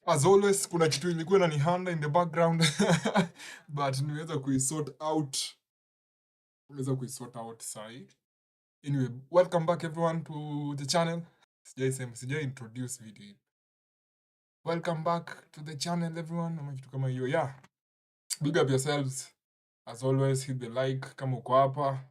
As always kuna kitu ilikuwa inanihanda in the background but nimeweza kuisort out sahi. Anyway, welcome back everyone to the channel. Sijai introduce video. Welcome back to the channel everyone. Ama kitu kama hiyo. Yeah. Big up yourselves. As always, hit the like kama uko hapa.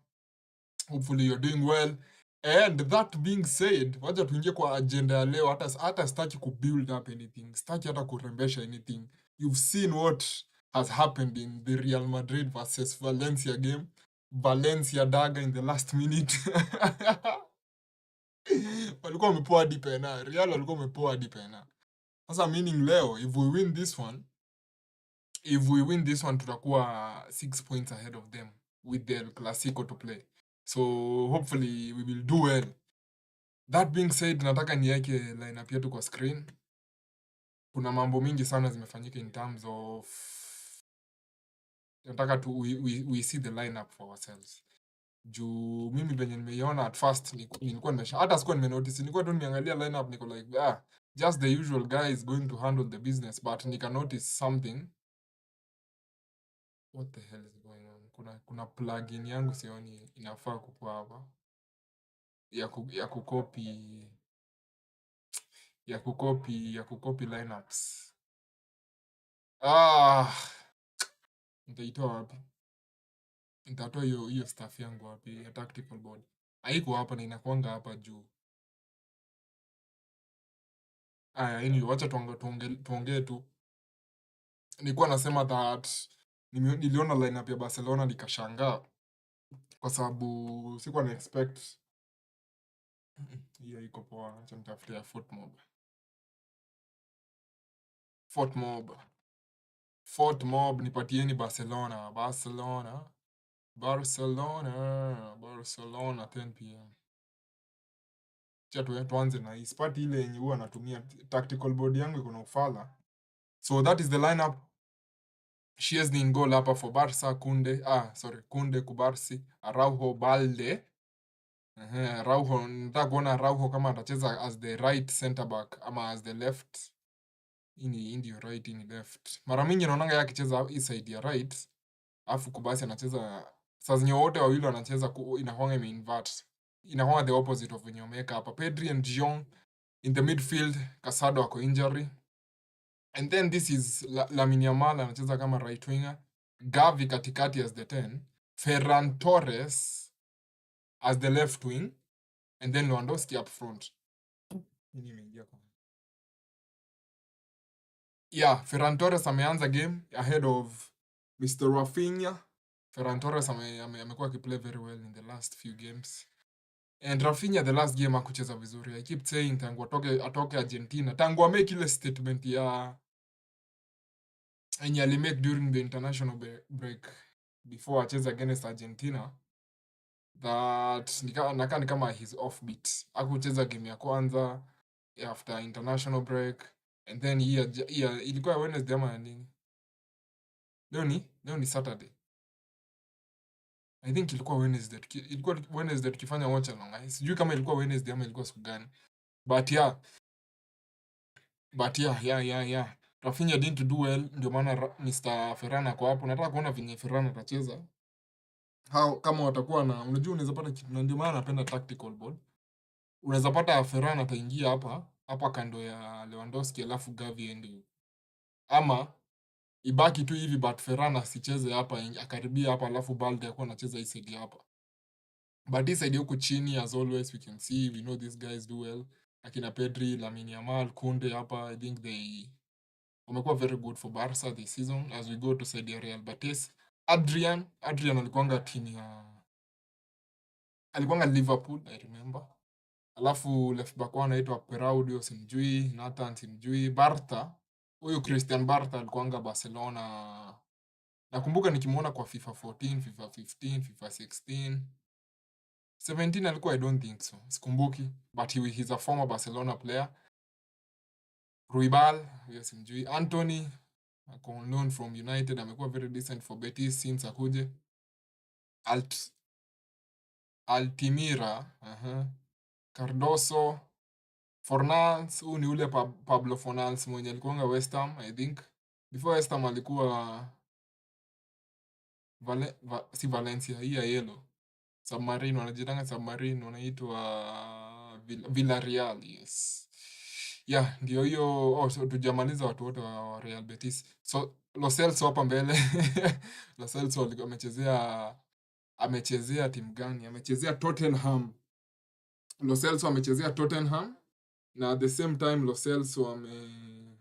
Hopefully you're doing well. And that being said, wacha tuingie kwa agenda ya leo. Hata sitaki kubuild up anything. Sitaki hata kurembesha anything. You've seen what has happened in the Real Madrid versus Valencia game. Valencia daga in the last minute. Walikuwa wamepoa hadi pena. Real walikuwa wamepoa hadi pena. Sasa meaning leo, if we win this one tutakuwa 6 points ahead of them with the El Clasico to play. So hopefully we will do well. That being said, nataka niweke lineup yetu kwa screen. Kuna mambo mingi sana zimefanyika in terms of nataka we see the lineup for ourselves. Juu mimi venye nimeiona at first nilikuwa hata sikuwa nimenotice, nilikuwa tu nimeangalia lineup niko like just the usual guys going to handle the business, but nika notice something. What the hell is going on? Kuna plugin yangu sioni inafaa kukua hapa ya kucopy lineups. Nitaitoa wapi? Nitatoa hiyo stuff yangu wapi ya tactical board? Haiko hapa na inakuanga hapa juu. Anyway, wacha tuongee tu. Nilikuwa nasema that niliona lineup ya Barcelona nikashangaa kwa sababu sikuwa na expect. Hiyo iko poa, acha nitafutia Fort Mob nipatieni Barcelona 10 pm. Cha tuanze na hii spati ile yenye huwa natumia tactical board yangu iko na ufala. So that is the lineup. Szczesny in goal hapa for Barca, Kunde Kubarsi, Araujo, Balde. Araujo, nataka kuona Araujo kama atacheza as the right center back ama as the left. Ini ndio right, ini left. Mara mingi naonanga yake akicheza hii side ya right. Afu Kubarsi anacheza saa zenye wote wawili wanacheza inakuanga imeinvert. Inakuanga the opposite of venye wameweka hapa. Pedri and Dion in the midfield, Casado ako injury. And then this is Lamine Yamal anacheza kama right winger, Gavi katikati as the 10, Ferran Torres as the left wing, and then Lewandowski up front. Yeah, Ferran Torres ameanza game ahead of Mr. Rafinha. Ferran Torres amekuwa akiplay very well in the last few games. And Rafinha the last game hakucheza vizuri. I keep saying tangu atoke Argentina, tangu amake ile statement ya enye alimake during the international break before acheze against Argentina, that ni kama his offbeat. Hakucheza game ya kwanza after international break, and then ilikuwa Wednesday ama nini? Leo ni Saturday. I think ilikuwa Wednesday tukifanya Watchalong. Sijui kama ilikuwa Wednesday ama ilikuwa siku gani. But yeah. Rafinha didn't do well, ndio maana Mr. Ferran ako hapo. Nataka kuona venye Ferran atacheza. Kama watakuwa na, unajua unaweza pata kitu, ndio maana napenda tactical board. Unaweza pata Ferran ataingia hapa kando ya Lewandowski alafu Gavi ndio. Ama ibaki tu hivi but Ferran asicheze hapa, akaribia hapa alafu Balde akuwa anacheza hii side hapa. But this side huko chini, as always we can see, we know these guys do well. Akina Pedri, Lamine Yamal, Kunde hapa, I think wamekuwa very good for Barca this season. As we go to side ya Real Betis, Adrian alikuanga Liverpool, I remember. Alafu left back one anaitwa Peraudio, simjui. Nathan simjui. Barta, huyu Christian Barta alikuanga Barcelona. Nakumbuka nikimuona kwa FIFA 14, FIFA 15, FIFA 16. 17 alikuwa, I don't think so. Sikumbuki, but he's a former Barcelona player. Ruibal, yes, simjui. Anthony ako on loan from United, amekuwa very decent for Betis since akuje. Altimira, Cardoso, Fornals, huyu ni ule Pablo Fornals mwenye alikuwanga West Ham, I think. Before West Ham alikuwa si Valencia, hii ya yellow. Submarine, wanajitanga Submarine, wanaitwa Villarreal, yes. Yeah, ndio hiyo. Oh, so tujamaliza watu wote wa Real Betis. So Lo Celso hapa mbele. Lo Celso alikuwa amechezea timu gani? Amechezea Tottenham. Lo Celso amechezea Tottenham na at the same time Lo Celso amefanya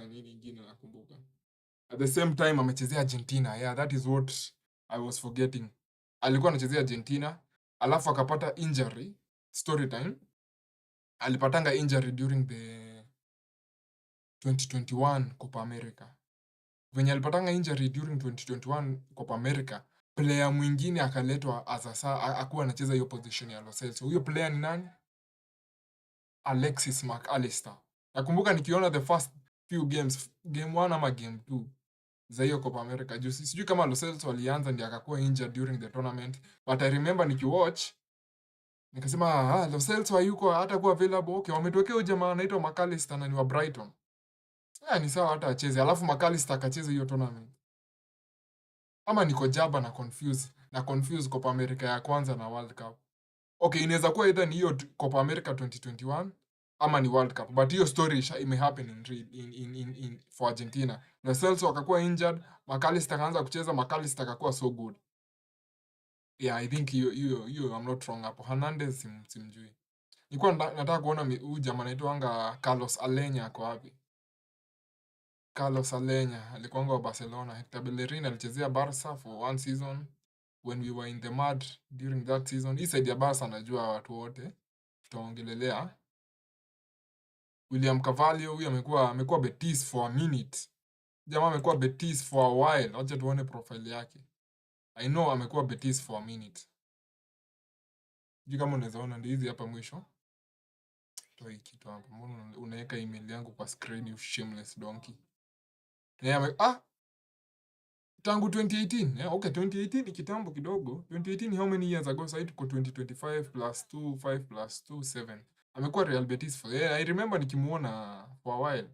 nini ingine nakumbuka. At the same time amechezea Argentina. Yeah, that is what I was forgetting. Alikuwa anachezea Argentina, alafu akapata injury. Story time. Alipatanga injury during the 2021 Copa America. Venye alipatanga injury during 2021 Copa America, player mwingine akaletwa akuwa anacheza hiyo position ya Lo Celso. Huyo player ni nani? Alexis McAllister. Nakumbuka nikiona the first few games, game 1 ama game 2 za hiyo Copa America. Juu sijui kama Lo Celso alianza ndiye akakuwa injured during the tournament, but I remember nikiwatch nikasema Lo Celso hayuko hata kuwa available. Okay, wametokea huyu jamaa anaitwa McAllister na ni wa Brighton. Ni sawa hata acheze. Alafu McAllister akacheza hiyo tournament. Ama niko jaba na confuse Copa America ya kwanza na World Cup. Okay, inaweza kuwa either ni hiyo Copa America 2021 ama ni World Cup, but hiyo story imehappen in for Argentina. Lo Celso akakuwa injured, McAllister akaanza kucheza, McAllister akakuwa so good. Yeah, I think you I'm not wrong hapo. Hernandez simjui. Nilikuwa nataka kuona huyu jamaa anaitwa Carlos Alenya ako wapi? Carlos Alenya alikuwa wa Barcelona. Hector Bellerin alichezea Barca for one season when we were in the mud during that season. Hii side ya Barca najua watu wote tutaongelelea. William Carvalho huyu amekuwa Betis for a minute. Jamaa amekuwa Betis for a while. Acha tuone profile yake. I know amekuwa Betis for a minute. Sijui kama unaweza ona ndio hizi hapa mwisho. Toa hii kitu hapa. Mbona unaweka email yangu kwa screen, you shameless donkey. Tangu 2018. Yeah, okay, 2018 ni kitambo kidogo. 2018 how many years ago? Sasa tuko 2025 plus 2, 5 plus 2, 7. Amekuwa Real Betis for I remember nikimuona for a while.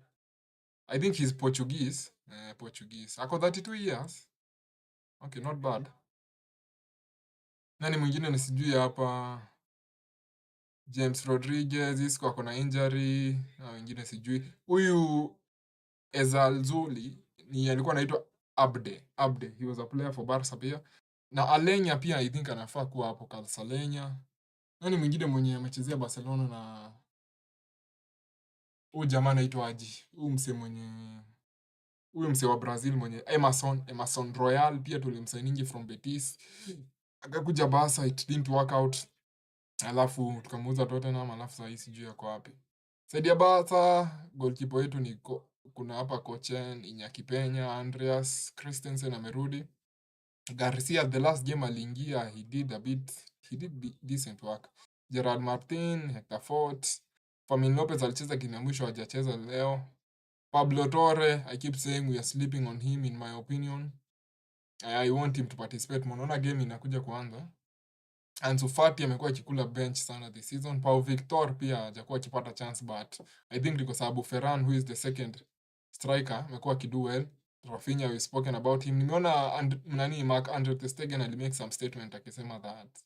I think he's Portuguese. Portuguese. Ako 32 years. Okay, not bad. Nani mwingine nisijui hapa? James Rodriguez, Isco ako na injury. Na wengine sijui. Huyu Ezalzuli ni alikuwa anaitwa Abde. He was a player for Barca pia. Na Alenya pia I think anafaa kuwa hapo, Carlos Alenya. Nani mwingine mwenye amechezea Barcelona na huyu jamaa anaitwa aje? Huyu mse wa Brazil mwenye Emerson Royal pia tulimsainingi from Betis. Akakuja Barca, it didn't work out. Alafu tukamuuza Tottenham, alafu sasa sijui yako wapi. Saidi ya Barca, goalkeeper wetu ni kuna hapa Kochen, Iñaki Peña, Andreas Christensen amerudi. Garcia the last game aliingia, he did decent work. Gerard Martin, Hector Fort, Fermin Lopez alicheza game ya mwisho, hajacheza leo. Pablo Torre, I keep saying we are sleeping on him in my opinion. I want him to participate. Mnaona game inakuja kuanza. Ansu Fati amekuwa akikula bench sana this season. Pau Victor pia hajakuwa akipata chance, but I think ni kwa sababu Ferran, who is the second striker, amekuwa akido well. Rafinha, we spoken about him. Nimeona Marc-Andre ter Stegen alimake some statement akisema that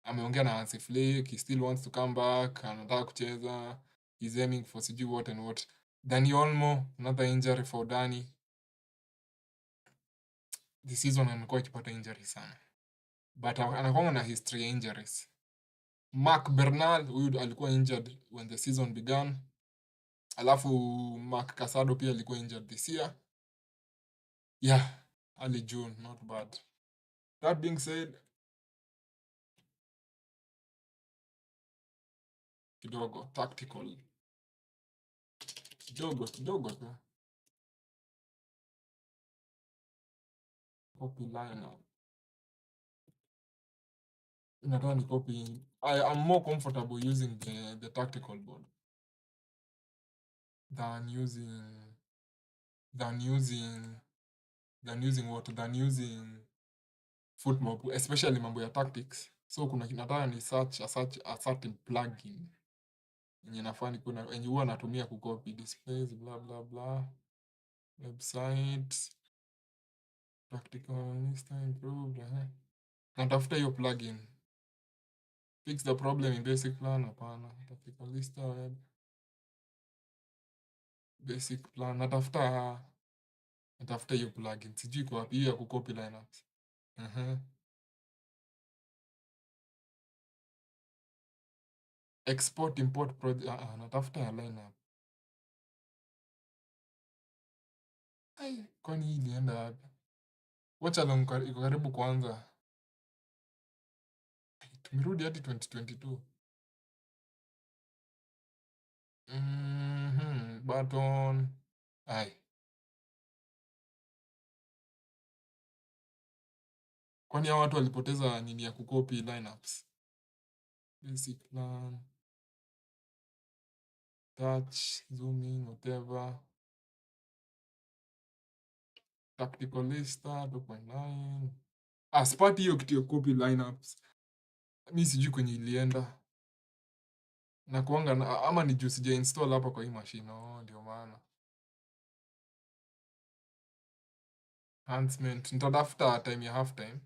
ameongea na Hansi Flick, he still wants to come back, anataka kucheza, he's aiming for sijui what and what. Dani Olmo, another injury for Dani. This season amekuwa akipata injury sana, but anakuwa na history ya injuries. Marc Bernal, huyu alikuwa injured when the season began. Alafu Marc Casado pia alikuwa injured this year. Yeah, early June, not bad. That being said, kidogo tactical. Kidogo tu. Copy lineup. Nataka ni copy. I am more comfortable using the tactical board than using football, especially mambo ya tactics. So nataka ni search a certain plugin yenye nafaa nikuwe na yenye huwa natumia kucopy displays bla bla bla. Website practical list improved. Natafuta hiyo plugin. Fix the problem in basic plan. Hapana, practical list web basic plan. Natafuta hiyo plugin. Sijui kwa wapi hiyo ya kucopy lineups. Export import project. Natafuta ya lineup. Ai, kwani hii ilienda wapi? Watchalong iko karibu kuanza. Tumerudi hadi 2022. Button. Ai. Kwani hao watu walipoteza nini ya kucopy lineups? Basic plan. Touch, zooming, whatever. Tactical lista 2.9. Sipati hiyo kitu ya copy lineups. Mi sijui kwenye ilienda. Na kuanga na ama ni juu sija install hapa kwa hii machine. Ndio maana. Enhancement. Nitatafuta time ya half time.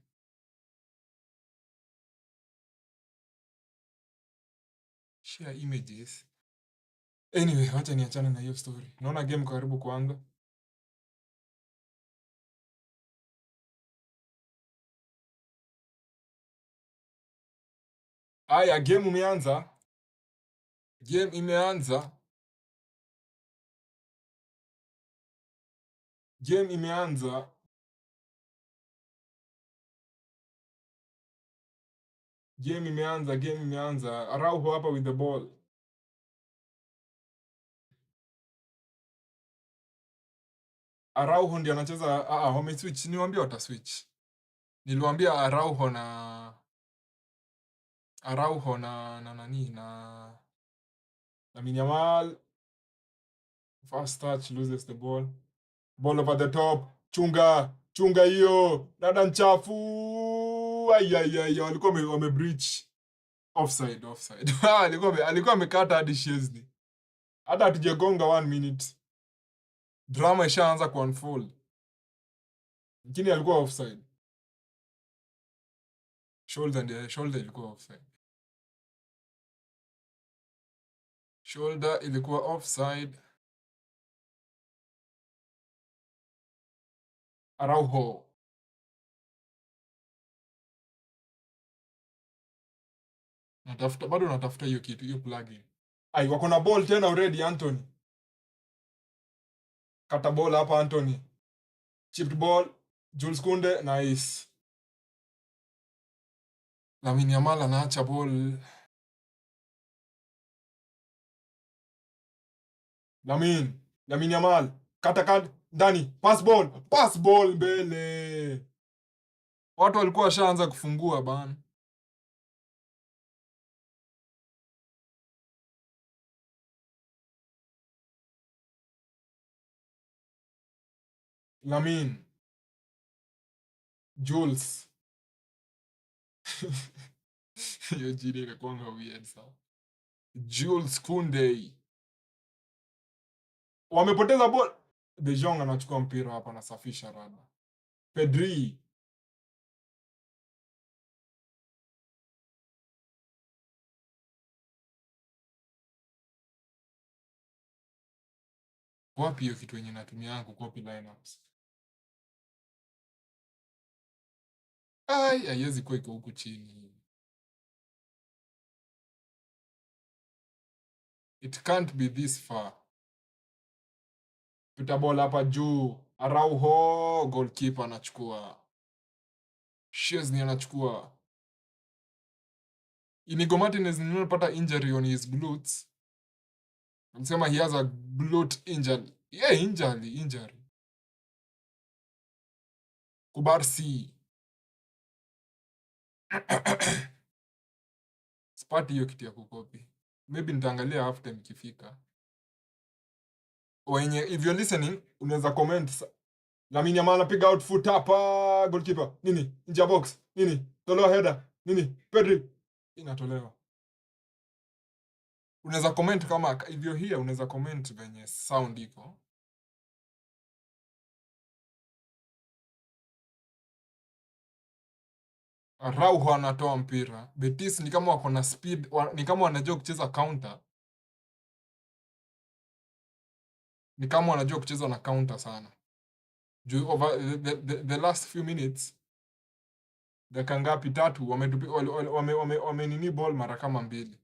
Share images. Anyway, wacha niachane na hiyo story. Naona game karibu kuanza. Aya, game imeanza. Game imeanza. Game imeanza. Game imeanza. Game imeanza. Araujo hapa with the ball. Araujo ndiye anacheza. Wameswitch. Niwaambia wataswitch. Niliwaambia Araujo na nani na Lamine Yamal. First touch loses the ball. Ball over the top. Chunga hiyo. Dada mchafu. Ai, walikuwa wame breach. Offside. Alikuwa amekata hadi Chesney. Hata hatujagonga 1 minute. Drama ishaanza ku unfold. Lakini alikuwa offside. Shoulder ilikuwa offside. Shoulder ilikuwa offside. Araujo. Bado natafuta hiyo kitu, hiyo plugin. Ai, wako na ball tena already Anthony. Kata ball hapa Anthony. Chipped ball. Jules Kounde, nice. Lamine Yamal anaacha ball. Lamine Yamal. Kata ndani. Pass ball mbele. Watu walikuwa washaanza kufungua bana. Lamine. Jules. Hiyo jina inakuanga weird sana. Jules Kounde. Wamepoteza ball. De Jong anachukua mpira hapa, anasafisha rada. Pedri. Wapi hiyo kitu yenye natumia kucopy lineups? Haiwezi kuwa iko huku chini. It can't be this far. Pita ball hapa juu. Araujo, goalkeeper anachukua. Chesney anachukua. Inigo Martinez nimepata injury on his glutes. Anasema he has a glute injury. Yeah, injury. Kubarsi. Sipati hiyo kitu ya kukopi. Maybe nitaangalia after nikifika. If you're listening, unaweza comment. Lamine Yamal anapiga out foot hapa, goalkeeper. Nini? Nje ya box. Nini? Tolewa header. Nini? Pedri. Inatolewa. Unaweza comment kama if you're here, unaweza comment venye sound iko. Araujo anatoa mpira. Betis ni kama wako na speed, ni kama wanajua kucheza counter. Ni kama wanajua kucheza na counter sana. Juu over the last few minutes, dakika ngapi? 3 wame nini ball mara kama 2.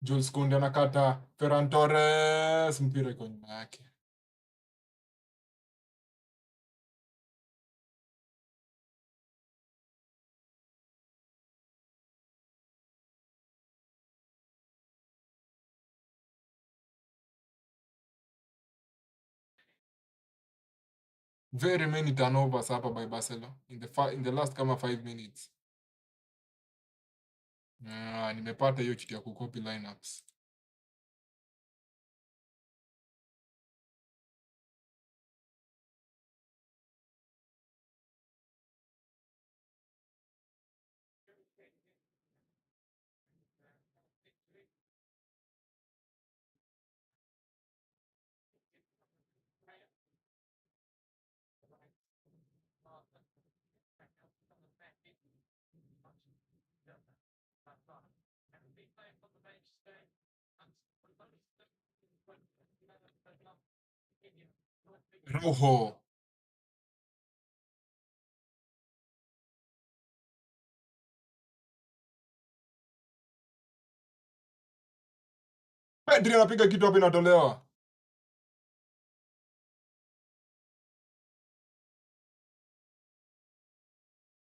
Jules Kounde anakata, Ferran Torres mpira iko nyuma yake. Very many turnovers hapa by Barcelona in the last kama 5 minutes. Nimepata hiyo kitu ya kucopy lineups. Rojo. Pedri anapiga kitu hapa inatolewa.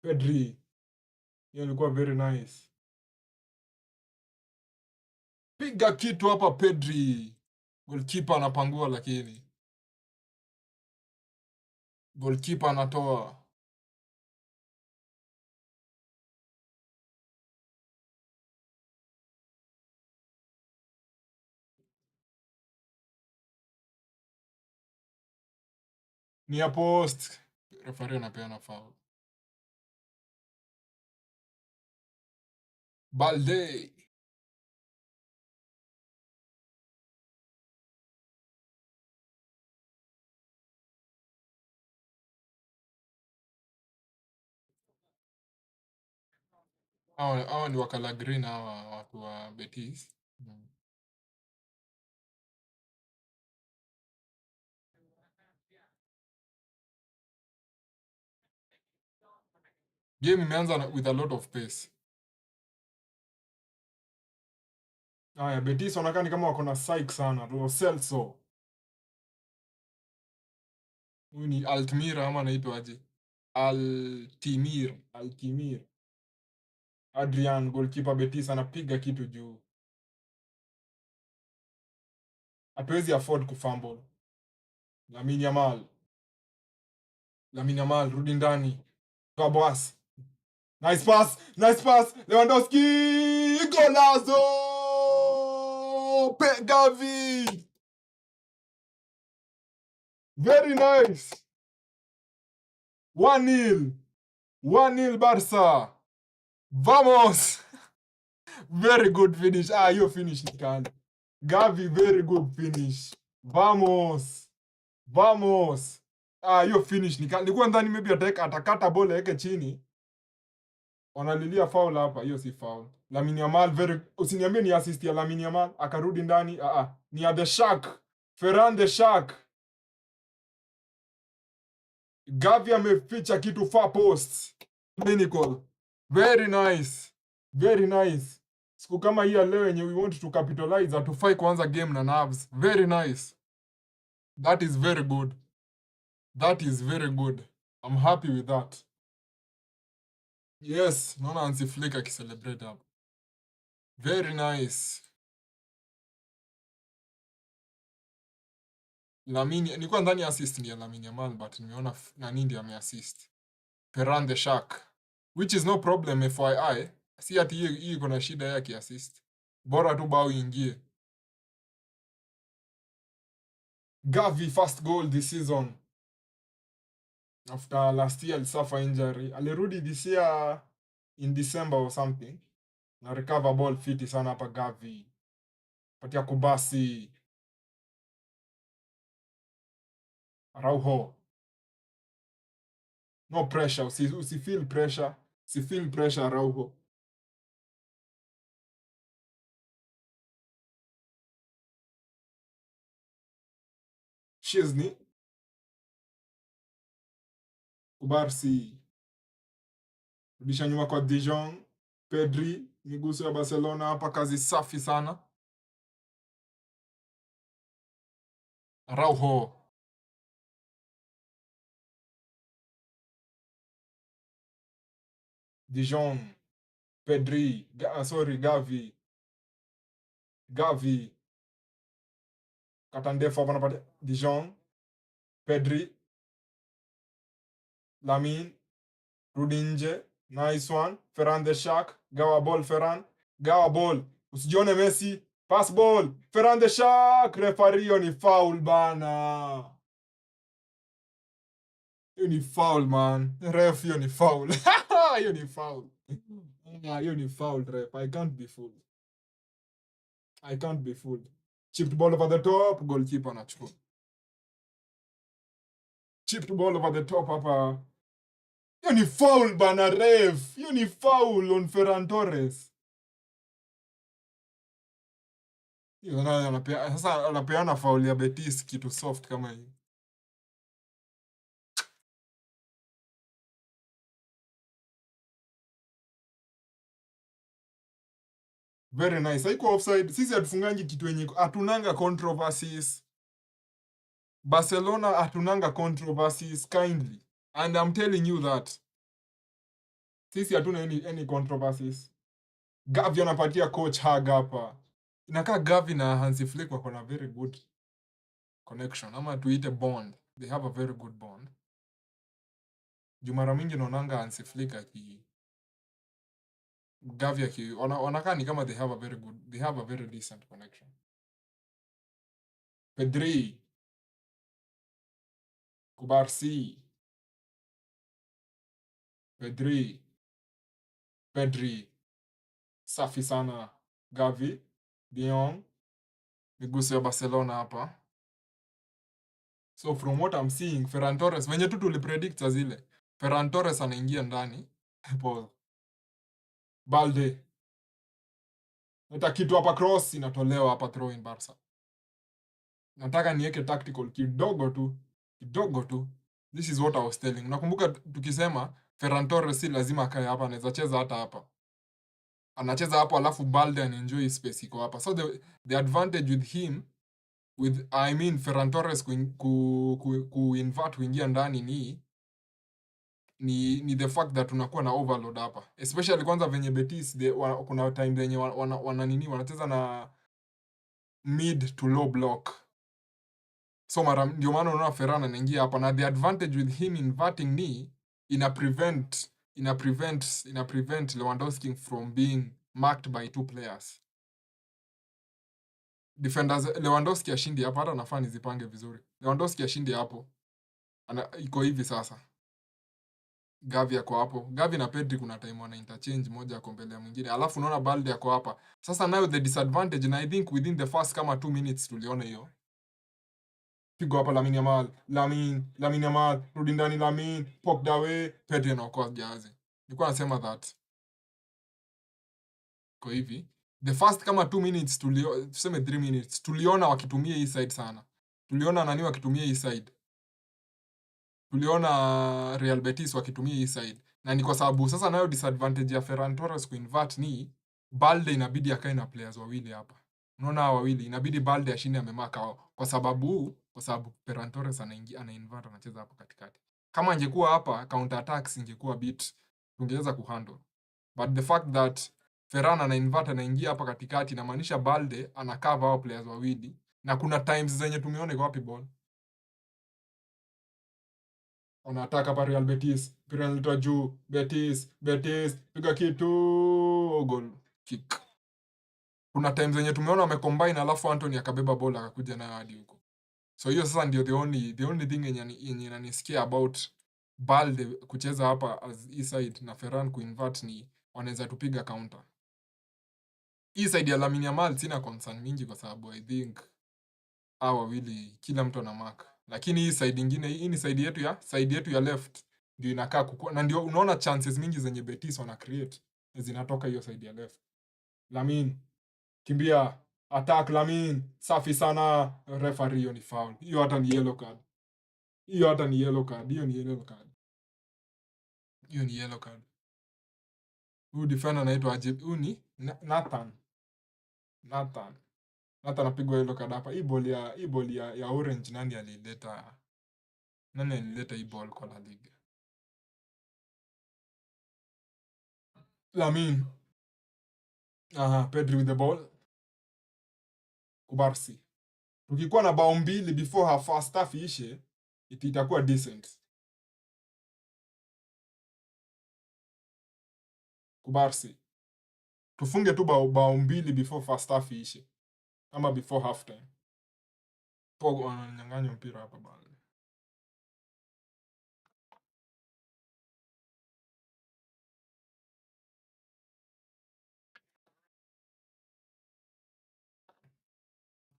Pedri. Hiyo ilikuwa very nice. Piga kitu hapa Pedri. Goalkeeper anapangua lakini. Goalkeeper anatoa. Ni ya post. Referee anapeana foul. Balde. Hawa ni wakala green hawa watu wa Betis. Game imeanza with a lot of pace. Haya, Betis wanakaa kama wako na psych sana. Lo Celso. Huyu ni Altimir ama anaitwa aje? Altimir. Adrian, goalkeeper Betis anapiga kitu juu. Hatuwezi afford kufumble. Lamine Yamal, rudi ndani. Toa boss. Nice pass. Lewandowski! Golazo! Gavi! Very nice. 1-0. 1-0 Barca. Vamos! Very good finish. Hiyo finish ni kali. Gavi, very good finish. Vamos. Hiyo finish ni kali. Nilikuwa ndani maybe atakata bola yake chini. Wanalilia foul hapa, hiyo si foul. Lamine Yamal usiniambie ni assist ya Lamine Yamal akarudi ndani. Ni ya the Shark. Ferran the Shark. Gavi ameficha kitu far post. Clinical. Very nice. Siku kama hii leo yenye we want to capitalize, atufai kuanza game na nerves. Very nice. That is very good. I'm happy with that. Yes, naona Hansi Flick akicelebrate hapo. Very nice. Lamine, nilikuwa ndani assist ni ya Lamine Yamal but nimeona nani ndiye ameassist. Ferran the Shark. Which is no problem FYI. Si ati hii iko na shida yake assist. Bora tu bao ingie. Gavi first goal this season after last year alisuffer injury. Alirudi this year in December or something. Na recover ball fiti sana hapa Gavi. Patia Kubasi. Araujo. No pressure. Usi feel pressure. Si feel pressure Araujo. Shizni. Kubarsi. Rudisha nyuma kwa Dijon. Pedri. Miguso ya Barcelona hapa kazi safi sana. Araujo. Dijon. Pedri. Gavi. Gavi. Kata ndefu hapa napata Dijon. Pedri. Lamine. Rudi nje. Nice one. Ferran the Shark. Gawa ball Ferran. Gawa ball. Usijione Messi. Pass ball. Ferran the Shark. Referee hiyo ni foul bana. Hiyo ni foul man. Ref hiyo ni foul. Hiyo ni foul. Hiyo ni foul ref. I can't be fooled. I can't be fooled. Chipped ball over the top. Goalkeeper anachukua. Chipped ball over the top hapa. Hiyo ni foul bana ref. Hiyo ni foul on Ferran Torres. Hiyo nayo sasa anapeana foul ya Betis kitu soft kama hiyo. Very nice. Haiko offside. Sisi hatufungangi kitu yenye hatunanga controversies. Barcelona hatunanga controversies kindly. And I'm telling you that. Sisi hatuna any controversies. Gavi anapatia coach hug hapa. Inakaa Gavi na Hansi Flick wako na very good connection. Ama tuite bond. They have a very good bond. Jumara mingi naonanga Hansi Flick Gavi wanakaa ni kama they have a very decent connection. Pedri. Kubarsi. Pedri. Safi sana. Gavi. Dion. Miguso ya Barcelona hapa. So from what I'm seeing, Ferran Torres, venye tu tulipredict za zile. Ferran Torres anaingia ndani. Pause. Balde. Nata kitu hapa cross inatolewa hapa throw in Barca. Nataka niweke tactical kidogo tu. This is what I was telling. Nakumbuka tukisema Ferran Torres si lazima akae hapa, anaweza cheza hata hapa. Anacheza hapo alafu Balde anaenjoy space iko hapa. So the advantage with him Ferran Torres invert kuingia ndani ni the fact that tunakuwa na overload hapa. Especially kwanza venye Betis kuna time venye wanacheza na mid to low block. So ndio maana unaona Ferran anaingia hapa, na the advantage with him inverting ina prevent Lewandowski from being marked by two players. Defenders Lewandowski ashindi hapa, hata nafaa nizipange vizuri. Lewandowski ashindi hapo. Iko hivi sasa. Gavi yako hapo. Gavi na Pedri kuna time wana interchange, moja yako mbele ya mwingine. Alafu unaona Balde yako hapa. Sasa nayo the disadvantage, na I think within the first kama 2 minutes tuliona hiyo. Pigo hapa Lamine Yamal, rudi ndani Lamine, poked away, Pedri anaokoa jahazi. Nilikuwa nasema that. Kwa hivi, the first kama 2 minutes tuseme 3 minutes tuliona wakitumia hii side sana. Tuliona nani wakitumia hii side. Tuliona Real Betis wakitumia hii side. Na ni kwa sababu sasa nayo disadvantage ya Ferran Torres kuinvert ni Balde inabidi akae na players wawili hapa. Unaona hawa wawili inabidi Balde ashinde amemaka kwa sababu Ferran Torres anainvert anacheza hapo katikati. Kama angekuwa hapa counter attacks ingekuwa bit tungeweza kuhandle. But the fact that Ferran anainvert anaingia hapa katikati inamaanisha Balde ana cover hao players wawili, na kuna times zenye tumeona iko wapi ball. Wanataka pa Real Betis, penalty juu, Betis, piga kitu, goal kick. Kuna times zenye tumeona wamecombine alafu Anthony akabeba bola akakuja nayo hadi huko. So hiyo sasa ndio the only thing yenye inanisikia about Balde kucheza hapa as hii side na Ferran kuinvert ni wanaweza tupiga counter. Hii side ya Lamine Yamal sina concern mingi kwa sababu I think hawa wawili kila mtu ana mark. Lakini hii side nyingine, hii ni side yetu ya left ndio inakaa kukua, na ndio unaona chances mingi zenye Betis wana create zinatoka hiyo side ya left. Lamine kimbia, attack Lamine, safi sana. Referee, hiyo ni foul. Hiyo hata ni yellow card. Hiyo ni yellow card. Huyu defender anaitwa aje? Huyu ni Nathan apigwa yellow card hapa. Hii ball ya orange nani alileta hii ball kwa LaLiga? Lamine. Pedri with the ball. Kubarsi. Tukikuwa na bao mbili before her first half ishe, itakuwa decent. Kubarsi. Tufunge tu bao mbili before first half ishe. Ama before half time. Pogo ananyang'anya mpira hapa bana.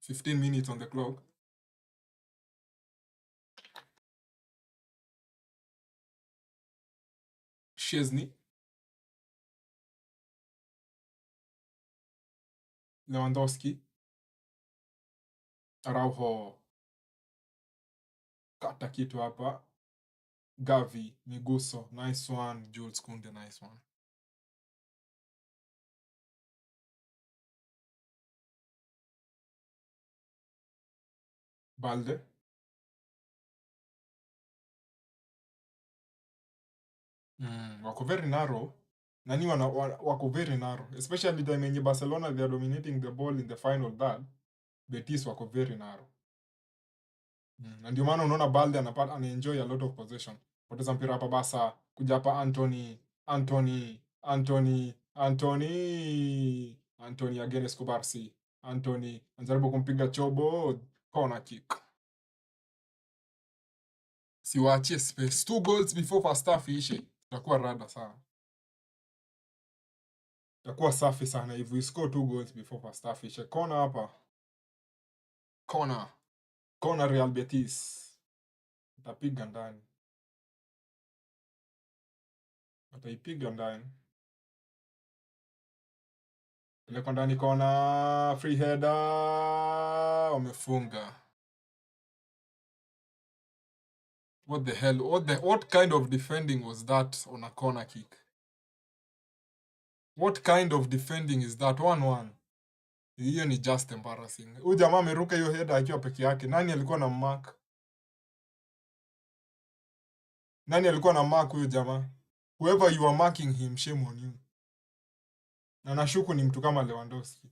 "15 minutes on the clock." Szczesny. Lewandowski. Araujo. Kata kitu hapa. Gavi, Miguso, nice one. Jules Kounde, nice one. Balde. Wako very narrow. Nani wako very narrow. Especially time yenye Barcelona they are dominating the ball in the final third. Betis wako very narrow. Na ndio maana unaona Balde ana-enjoy a lot of possession. Poteza mpira hapa basa, kuja hapa Anthony again Escobarsi. Anthony anajaribu kumpiga chobo, corner kick. Siwaachie space. 2 goals before first half ishe. Itakuwa rada sana. Itakuwa safi sana if we score 2 goals before first half ishe. Corner hapa. Corner Real Betis. Itapiga ndani. Wataipiga ndani. Peleka ndani kona, free header, wamefunga. What the hell? What kind of defending was that on a corner kick? What kind of defending is that? 1-1. Hiyo ni just embarrassing. Huyu jamaa ameruka hiyo header akiwa peke yake. Nani alikuwa na mark? Huyo jamaa? Whoever you are marking him, shame on you. Na nashuku ni mtu kama Lewandowski.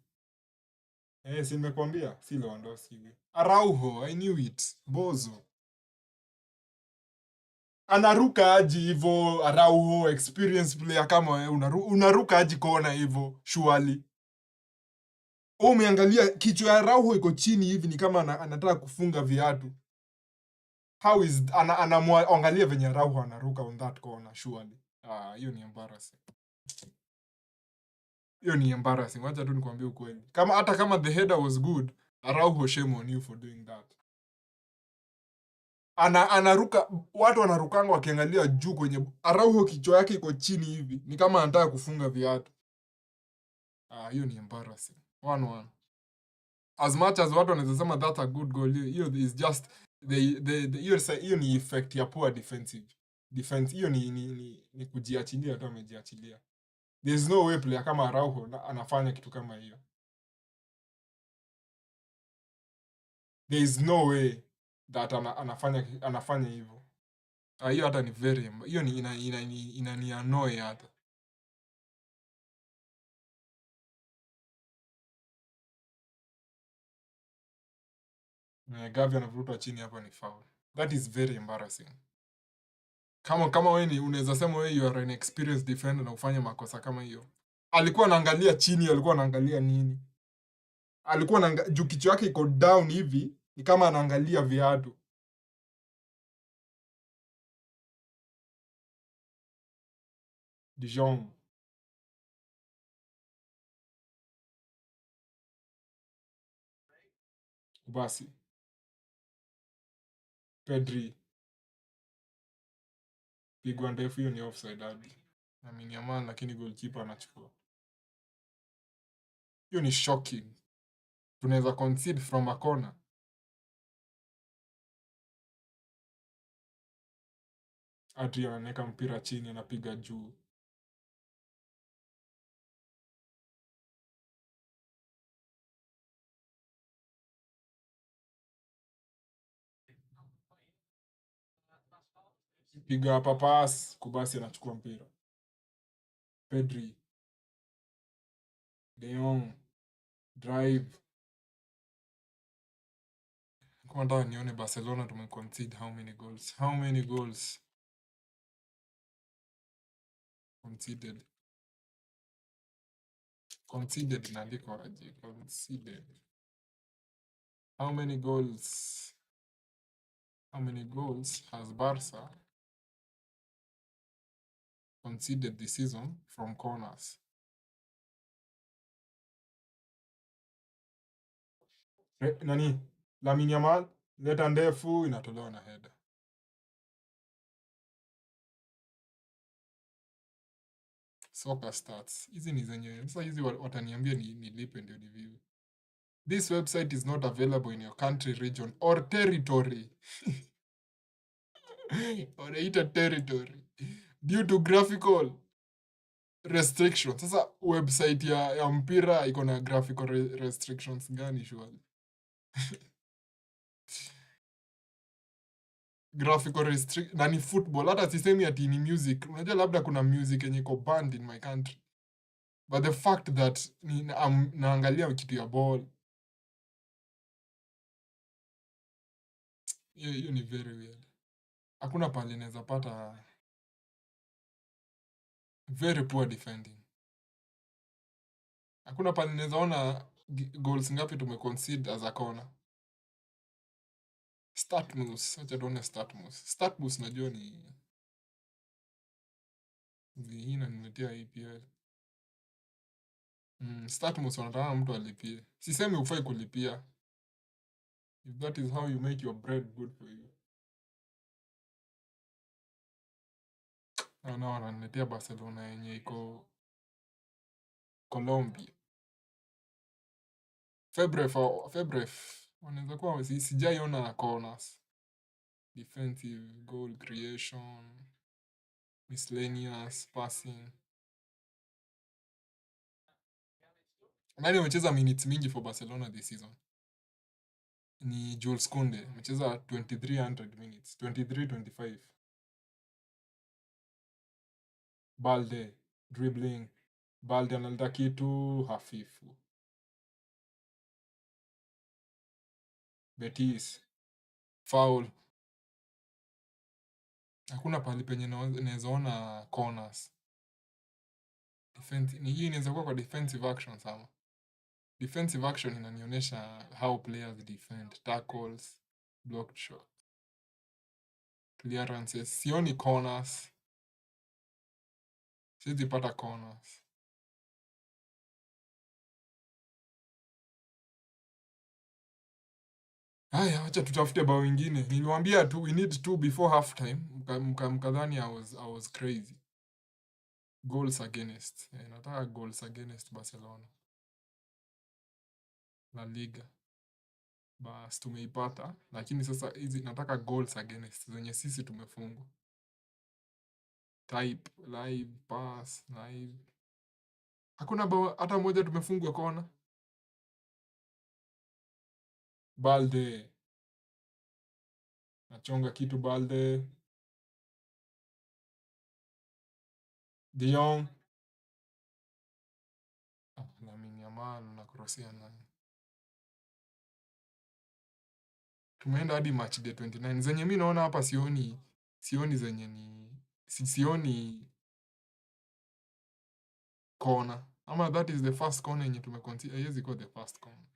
Si nimekwambia, si Lewandowski. Araujo, I knew it. Bozo. Anaruka aji hivyo Araujo, experience player kama wewe, unaruka aji kona hivyo surely. Umeangalia kichwa ya Araujo iko chini hivi ni kama anataka kufunga viatu. How is anamwangalia venye Araujo anaruka on that corner surely. Hiyo ni embarrassing. Wacha tu nikwambie ukweli. Hata kama the header was good, Araujo, shame on you for doing that. Anaruka, watu wanarukanga wakiangalia juu kwenye Araujo, kichwa yake iko chini hivi ni kama anataka kufunga viatu. Hiyo ni embarrassing. 1-1. As much as watu wanaweza sema that's a good goal, hiyo is just hiyo ni effect ya poor defense. Hiyo ni kujiachilia tu, amejiachilia. There's no way player kama Araujo anafanya kitu kama hiyo. There is no way that anafanya hivyo. Hiyo hata ni hiyo ni inani-annoy hata. Gavi anavurutwa chini hapa ni foul. That is very embarrassing. Kama wewe unaweza sema wewe you are an experienced defender na ufanye makosa kama hiyo. Alikuwa anaangalia chini, alikuwa anaangalia nini? Alikuwa juu kichwa yake iko down hivi, Ni kama anaangalia viatu. Dijon. Basi. Pedri. Pigwa ndefu, hiyo ni offside hadi. Lamine Yamal lakini goalkeeper anachukua. Hiyo ni shocking. Tunaweza concede from a corner. Adrian anaweka mpira chini, anapiga juu. Piga hapa pass, Kubasi anachukua mpira. Pedri. De Jong. Drive. Kwa nataka nione Barcelona tumeconcede how many goals? How many goals conceded? Conceded inaandikwa aje? Conceded. How many goals? How many goals has Barca conceded this season from corners? Nani? Lamine Yamal leta ndefu inatolewa na header. Soccer stats. Hizi ni zenye. Sasa hizi wataniambia nilipe ndio ni view. This website is not available in your country, region or territory. Wanaita territory. Due to graphical restrictions. Sasa website ya mpira iko na graphical restrictions gani surely? Graphical na ni football. Hata sisemi ati ni music. Unajua labda kuna music yenye iko banned in my country. But the fact that naangalia kitu ya ball, hiyo ni very weird. Hakuna pale naweza pata very poor defending. Hakuna pale naweza ona goals ngapi tumeconcede as a corner. Statmus, acha tuone Statmus. Statmus najua ni hii inaniletea EPL. Statmus wanataka mtu alipie. Sisemi hufai kulipia. If that is how you make your bread, good for you. Na wananiletea Barcelona yenye iko Colombia. Febre wanaweza kuwa sijaiona corners. Defensive, goal creation, miscellaneous, passing. Nani amecheza minutes mingi for Barcelona this season? Ni Jules Kounde. Amecheza 2300 minutes. 23-25. Balde, dribbling. Balde analeta kitu hafifu. Betis, foul. Hakuna pahali penye naweza ona corners. Ni hii inaweza kuwa kwa defensive actions ama. Defensive action inanionyesha how players defend, tackles, blocked shot, clearances. Sioni corners. Siwezi pata corners. Haya, acha tutafute bao ingine. Niliwaambia tu we need two before half time. Mkadhani I was crazy. Goals against. Nataka goals against Barcelona. LaLiga. Bas tumeipata, lakini sasa hizi nataka goals against zenye sisi tumefungwa. Type, live, pass, live. Hakuna bao hata moja tumefungwa kona. Balde. Nachonga kitu Balde. De Jong. Lamine Yamal na krosia nani. Tumeenda hadi match day 29. Zenye mimi naona hapa sioni zenye ni sioni corner. Ama that is the first corner yenye tumeconsider. Haiwezi kuwa the first corner.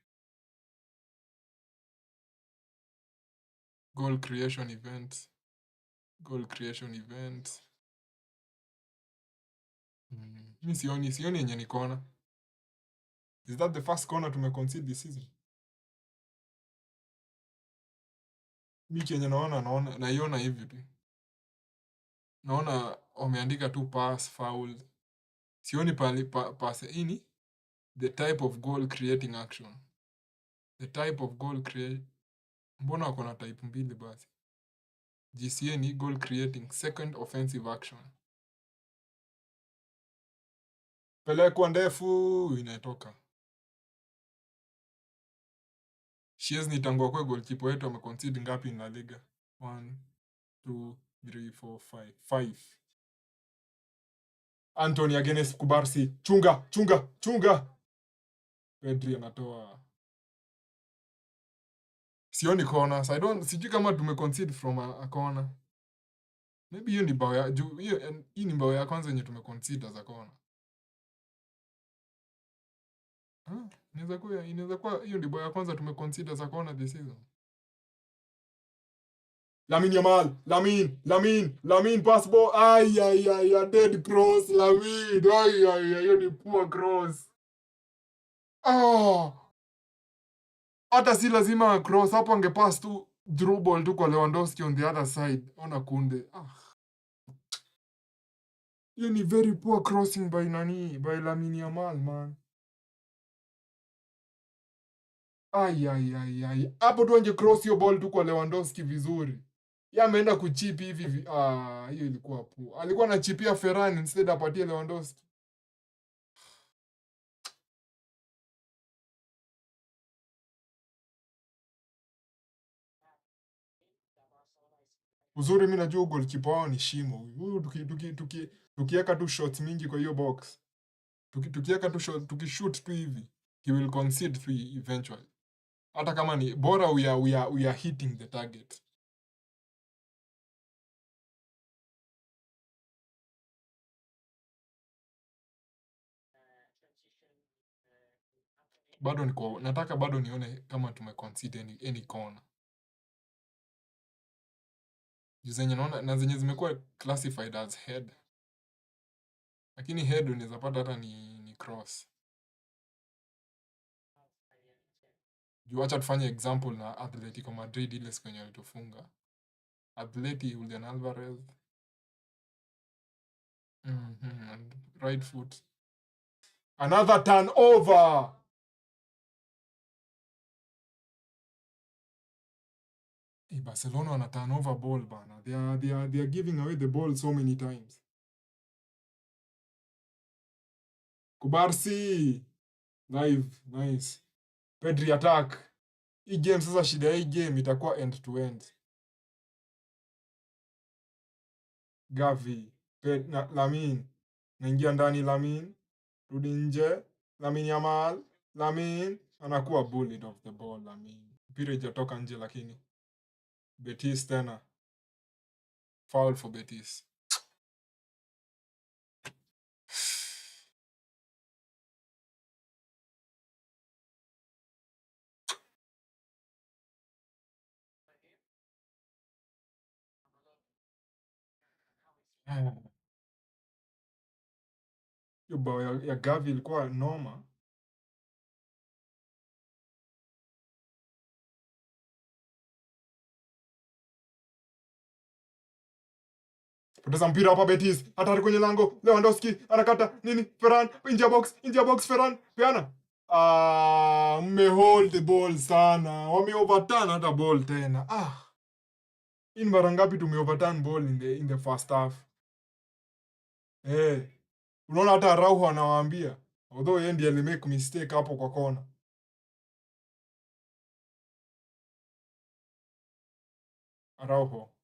Goal creation event. Goal creation event. Mi sioni yenye ni kona. Is that the first corner tumeconcede this season? Mi kenye naiona hivi tu. Naona wameandika tu pass, foul. Sioni pali pass ini. The type of goal creating action. The type of goal create. Mbona wako na type mbili basi? GCA ni goal creating second offensive action. Pelekwa ndefu inatoka. Szczesny tangu akue goalkeeper wetu ameconcede ngapi in LaLiga? 1 2 3 4 5 5. Anthony against Kubarsi. Chunga. Pedri anatoa. Sioni corner. So sijui kama tumeconcede from a corner. Maybe hiyo ni bao ya juu. Hii ni bao ya kwanza yenye tumeconcede as a corner. Inaweza kuwa hiyo ndio bao ya kwanza tumeconcede as a corner this season. Lamine Yamal, Lamine pass ball. Ay, dead cross, Lamine. Ay, hiyo ni poor cross. Hata si lazima cross, hapo angepass tu through ball tu kwa Lewandowski on the other side. Ona Kunde. Hiyo ni very poor crossing by Lamine Yamal, man. Ay. Hapo tu ange cross hiyo ball tu kwa Lewandowski vizuri. Yeye ameenda kuchip hivi. Hiyo ilikuwa poor. Alikuwa anachipia Ferran instead apatie Lewandowski. Uzuri mimi najua goalkeeper wao ni Shimo. Huyu tukiweka tu shots mingi kwa hiyo box. Tukiweka tu shot, tukishoot tu hivi, he will concede three eventually. Hata kama ni bora we are hitting the target. Nataka bado nione kama tumeconcede any corner. Zenye naona na zenye zimekuwa classified as head. Lakini head unaweza pata hata ni cross. Acha tufanye example na Atletico Madrid ile siku yenye walitufunga. Atleti Julian Alvarez. Right foot. Another turnover. Barcelona wana turnover ball bana. They are giving away the ball so many times. Kubarsi. Live. Nice. Pedri attack. Hii game sasa, shida ya hii game itakuwa end to end. Gavi. Lamine. Naingia ndani Lamine. Rudi nje. Lamine Yamal. Lamine. Anakuwa bullied off the ball Lamine. Mpira ijatoka nje lakini. Betis tena. Foul for Betis. Hiyo bao ya Gavi ilikuwa noma. Poteza mpira hapa Betis. Hatari kwenye lango. Lewandowski anakata nini? Ferran inja box Ferran. Peana. Mmehold the ball sana. Wameoverturn hata ball tena. Hii ni mara ngapi tumeoverturn ball in the first half? Unaona hata Araujo anawaambia. Although yeye ndiye alimake mistake hapo kwa kona. Araujo.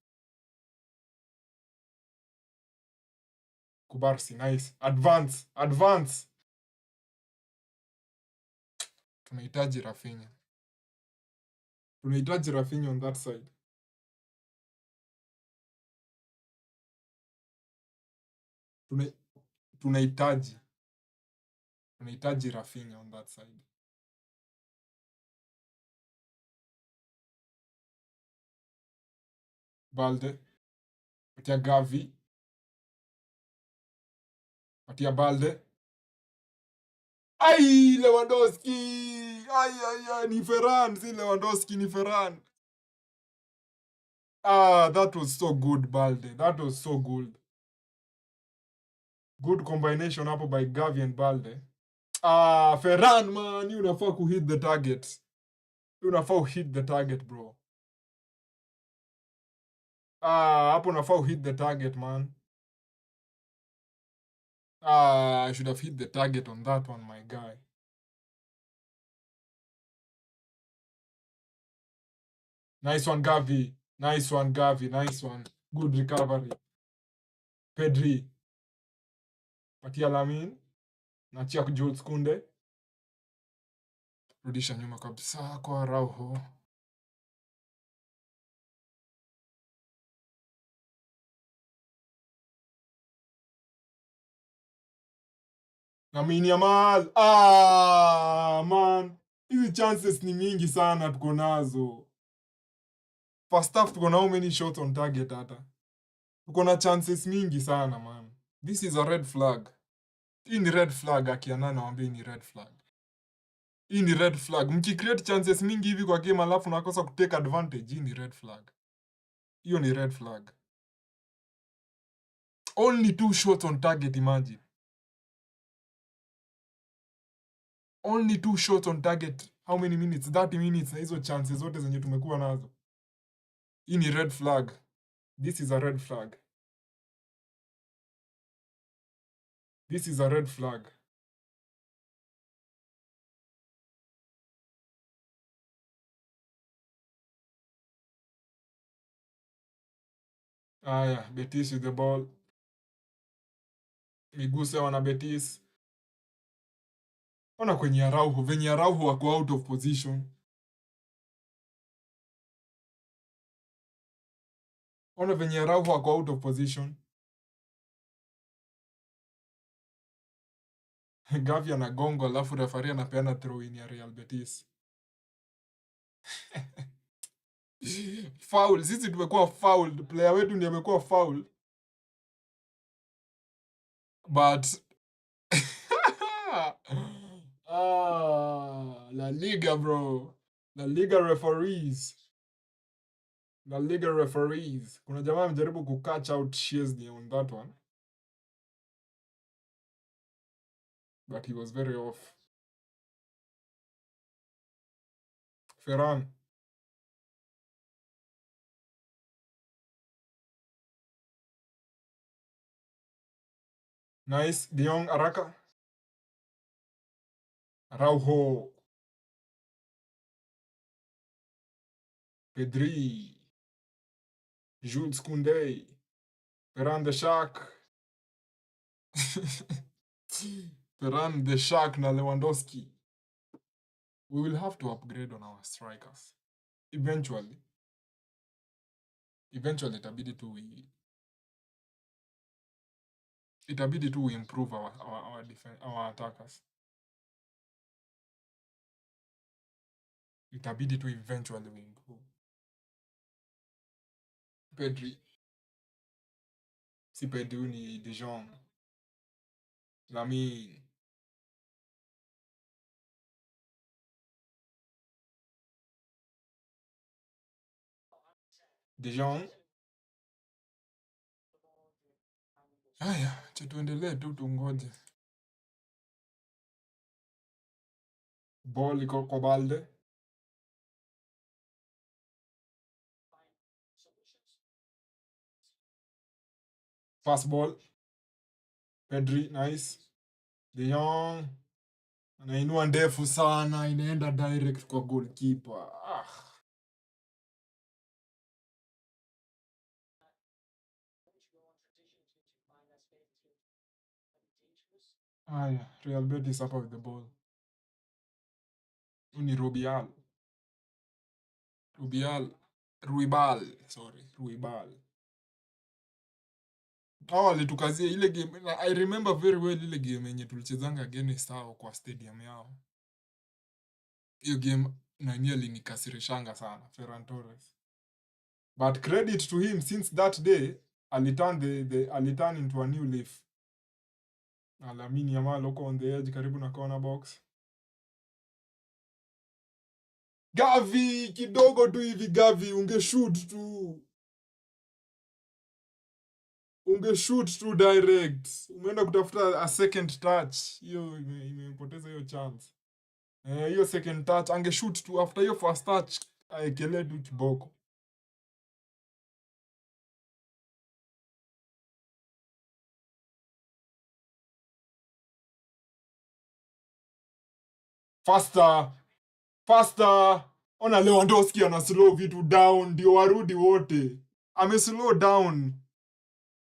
Kubarsi, nice. Advance. Tunahitaji Rafinha. Tunahitaji Rafinha on that side. Tunahitaji Rafinha on that side. Balde. Patia Gavi. Patia Balde. Ai, Lewandowski! Ai, ai, ai, ni Ferran, si Lewandowski, ni Ferran. Ah, that was so good, Balde. That was so good. Good combination hapo by Gavi and Balde. Ah, Ferran, man, you unafaa kuhit the target. You unafaa hit the target, bro. Ah, hapo unafaa hit the target, man. Ah, I should have hit the target on that one, my guy. Nice one, Gavi. Nice one, Gavi. Nice one. Good recovery. Pedri. Patia Lamin. Nachia Jules Kunde. Rudisha nyuma kabisa kwa Araujo. Lamine Yamal. Ah, man. Hizi chances ni mingi sana tuko nazo. First half tuko na how many shots on target hata? Tuko na chances mingi sana, man. This is a red flag. Hii ni red flag, akiana nawaambia ni red flag. Hii ni red flag. Mkicreate chances mingi hivi kwa game alafu nakosa kutake advantage, hii ni red flag. Hiyo ni red flag. Only 2 shots on target, imagine. Only 2 shots on target. How many minutes? 30 minutes na hizo chances zote zenye tumekuwa nazo. Hii ni red flag. This is a red flag. This is a red flag. Aya, Betis with the ball. Miguse wana Betis. Ona kwenye Araujo, venye Araujo wako out of position. Ona venye Araujo wako out of position. Gavi anagongo alafu referee anapeana throw in ya Real Betis. Foul, sisi tumekuwa fouled. Player wetu ndiye amekuwa fouled. But La Liga, bro. La Liga referees. La Liga referees. Kuna jamaa amejaribu kukatch out Szczesny on that one. But he was very off. Ferran. Nice. De Jong, Araka. Araujo. Pedri. Jules Koundé. Ferran the Shark. Ferran the Shark na Lewandowski. We will have to upgrade on our strikers. Eventually. Eventually itabidi tu we improve our defense, our attackers. Itabidi tu eventually we improve. Pedri. Si Pedri ni De Jong. Lamine. De Jong. Haya, acha tuendelee tu tungoje. Ball iko kwa Balde. Pass ball. Pedri, nice. De Jong. Anainua ndefu sana, inaenda direct kwa goalkeeper. Aya, Real Betis hapa with the ball. Huyu ni Ruibal. Ruibal. Hao walitukazia ile game. I remember very well ile game yenye tulichezanga against hao kwa stadium yao. Hiyo game nani alinikasirishanga sana, Ferran Torres. But credit to him, since that day, aliturn into a new leaf. Lamine Yamal uko on the edge karibu na corner box. Gavi kidogo tu hivi, Gavi ungeshoot tu. Ungeshoot tu direct. Umeenda kutafuta a second touch. Hiyo imepoteza hiyo chance. Hiyo second touch angeshoot tu, after hiyo first touch aekelee tu kiboko. Faster. Ona Lewandowski ana slow vitu down ndio warudi wote. Slow down.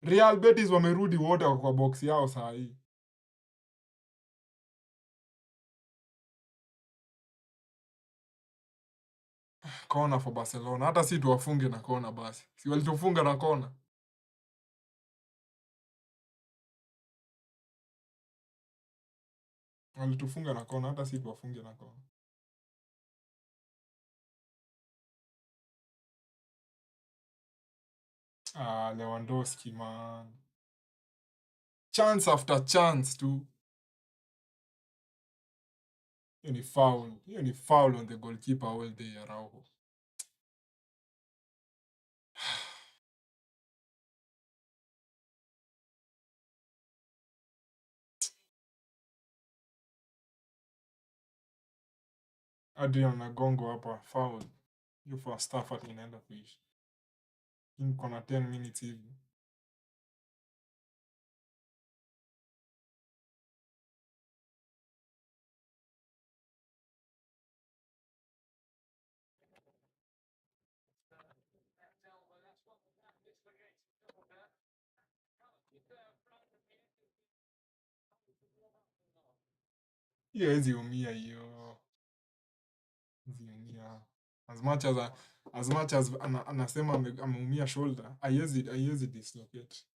Real Betis wamerudi wote kwa box yao saa hii. Kona for Barcelona. Hata si tuwafunge na kona basi. Si walitufunga na kona. Walitufunga na kona, hata si tuwafunge na kona. Lewandowski man. Chance after chance tu. Hiyo ni foul. Hiyo ni foul on the goalkeeper all day, Araujo. Adrian Nagongo hapa foul. Hiyo first half ati inaenda kuisha. Niko na 10 minutes hivi. Hiyo hezi umia hiyo. Ziumia. As much as anasema ameumia shoulder, haiwezi dislocate.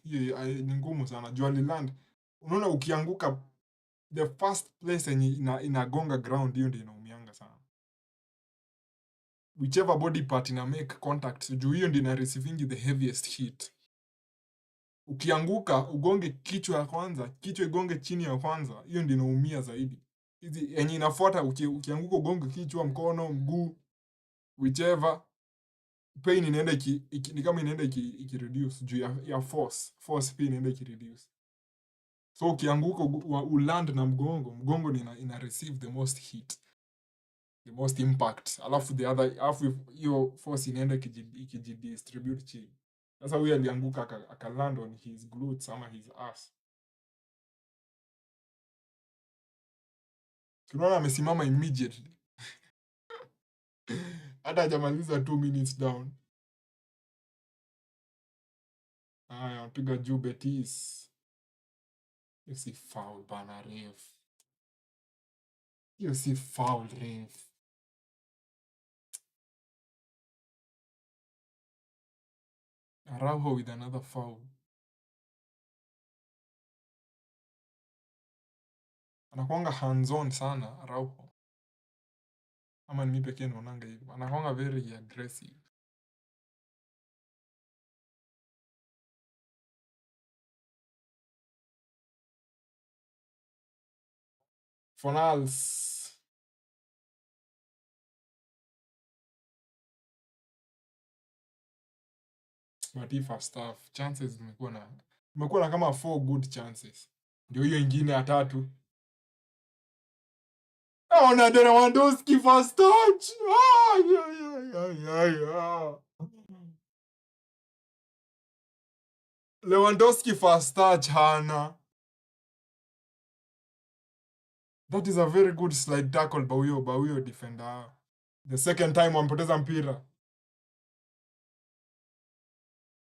Hiyo ni ngumu sana. Juu aliland. Unaona ukianguka the first place yenye inagonga ground, hiyo ndio inaumianga sana. Whichever body part ina make contact, juu hiyo ndio ina receiving the heaviest hit. Ukianguka ugonge kichwa ya kwanza, kichwa igonge chini ya kwanza, hiyo ndio inaumia zaidi. Hizi yenye inafuata ukianguka ugonge kichwa, mkono, mguu, whichever, pain inaenda ni kama inaenda ikireduce juu ya force pia inaenda ikireduce. So ukianguka uland na mgongo ina receive the most hit, the most impact, alafu hiyo force inaenda ikijidistribute chini. Sasa huyu alianguka akaland on his glutes ama his ass. Tunaona amesimama immediately. Hata hajamaliza 2 minutes down. Anapiga juu Betis. Hiyo si foul bana ref. Hiyo si foul ref. Araujo with another foul. Anakuanga hands on sana Araujo. Ama ni mimi pekee naonanga hivyo. Anakuanga very aggressive. Fornals. But hii first half, chances zimekuwa na kama 4 good chances. Ndio hiyo ingine ya tatu. Ona Lewandowski first touch. Lewandowski first touch hana. That is a very good slide tackle by huyo defender. The second time wampoteza mpira.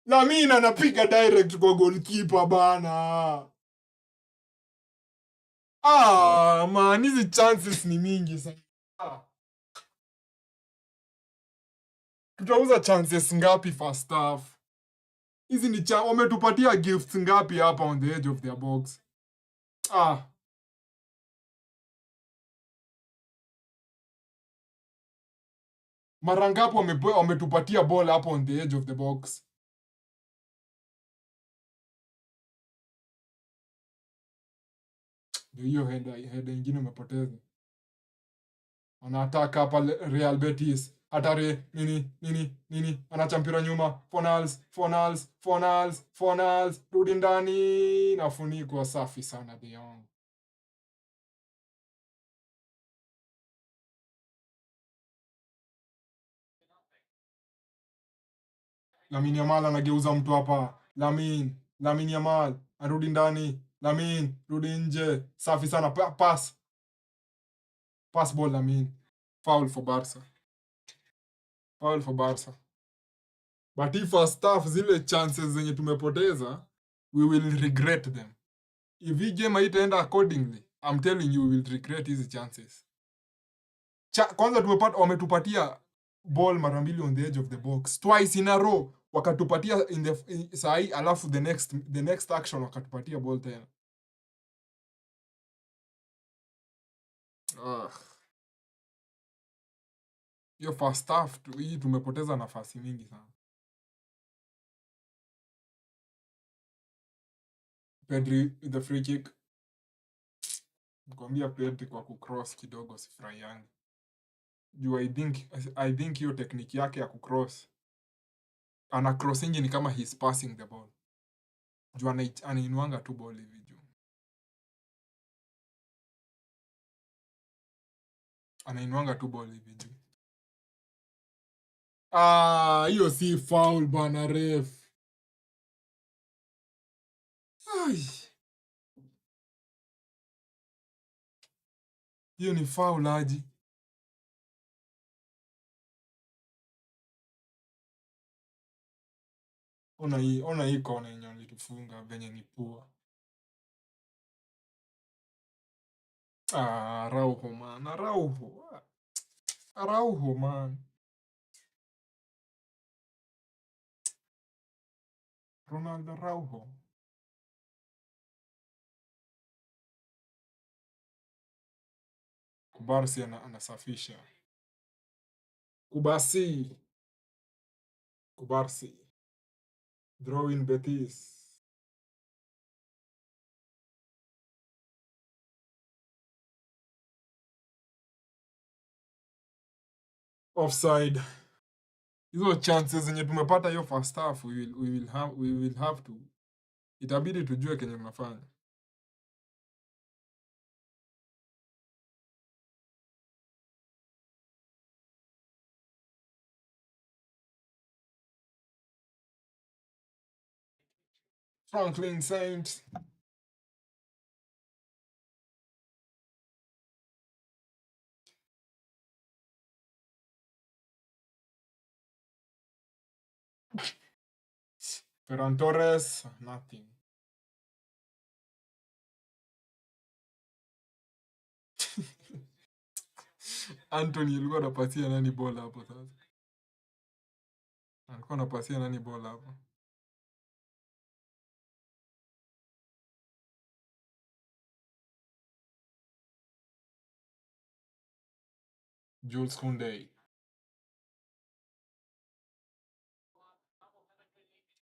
Lamine anapiga direct kwa goalkeeper bana. Man, hizi chances ni mingi sana. Tutauza chances ngapi first half? Hizi ni wametupatia gifts ngapi hapa on the edge of their box? Mara ngapi wametupatia ball hapo on the edge of the box? Ndio hiyo header ingine umepoteza. Wanataka hapa Real Betis. Hatari nini. Anachampira nyuma. Fornals. Rudi ndani. Nafunikwa safi sana De Jong. Lamine Yamal anageuza mtu hapa. Lamine Yamal arudi ndani. Lamine rudi nje. Safi sana. Pass ball Lamine. Foul for Barca. But if first half zile chances zenye tumepoteza, we will regret them. If hii game haitaenda accordingly, I'm telling you we will regret hizi chances. Kwanza wametupatia ball mara mbili on the edge of the box twice in a row, wakatupatia sahi, alafu the next action wakatupatia ball tena. Hiyo first half hii tumepoteza nafasi mingi sana. Pedri the free kick. Nikwambia Pedri kwa kucross kidogo sifurahiangi. Juu I think hiyo technique yake ya kucross, ana crossingi ni kama he's passing the ball. Juu anainuanga tu ball hivi juu. Anainuanga tu ball hivi juu. Hiyo si foul bana ref. Hiyo ni foul aji. Ona hii kona yenye walitufunga venye ni poa. Araujo man, Araujo man. Ronaldo Araujo. Kubarsi anasafisha. Kubarsi. Drawing Betis. Offside. Hizo chances zenye tumepata hiyo first half, we will have to, itabidi tujue kenye mnafanya. Franklin Saint. Ferran Torres, nothing. Anthony alikuwa anapatia nani bola hapo sasa? Alikuwa anapatia nani bola hapo? Jules Koundé.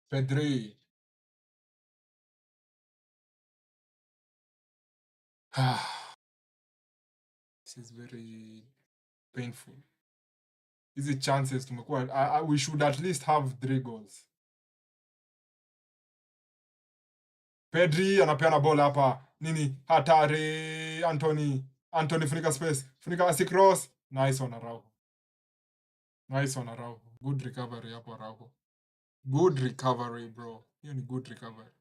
Pedri. This is very painful. Hizi chances tumekuwa, we should at least have 3 goals. Pedri anapeana bola hapa. Nini? Hatari. Anthony funika space. Funika cross. Nice one Araujo. Good recovery hapo Araujo. Good recovery bro. Hiyo ni good recovery.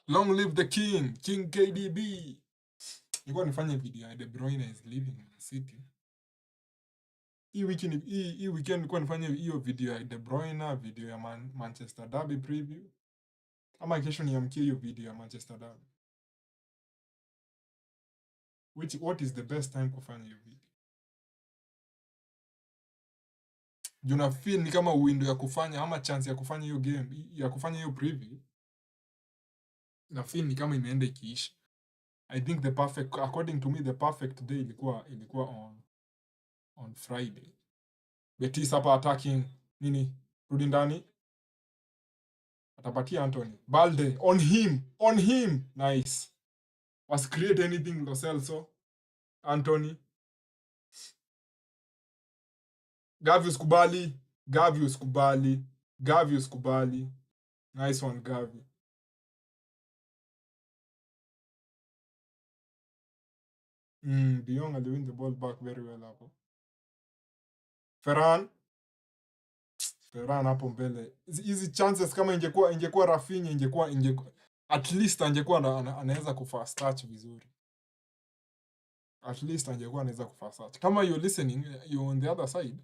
Long live the king. King KDB. Nilikuwa nifanye video ya De Bruyne is leaving Man City. Hii weekend nilikuwa nifanye hiyo video ya De Bruyne, video ya Manchester Derby preview. Ama kesho niamkie hiyo video ya Manchester Derby. What is the best time kufanya hiyo video? Juu na feel ni kama window ya kufanya ama chance ya kufanya hiyo game ya kufanya hiyo preview, na feel ni kama imeenda ikiisha. I think the perfect, according to me, the perfect day ilikuwa on Friday. Betis hapa attacking nini, rudi ndani, atapatia Anthony Balde on him, nice. Was create anything Lo Celso, Anthony, Gavius Kubali, Gavius Kubali, Gavius Kubali, nice one Gavi. De Jong aliwin the ball back very well hapo. Ferran hapo mbele. Hizi chances kama ingekuwa Rafinha, ingekuwa at least angekuwa anaweza kufast touch vizuri. At least angekuwa anaweza kufast touch. Kama you're listening, you're on the other side,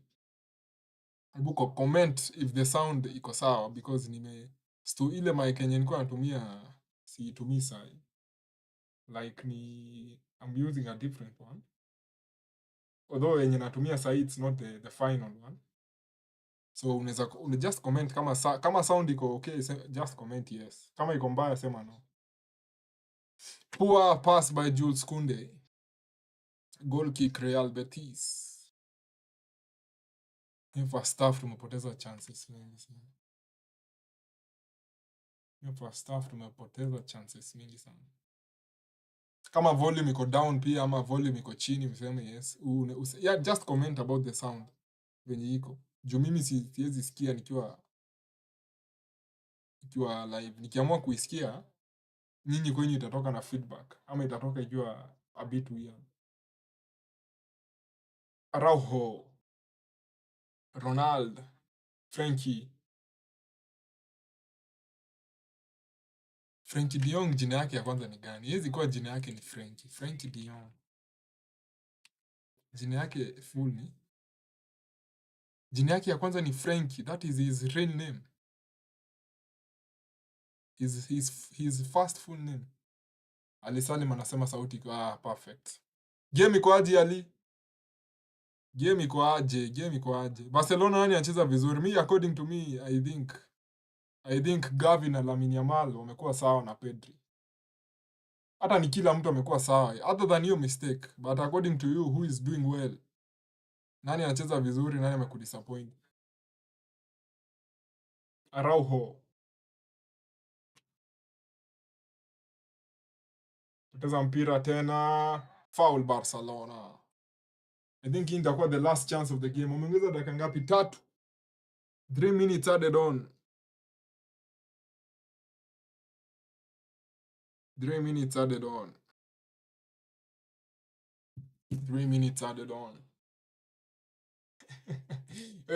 hebu comment if the sound iko sawa, because ile mic yenye nilikuwa natumia siitumii sahi. Like I'm using a different one. Although yenye natumia sahi it's not the final one. So unaweza just comment kama sound iko okay, just comment yes. Kama iko mbaya sema no. Poor pass by Jules Kounde. Goal kick Real Betis. First half tumepoteza chances mingi sana. First half tumepoteza chances mingi sana. Kama volume iko down pia ama volume iko chini, mseme yes. Yeah, just comment about the sound venye iko. Juu mimi siwezi sikia nikiwa live. Nikiamua kuisikia, nyinyi kwenye itatoka na feedback ama itatoka ikiwa a bit weird. Araujo, Ronald, Frenkie de Jong, jina yake ya kwanza ni gani? Hezi kuwa jina yake ni Frenkie de Jong. Jina yake full ni, jina yake ya kwanza ni Frenkie. That is his real name. His first full name. Ali Salim anasema sauti kwa perfect. Game iko aje Ali? Game iko aje? Barcelona nani anacheza vizuri? Me, according to me, I think Gavi na Lamine Yamal wamekuwa sawa na Pedri. Hata ni kila mtu amekuwa sawa. Other than your mistake, but according to you, who is doing well? Nani anacheza vizuri, nani amekudisappoint? Araujo. Poteza mpira tena. Foul Barcelona. I think hii itakuwa the last chance of the game. Wameongeza dakika ngapi? 3. 3 minutes added on. 3 minutes added on. 3 minutes added on.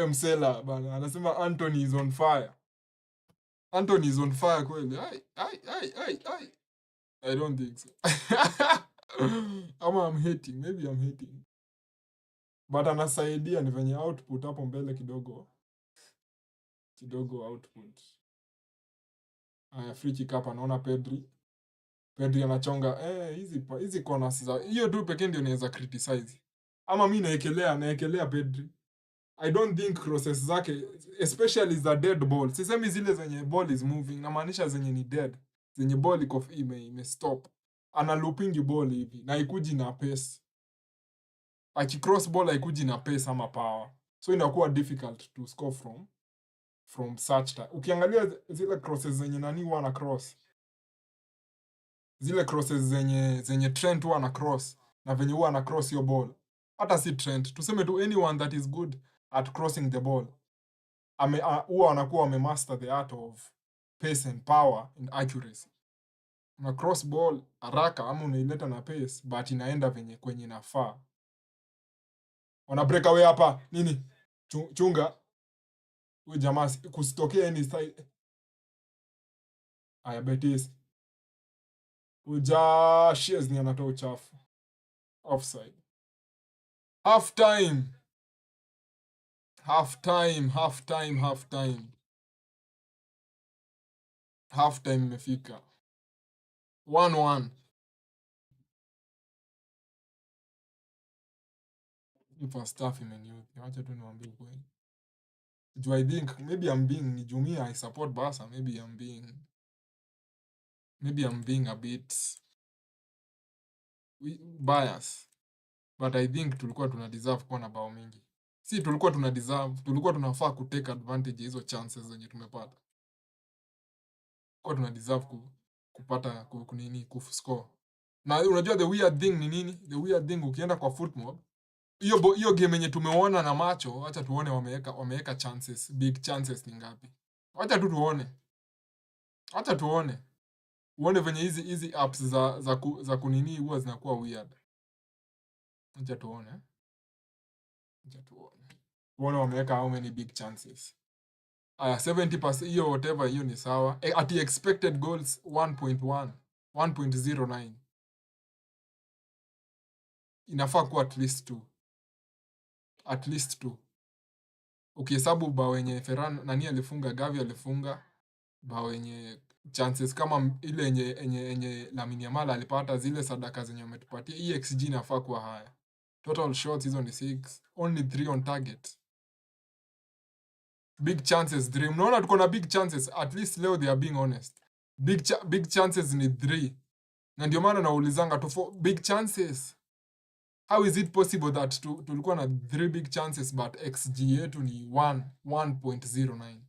Msela bana anasema Anthony is on fire. Anthony is on fire kweli. Ai. I don't think so. Ama I'm hating. Maybe I'm hating. But anasaidia ni venye output hapo mbele kidogo output. Free kick hapa naona Pedri anachonga. Hizi corners za hiyo tu pekee ndio naweza criticize. Ama mimi naekelea Pedri. I don't think crosses zake, especially za dead ball. Sisemi zile zenye ball is moving, namaanisha zenye ni dead. Zenye ball iko ime stop. Ana looping ball hivi na ikuji na pace. Cross ball haikuji na pace ama power. So inakuwa difficult to score from such time. Ukiangalia zile crosses zenye nani wana cross. Zile crosses zenye Trent wana cross na venye wana cross hiyo ball. Hata si Trent, tuseme tu anyone that is good at crossing the ball. Huwa anakuwa amemaster the art of pace and power and accuracy. Una cross ball haraka ama unaileta na pace but inaenda venye kwenye inafaa. Wana break away hapa. Nini? Chunga. Huyu jamaa kusitokea any side. Aya Betis. Shares ni anatoa uchafu. Offside. Half time imefika. 1-1. First half imeniudhi. Acha tu niwaambie ukweli. Do I think maybe I'm being Jumia, I support Barca, maybe I'm being a bit biased, but I think tulikuwa tuna deserve kuwa na bao mingi. Si tulikuwa tuna deserve, tulikuwa tunafaa ku take advantage hizo chances zenye tumepata. Tulikuwa tuna deserve kupata kunini kuscore. Na unajua the weird thing ni nini? The weird thing ukienda kwa football, hiyo game yenye tumeona na macho, acha tuone wameweka chances, big chances ni ngapi. Acha tu tuone. Acha tuone. Uone venye hizi apps za kunini huwa zinakuwa weird. Acha tuone. Acha tuone. Uone wameweka how many big chances. 70% hiyo whatever hiyo ni sawa. Ati expected goals 1.1, 1.09. Inafaa kuwa at least 2. At least 2. Ukihesabu bao wenye Ferran nani alifunga, Gavi alifunga, bao wenye chances kama ile yenye Lamine Yamal alipata, zile sadaka zenye wametupatia, hii XG inafaa kuwa haya. Total shots hizo ni 6, only 3 on target. Big chances 3. Mnaona tuko na big chances, at least leo they are being honest. Big chances ni 3. Na ndio maana naulizanga big chances. How is it possible that tulikuwa na 3 big chances but XG yetu ni 1.09?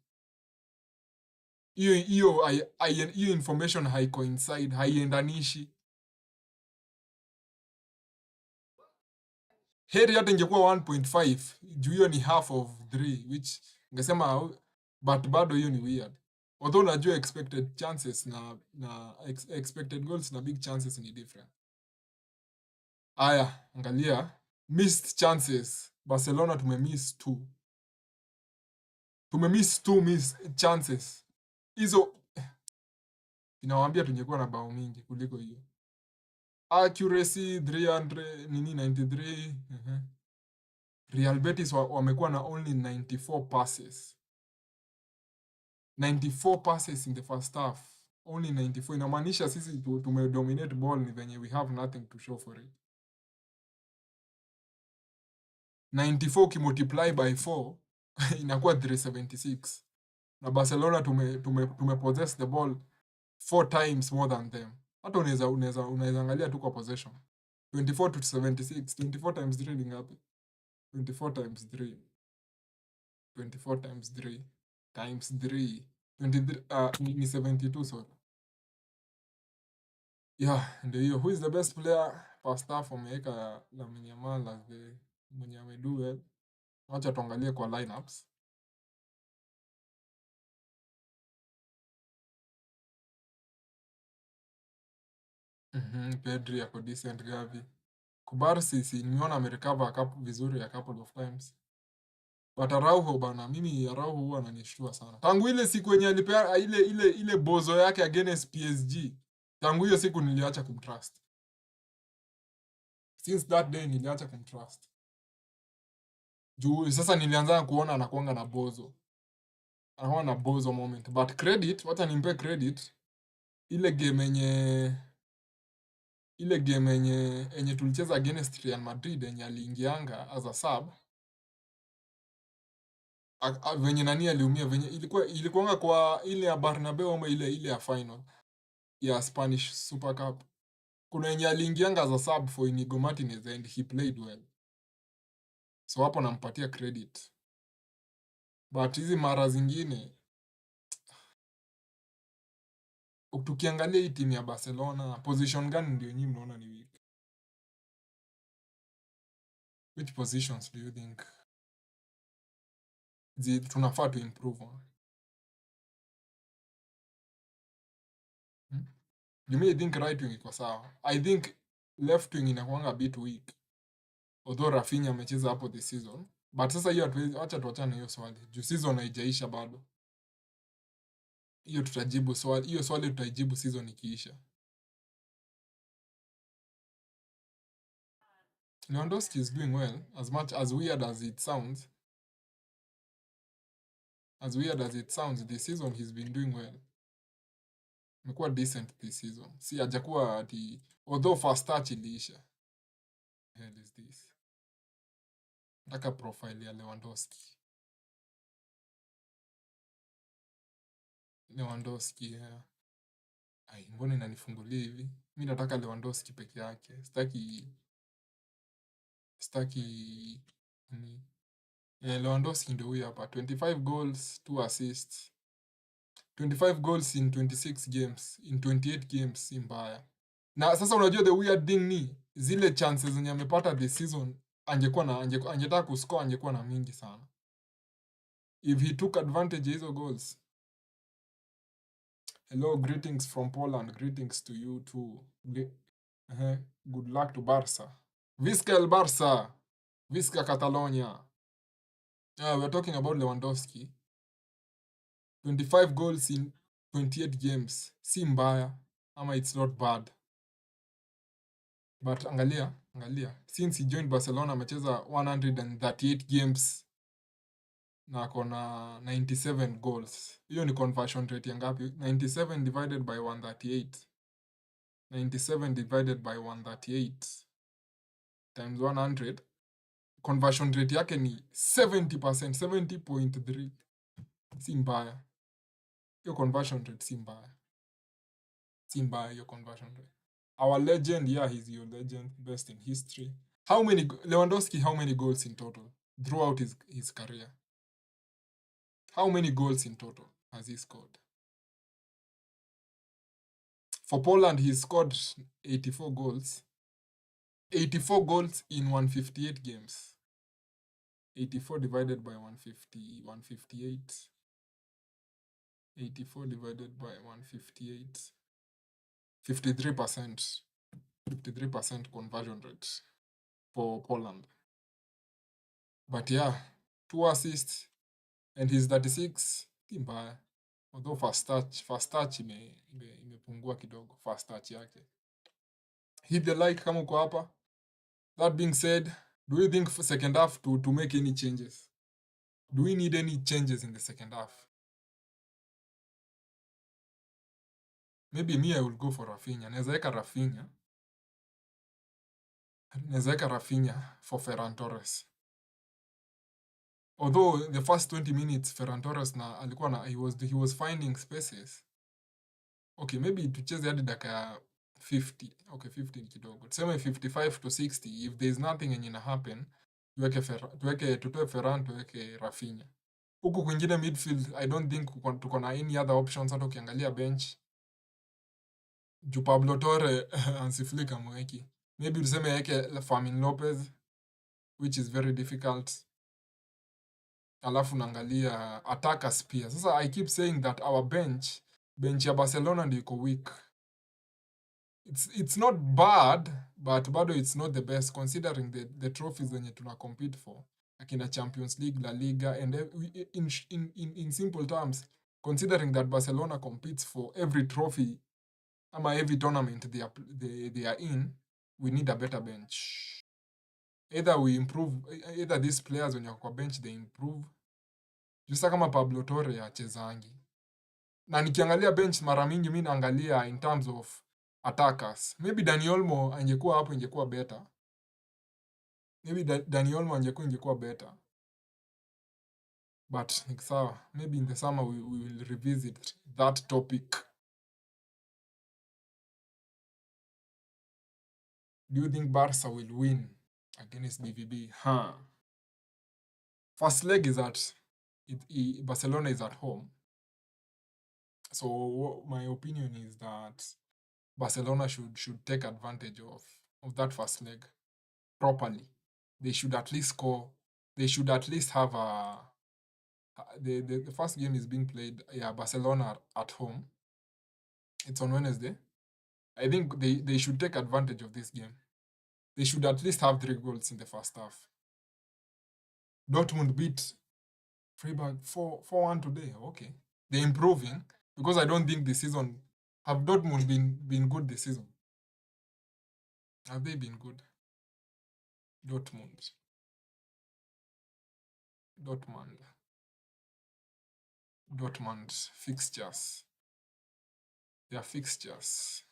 Hiyo information haicoincide, haiendanishi. Heri hata ingekuwa 1.5 juu hiyo ni half of 3, which ningesema, but bado hiyo ni weird. Although najua expected chances na expected goals na big chances ni different. Aya, angalia missed chances. Barcelona tumemiss 2. Tumemiss 2 missed chances. Hizo inawaambia tungekuwa na bao mingi kuliko hiyo. Accuracy 300 nini 93. Real Betis wamekuwa na only 94 passes. 94 passes in the first half. Only 94. Inamaanisha sisi tumedominate ball ni venye we have nothing to show for it. 94 ukimultiply by 4 inakuwa 376. Na Barcelona tumepossess the ball 4 times more than them. Hata unaweza angalia tu kwa possession. 24 to 76. 24 times 3 ni ngapi? 24 times 3. 24 times 3 times 3. 23 ni 72, sorry. Yeah, ndio hiyo. Who is the best player first half? Wameweka Lamine Yamal as the mwenye amedo well. Wacha tuangalie kwa lineups. Pedri yako decent, Gavi. Kubarsi si nimeona amerecover vizuri a couple of times. But Araujo bana, mimi Araujo huwa ananishtua sana. Tangu ile siku yenye alipea ile bozo yake against PSG. Tangu hiyo siku niliacha kumtrust. Since that day niliacha kumtrust. Juu sasa nilianza kuona anakuanga na bozo. Anakuwa na bozo moment. But credit, wacha nimpe credit. Ile game yenye tulicheza against Real Madrid yenye aliingianga as a sub. Venye nani aliumia, venye ilikuwanga kwa ile ya Bernabeu ama ile ya final ya Spanish Super Cup. Kuna yenye aliingianga as a sub for Inigo Martinez and he played well. So hapo nampatia credit. But hizi mara zingine tukiangalia hii timu ya Barcelona, position gani ndio nyinyi mnaona ni weak? Which positions do you think tunafaa to improve on? You may think right wing iko sawa. I think left wing inakuanga a bit weak. Although Rafinha amecheza hapo this season. But sasa hiyo acha tuachane hiyo swali. Juu season haijaisha bado. Hiyo tutajibu swali. Hiyo swali tutaijibu season ikiisha. Lewandowski is doing well, as much as weird as it sounds. As weird as it sounds, this season he's been doing well. Amekuwa decent this season. Si hajakuwa ati, although first touch iliisha. Hell is this? Nataka profile ya Lewandowski. Lewandowski, yeah. Ai, mbona inanifungulia hivi? Mi nataka Lewandowski peke yake. Sitaki nini. Lewandowski ndio huyu hapa. 25 goals, 2 assists. 25 goals in 26 games, in 28 games si mbaya. Na sasa unajua the weird thing ni zile chances zenye amepata this season angetaka kuscore angekuwa na mingi sana. If he took advantage of hizo goals. Hello, greetings from Poland. Greetings to you too. Good luck to Barca. Visca el Barça. Visca Catalonia. We're talking about Lewandowski. 25 goals in 28 games. Si mbaya. Ama it's not bad. But angalia. Since he joined Barcelona, amecheza 138 games na akona 97 goals. Hiyo ni conversion rate ya ngapi? 97 divided by 138. 97 divided by 138 times 100. Conversion rate yake ni 70%, 70.3. Si mbaya. Hiyo conversion rate si mbaya. Si mbaya hiyo conversion rate. Our legend, yeah, he's your legend, best in history. Lewandowski, how many goals in total throughout his career? How many goals in total has he scored? For Poland, he scored 84 goals. 84 goals in 158 games. 84 divided by 150, 158. 84 divided by 158. 53%. 53% conversion rate for Poland. But yeah, 2 assists and he's 36. Mbaya. Although first touch imepungua kidogo, first touch yake. Hit the like kama uko hapa. That being said, do you think for second half to make any changes? Do we need any changes in the second half? Maybe me, I will go for Rafinha. Naweza weka Rafinha for Ferran Torres. Although the first 20 minutes Ferran Torres he was finding spaces. Okay, maybe tucheze hadi dakika 50. Okay, 50 ni kidogo. Tuseme 55 to 60. If there's nothing yenye ina happen, tutoe Ferran, tuweke Rafinha. Huku kwingine midfield, I don't think tuko na any other options hata ukiangalia bench. Ju Pablo Torre ansiflika mweki. Maybe tuseme yeke Fermin Lopez, which is very difficult. Alafu naangalia attackers pia. Sasa I keep saying that our bench ya Barcelona ndio iko weak. It's not bad, but bado it's not the best considering the trophies zenye tuna compete for. Akina Champions League, LaLiga, and in simple terms, considering that Barcelona competes for every trophy ama every tournament they are in, we need a better bench. Either these players when you're kwa bench they improve. Justa kama Pablo Torre achezangi. Na nikiangalia bench mara mingi mimi naangalia in terms of attackers. Maybe Dani Olmo angekuwa hapo ingekuwa better. Ingekuwa better. But sawa, maybe in the summer we will revisit that topic. Do you think Barca will win against BVB? First leg is Barcelona is at home. So my opinion is that Barcelona should take advantage of that first leg properly. They should at least score. They should at least have the first game is being played, Barcelona at home. It's on Wednesday. I think they should take advantage of this game. They should at least have 3 goals in the first half. Dortmund beat Freiburg 4-1 today. Okay. They're improving because I don't think this season have Dortmund been good this season. Have they been good? Dortmund fixtures. Their fixtures.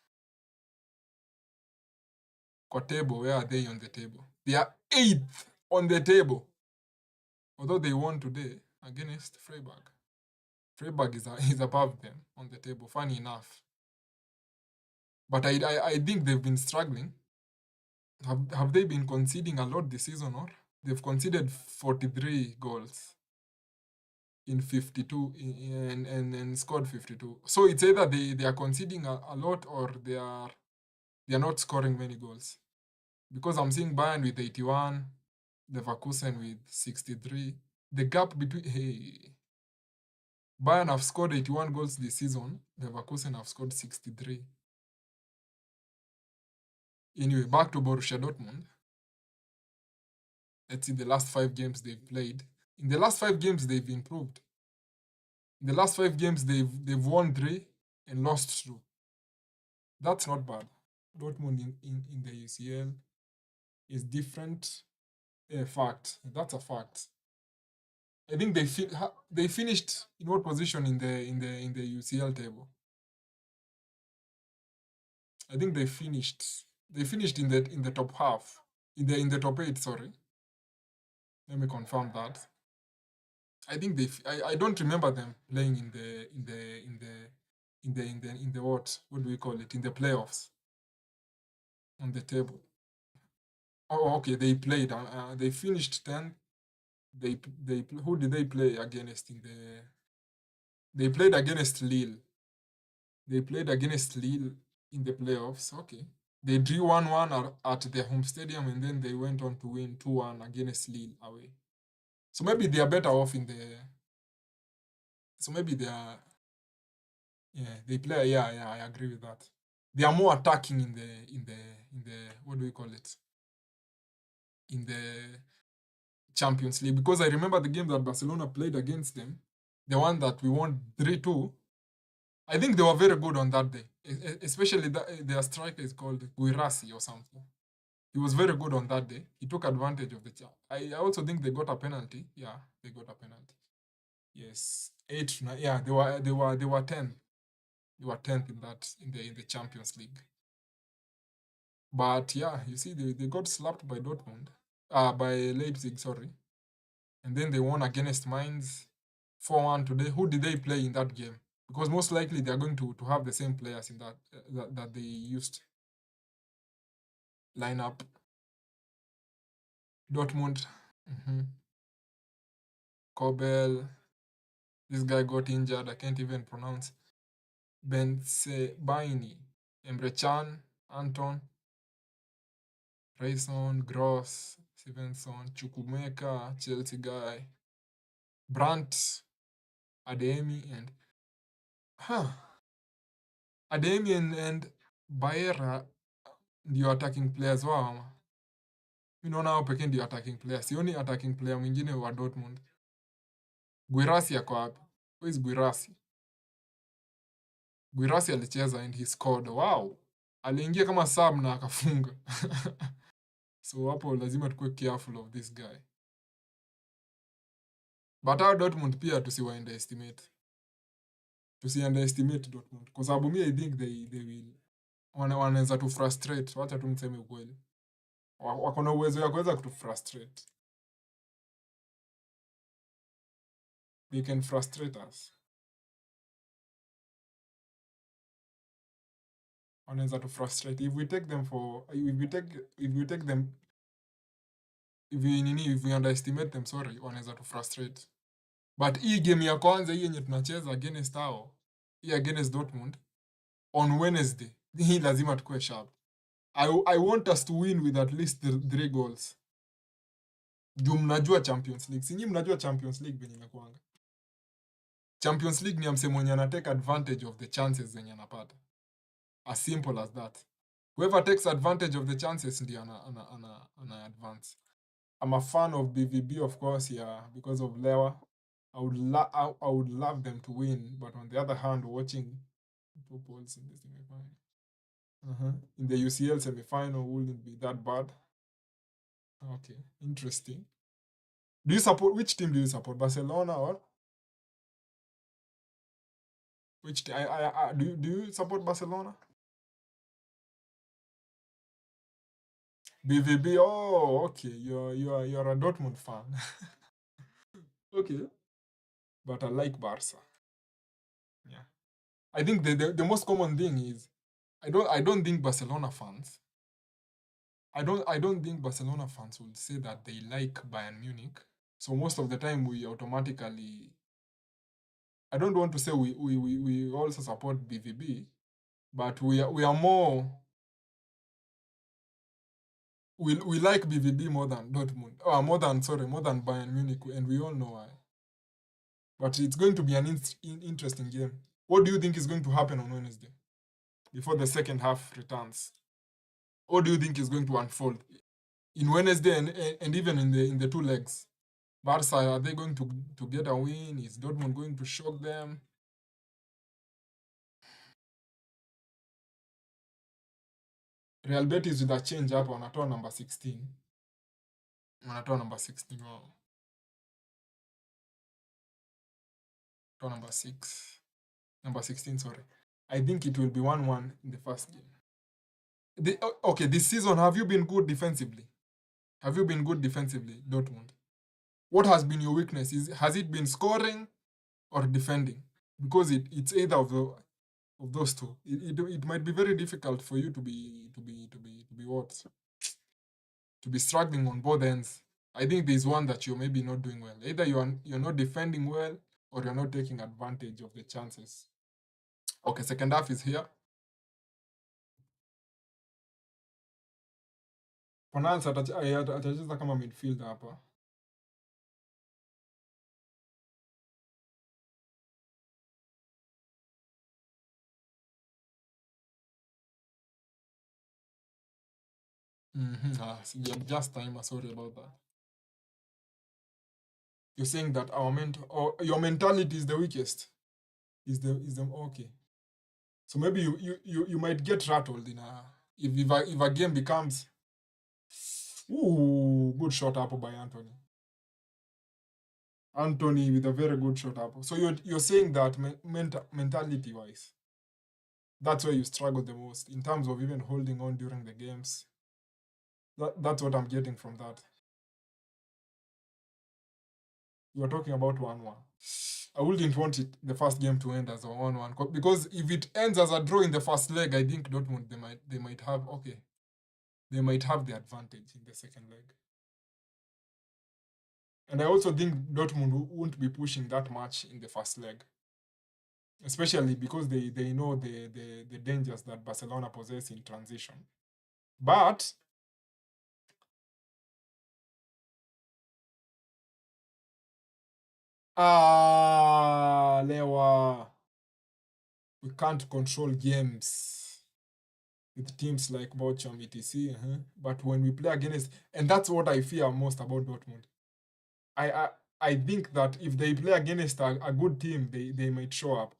Kwa table, where are they on the table? They are 8th on the table. Although they won today against Freiburg. Freiburg is above them on the table, funny enough. But I think they've been struggling. Have they been conceding a lot this season, or they've conceded 43 goals in 52 and scored 52. So it's either they are conceding a lot, or they are not scoring many goals. Because I'm seeing Bayern with 81, Leverkusen with 63. The gap between Bayern have scored 81 goals this season. Leverkusen have scored 63. Anyway, back to Borussia Dortmund. Let's see the last 5 games they've played. In the last 5 games, they've improved. In the last 5 games, they've won 3 and lost 2. That's not bad. Dortmund in the UCL is different. A fact. That's a fact. I think they finished in what position in the UCL table? I think they finished in the top half. In the top 8, sorry. Let me confirm that. I think I don't remember them playing in the what do we call it? In the playoffs on the table. Oh, okay, they played. They finished 10th. Who did they play against in the? They played against Lille. They played against Lille in the playoffs. Okay. They drew 1-1 at their home stadium, and then they went on to win 2-1 against Lille away. So maybe they are better off in the. So maybe they are. Yeah, they play. Yeah, I agree with that. They are more attacking in the what do we call it? In the Champions League, because I remember the game that Barcelona played against them, the one that we won 3-2. I think they were very good on that day, especially their striker is called Guirassi or something. He was very good on that day. He took advantage of the chance. I also think they got a penalty. Yeah, they got a penalty. Yes, 8-9. Yeah, they were 10. They were 10th in the Champions League. But yeah, you see, they got slapped by Dortmund, by Leipzig, sorry, and then they won against Mainz 4-1 today. Who did they play in that game? Because most likely they are going to have the same players in that they used lineup. Dortmund, Kobel. This guy got injured. I can't even pronounce. Bensebaini, Emre Can, Anton, Rayson, Gross, Stevenson, Chukwumeka, Chelsea guy, Brandt, Ademi, and Ademi and Baera ndio attacking players wao. Mi naona hao pekee ndio attacking players. Sioni attacking player mwingine wa Dortmund. Guirassi ako wapi? Who is Guirassi? Guirassi alicheza and he scored. Wow. Aliingia kama sub na akafunga. So hapo lazima tukue careful of this guy. But our Dortmund pia underestimate. Underestimate Dortmund. Kwa sababu mi I think they will wanaweza tu frustrate. Wacha tu niseme ukweli. Wako na uwezo ya kuweza kutu frustrate. They can frustrate us. Wanaweza tu frustrate. If we take them if we underestimate them, sorry, wanaweza tu frustrate. But hii game ya kwanza hii yenye tunacheza against hao, hii against Dortmund on Wednesday, hii lazima tukue sharp. I want us to win with at least 3 goals. Juu mnajua Champions League. Si nyinyi mnajua Champions League venye inakuanga. Champions League ni ya msee mwenye anatake advantage of the chances zenye anapata. As simple as that. Whoever takes advantage of the chances ndiye ana advance. I'm a fan of BVB, of course, yeah, because of Lewa. I would love them to win, but on the other hand, watching two Poles in the semi-final. In the UCL semi-final wouldn't be that bad. Okay, interesting. Which team do you support? Barcelona or which team? Do you support Barcelona? BVB. Oh, okay. You're a Dortmund fan. Okay, but I like Barca. Yeah. I think the most common thing is I don't think Barcelona fans I don't think Barcelona fans will say that they like Bayern Munich. So most of the time we automatically I don't want to say we also support BVB, but we are more we like BVB more than Dortmund. More than Bayern Munich, and we all know why. But it's going to be an interesting game. What do you think is going to happen on Wednesday before the second half returns? What do you think is going to unfold in Wednesday and even in the two legs? Barca, are they going to get a win? Is Dortmund going to shock them? Real Betis with a change hapo wanatoa number 16. Wanatoa number 16 wao. Wanatoa number 6. Number 16, sorry. I think it will be 1-1 in the first game. Okay, this season, have you been good defensively? Have you been good defensively, Dortmund? What has been your weakness? Has it been scoring or defending? Because it's either of those two. It might be very difficult for you to be what? To be struggling on both ends. I think there's one that you're maybe not doing well. Either you're not defending well or you're not taking advantage of the chances. Okay, second half is here. Fornals atacheza kama midfielder hapa. Just time. Sorry about that. You're saying that your mentality is the weakest. Is the okay. So maybe you might get rattled in a if a game becomes. Ooh, good shot up by Anthony. Anthony with a very good shot up. So you're saying that mentality wise, that's where you struggle the most in terms of even holding on during the games. That's what I'm getting from that. You are talking about 1-1. I wouldn't want the first game to end as a 1-1 because if it ends as a draw in the first leg, I think Dortmund they might have the advantage in the second leg. And I also think Dortmund won't be pushing that much in the first leg, especially because they know the dangers that Barcelona possess in transition. But Lewa, we can't control games with teams like Bochum, etc. But when we play against, and that's what I fear most about Dortmund. I think that if they play against a good team, they might show up.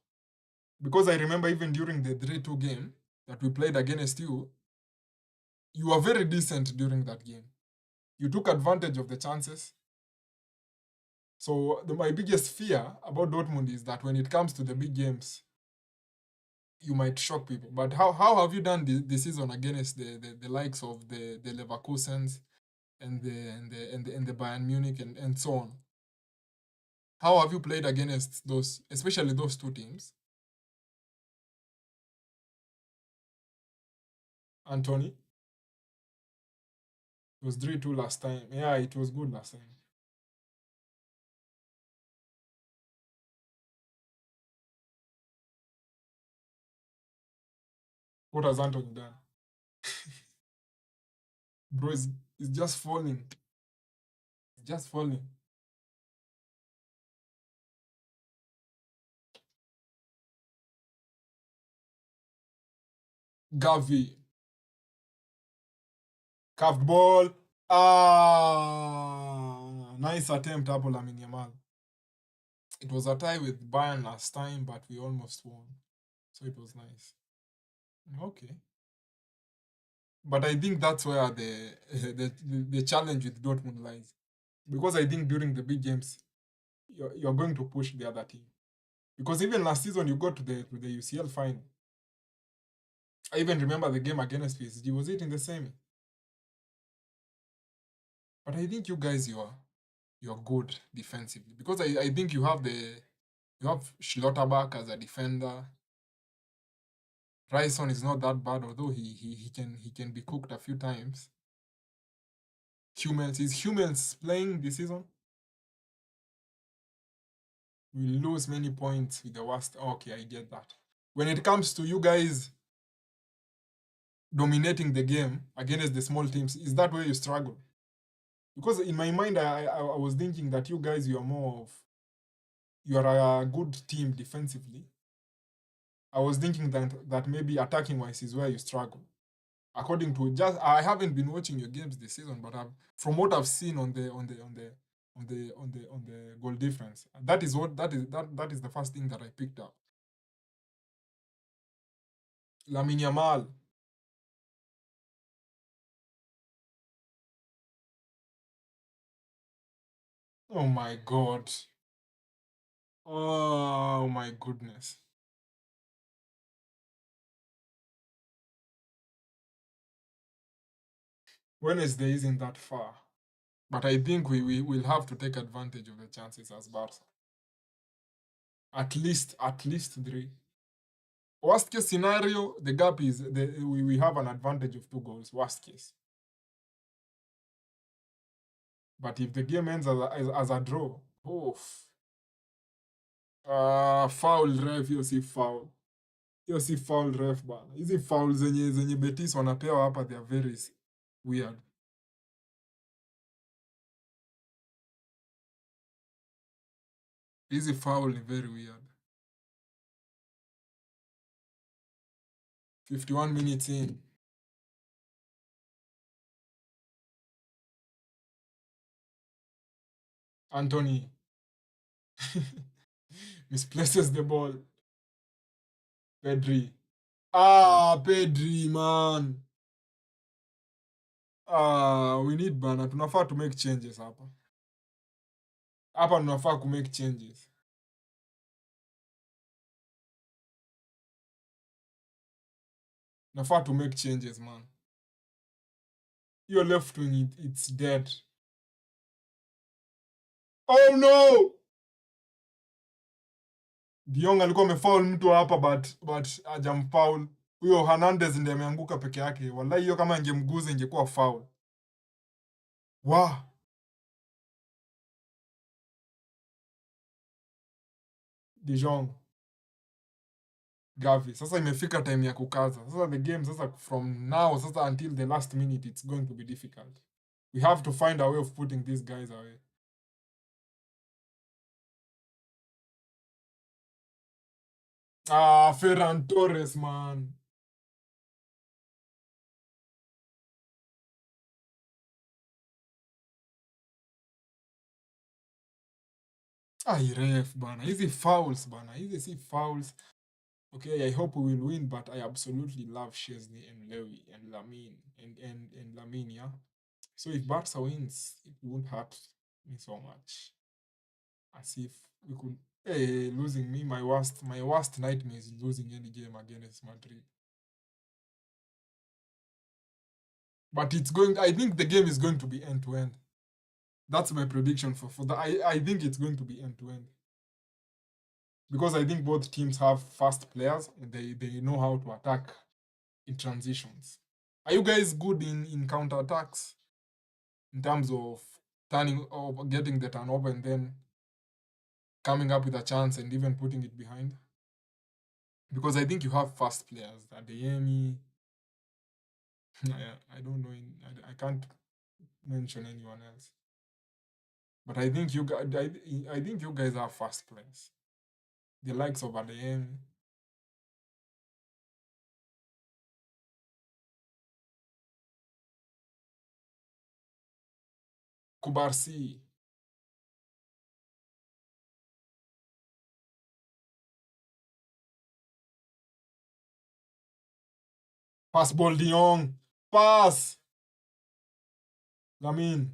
Because I remember even during the 3-2 game that we played against you, you were very decent during that game. You took advantage of the chances. So my biggest fear about Dortmund is that when it comes to the big games, you might shock people. But how have you done this season against the likes of the Leverkusens and the Bayern Munich and so on? How have you played against those, especially those two teams? Anthony, it was 3-2 last time. Yeah, it was good last time. What has Anthony done? Bro, it's just falling. It's just falling. Gavi. Curved ball. Nice attempt, hapo Lamine Yamal. It was a tie with Bayern last time, but we almost won. So it was nice. Okay. But I think that's where the challenge with Dortmund lies. Because I think during the big games, you're going to push the other team. Because even last season, you got to the UCL final. I even remember the game against PSG. Was it in the semi? But I think you guys, you're good defensively. Because I think you have You have Schlotterbeck as a defender. Ryerson is not that bad, although he can be cooked a few times. Hummels playing this season? We lose many points with the worst. Okay, I get that. When it comes to you guys dominating the game against the small teams, is that where you struggle? Because in my mind, I was thinking that you guys, you are a good team defensively. I was thinking that maybe attacking wise is where you struggle. According to just, I haven't been watching your games this season, but from what I've seen on the goal difference, that is the first thing that I picked up. Lamine Yamal. Oh my god. Oh my goodness. Wednesday isn't that far. But I think we will have to take advantage of the chances as Barca. At least three. Worst case scenario, the gap is we have an advantage of 2 goals. Worst case. But if the game ends as a draw, oof. Foul ref, hiyo si foul. Hiyo si foul ref bana. Hizi foul zenye Betis wanapewa hapa, they are very weird. Hizi foul ni very weird. 51 minutes in. Anthony misplaces the ball. Pedri. Pedri, man. We need bana. Tunafaa to make changes hapa. Hapa tunafaa ku make changes. Tunafaa to make changes, man. Your left wing, it's dead. Oh no! De Jong alikuwa amefoul mtu hapa but hajamfoul. Huyo Hernandez ndiye ameanguka peke yake. Wallahi hiyo kama ingemguza ingekuwa foul. Wah! De Jong. Gavi. Sasa imefika time ya kukaza. Sasa the game sasa from now sasa until the last minute it's going to be difficult. We have to find a way of putting these guys away. Ferran Torres, man. Ref bana. Hizi fouls bana. Hizi si fouls. Okay, I hope we will win, but I absolutely love Chesney and Lewy and Lamine and Lamine, yeah. So if Barca wins, it won't hurt me so much. As if we could losing me, my worst nightmare is losing any game against Madrid. But I think the game is going to be end to end. That's my prediction for that. I think it's going to be end to end. Because I think both teams have fast players and they know how to attack in transitions. Are you guys good in counter attacks? In terms of turning or getting the turnover and then coming up with a chance and even putting it behind? Because I think you have fast players. Adeyemi. I don't know. I can't mention anyone else. But I think you guys are fast players. The likes of Adeyemi. Kubarsi. Pass ball De Jong. Pass. Lamin.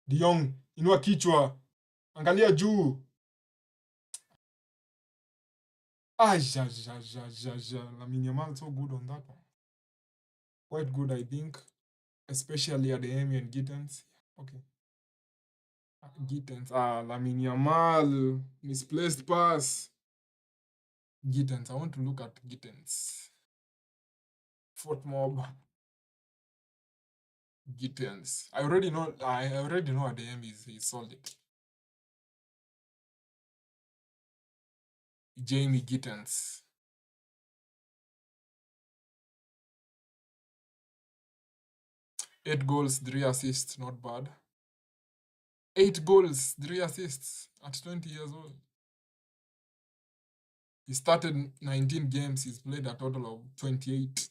De Jong. Inua kichwa. Angalia juu. Lamin Yamal so good on that one. Quite good, I think. Especially at the Amy and Gittens. Okay. Gittens. Lamine Yamal. Misplaced pass. Gittens. I want to look at Gittens. Fort Mob. Gittens. I already know ADM is solid. Jamie Gittens. 8 goals, 3 assists, not bad. 8 goals, 3 assists at 20 years old. He started 19 games, he's played a total of 28.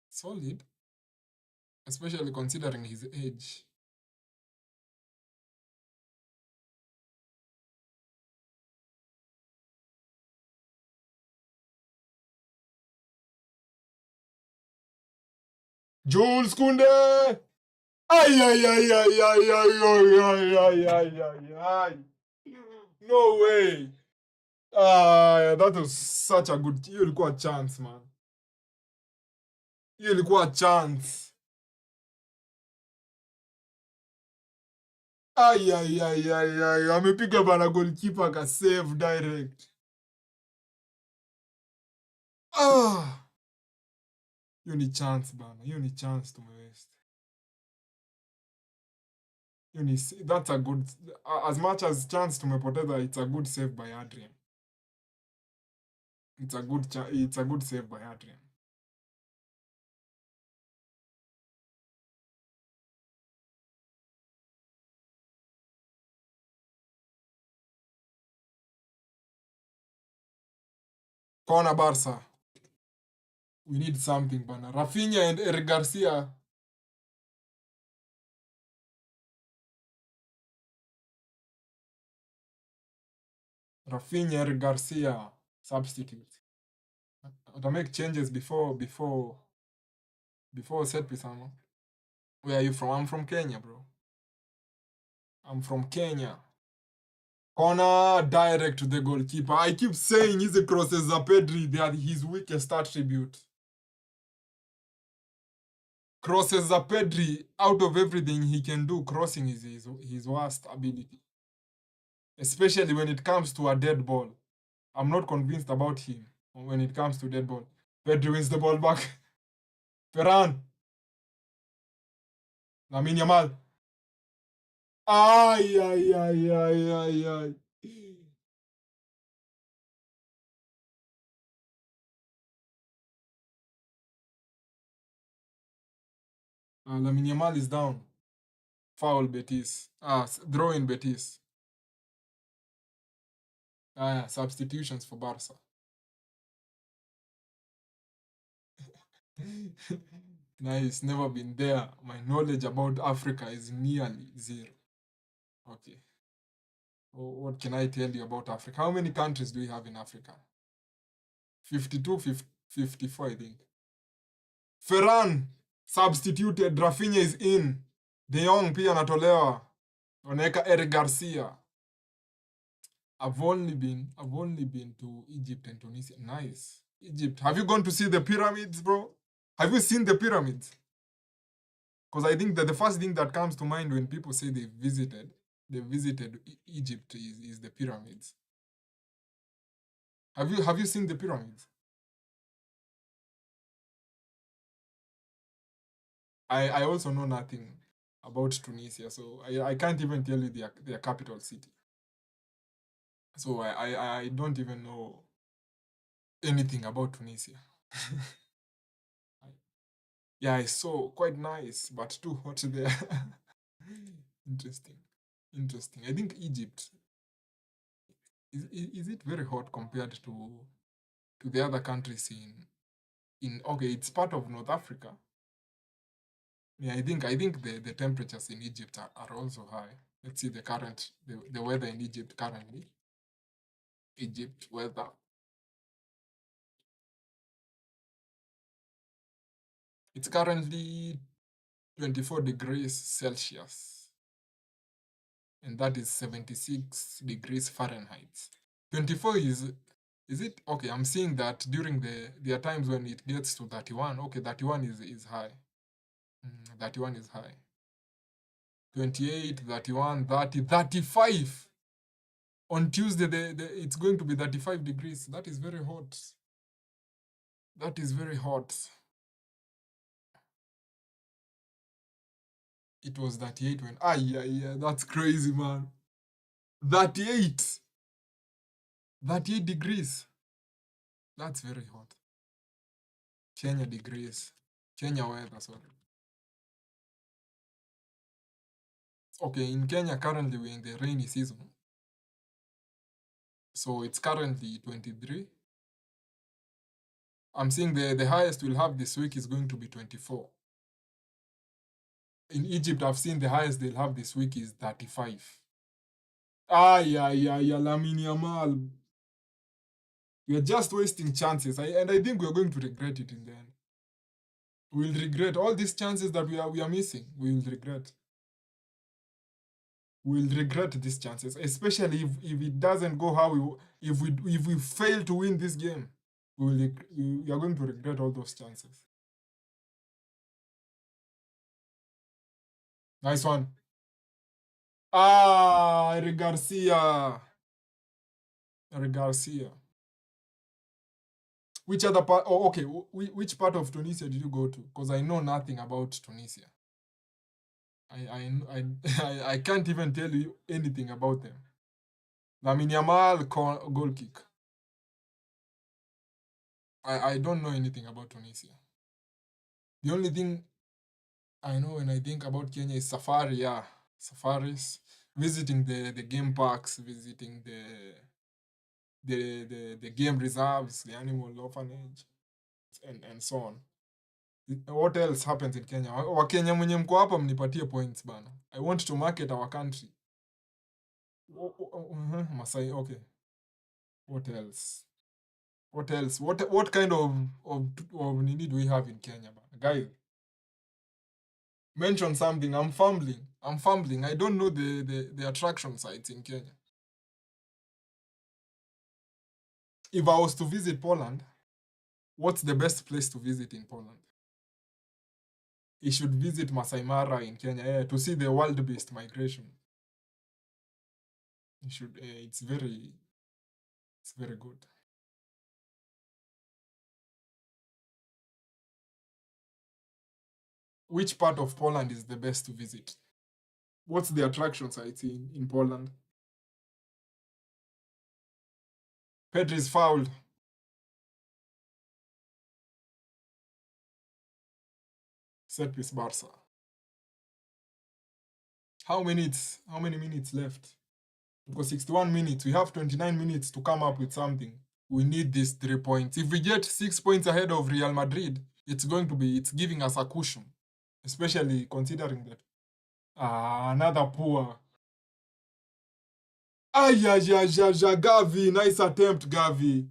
Solid, especially considering his age. Jules Kounde! Ay, ay, ay, ay, ay, ay, ay, ay, ay, ay, ay, ay. No way. That was such a good. Hiyo ilikuwa chance, man. Hiyo ilikuwa chance. Ay, ay, ay, ay, ay. Amepiga bana goalkeeper aka save direct. Hiyo ni chance bana. Hiyo ni chance tumewaste. That's a good, as much as chance tumepoteza, it's a good save by Adrian. It's a good save by Adrian. Corner Barca. We need something bana. Rafinha and Eric Garcia. Rafinha, Eric Garcia, substitute. To make changes before set piece. Where are you from? I'm from Kenya, bro. I'm from Kenya. Corner direct to the goalkeeper. I keep saying his crosses are Pedri. They are his weakest attribute. Crosses are Pedri. Out of everything he can do, crossing is his worst ability. Especially when it comes to a dead ball. I'm not convinced about him when it comes to dead ball. Pedri wins the ball back. Ferran. Lamine Yamal. Ay, ay, ay, ay, ay, ay. Lamine Yamal is down. Foul Betis. Draw in Betis. Substitutions for Barca. Nice, never been there. My knowledge about Africa is nearly zero. Okay. What can I tell you about Africa? How many countries do we have in Africa? 52, 54, I think. Ferran substituted. Rafinha is in. De Jong pia anatolewa. Wanaweka Eric Garcia. I've only been to Egypt and Tunisia. Nice. Egypt. Have you gone to see the pyramids, bro? Have you seen the pyramids? Because I think that the first thing that comes to mind when people say they visited Egypt is the pyramids. Have you seen the pyramids? I also know nothing about Tunisia, so I can't even tell you their capital city. So I don't even know anything about Tunisia. Yeah, I saw, quite nice, but too hot there. Interesting. I think Egypt is it very hot compared to the other countries in okay, it's part of North Africa. Yeah, I think the temperatures in Egypt are also high. Let's see the weather in Egypt currently. Egypt weather. It's currently 24 degrees Celsius. And that is 76 degrees Fahrenheit. 24 is it? Okay, I'm seeing that during there are times when it gets to 31. Okay, 31 is high. 31 is high. 28, 31, 30, 35. On Tuesday, it's going to be 35 degrees. That is very hot. That is very hot. It was 38 when. Yeah, that's crazy, man. 38. 38 degrees. That's very hot. Kenya degrees. Kenya weather, sorry. Okay, in Kenya, currently we're in the rainy season. So it's currently 23. I'm seeing the highest we'll have this week is going to be 24. In Egypt, I've seen the highest they'll have this week is 35. Yeah, Lamine Yamal. We are just wasting chances. And I think we're going to regret it in the end. We'll regret all these chances that we are missing. We will regret. We'll regret these chances, especially if it doesn't go how if we fail to win this game. We are going to regret all those chances. Nice one. Eric Garcia. Eric Garcia. Which other part? Oh, okay. Which part of Tunisia did you go to? Because I know nothing about Tunisia. I can't even tell you anything about them. Lamine Yamal goal kick. I don't know anything about Tunisia. The only thing I know when I think about Kenya is safari, yeah. Safaris. Visiting the game parks, visiting the game reserves, the animal orphanage, and so on. What else happens in Kenya? Wakenya mwenye mko hapa mnipatie points bana. I want to market our country. Masai, okay. What else? What else? What kind of nini do we have in Kenya, bana? Guys, mention something. I'm fumbling. I don't know the attraction sites in Kenya. If I was to visit Poland, what's the best place to visit in Poland? You should visit Masai Mara in Kenya to see the wild-beast migration. You should. It's very good. Which part of Poland is the best to visit? What's the attraction sites in Poland? Pedri is fouled. Set piece Barca. How many minutes left? Because 61 minutes. We have 29 minutes to come up with something. We need these 3 points. If we get 6 points ahead of Real Madrid, it's giving us a cushion. Especially considering that. Another poor. Gavi. Nice attempt, Gavi.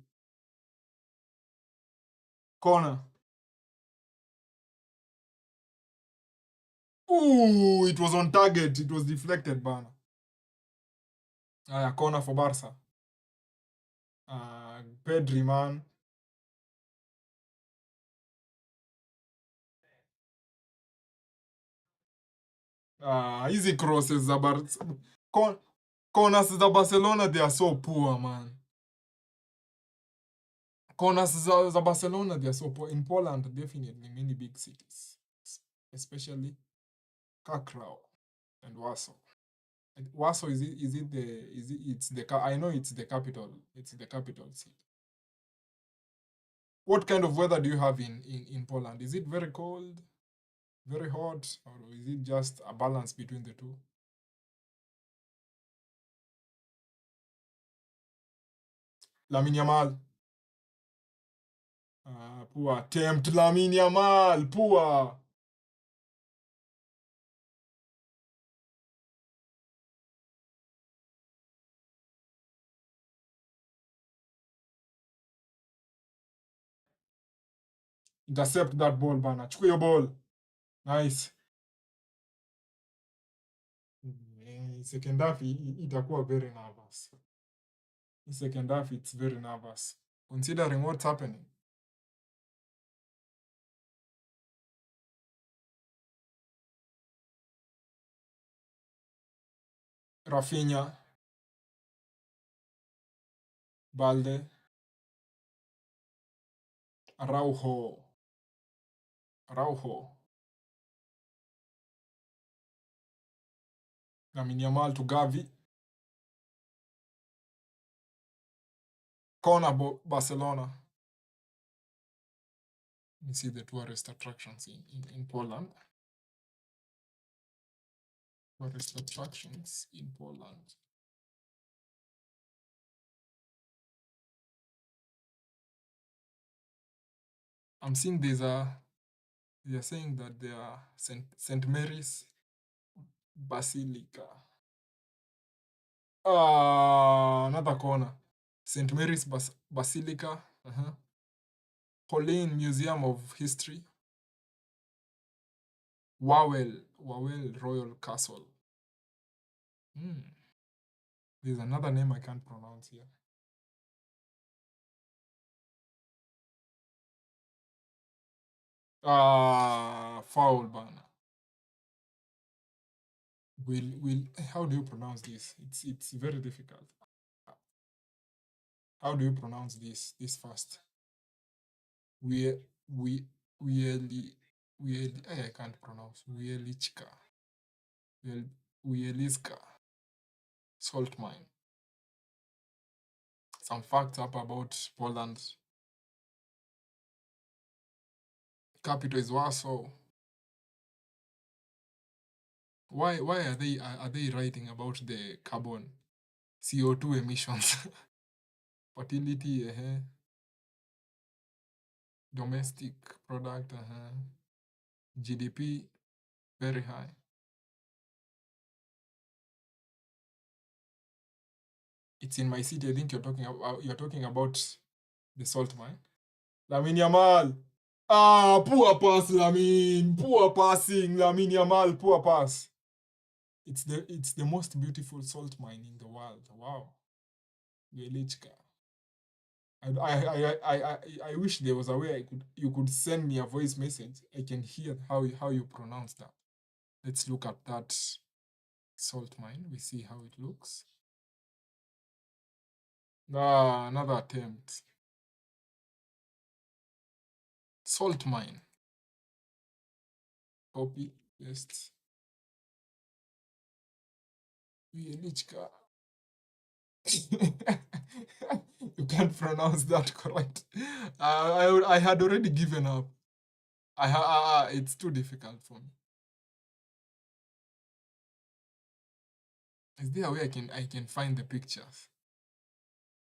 Corner. Ooh, it was on target. It was deflected, bana. Corner for Barca. Pedri, man. Easy crosses. Corners za Barcelona, they are so poor, man. Corners za Barcelona, they are so poor. In Poland, definitely many big cities, especially Krakow and Warsaw. And Warsaw I know it's the capital. It's the capital city. What kind of weather do you have in Poland? Is it very cold, very hot, or is it just a balance between the two? Lamine Yamal. Poor attempt, Lamine Yamal. Poor. Intercept that ball, bana. Chukua your ball. Nice. Second half, itakuwa very nervous. In second half, it's very nervous. Considering what's happening. Rafinha, Balde, Araujo, Araujo, Lamine Yamal to Gavi, corner Barcelona. Let me see the tourist attractions in Poland. Tourist attractions in Poland. I'm seeing they're saying that they are St. Mary's Basilica. Another corner. St. Mary's Basilica. Pauline Museum of History. Wawel Royal Castle. There's another name I can't pronounce here. Foul banner. Will how do you pronounce this? It's very difficult. How do you pronounce this first? We I can't pronounce. Wieliczka. Salt mine. Some facts up about Poland. Capital is Warsaw. Why are they writing about the carbon CO2 emissions? Fertility, domestic product, GDP very high. It's in my city. I think you're talking about the salt mine. Lamine Yamal. Poor pass, Lamine. Poor passing, Lamine Yamal. Poor pass. It's the most beautiful salt mine in the world. Wow. Wieliczka. I wish there was a way you could send me a voice message. I can hear how you pronounce that. Let's look at that salt mine. We see how it looks. Another attempt. Salt mine. Copy, paste. Wieliczka. You can't pronounce that correct. I had already given up. It's too difficult for me. Is there a way I can find the pictures?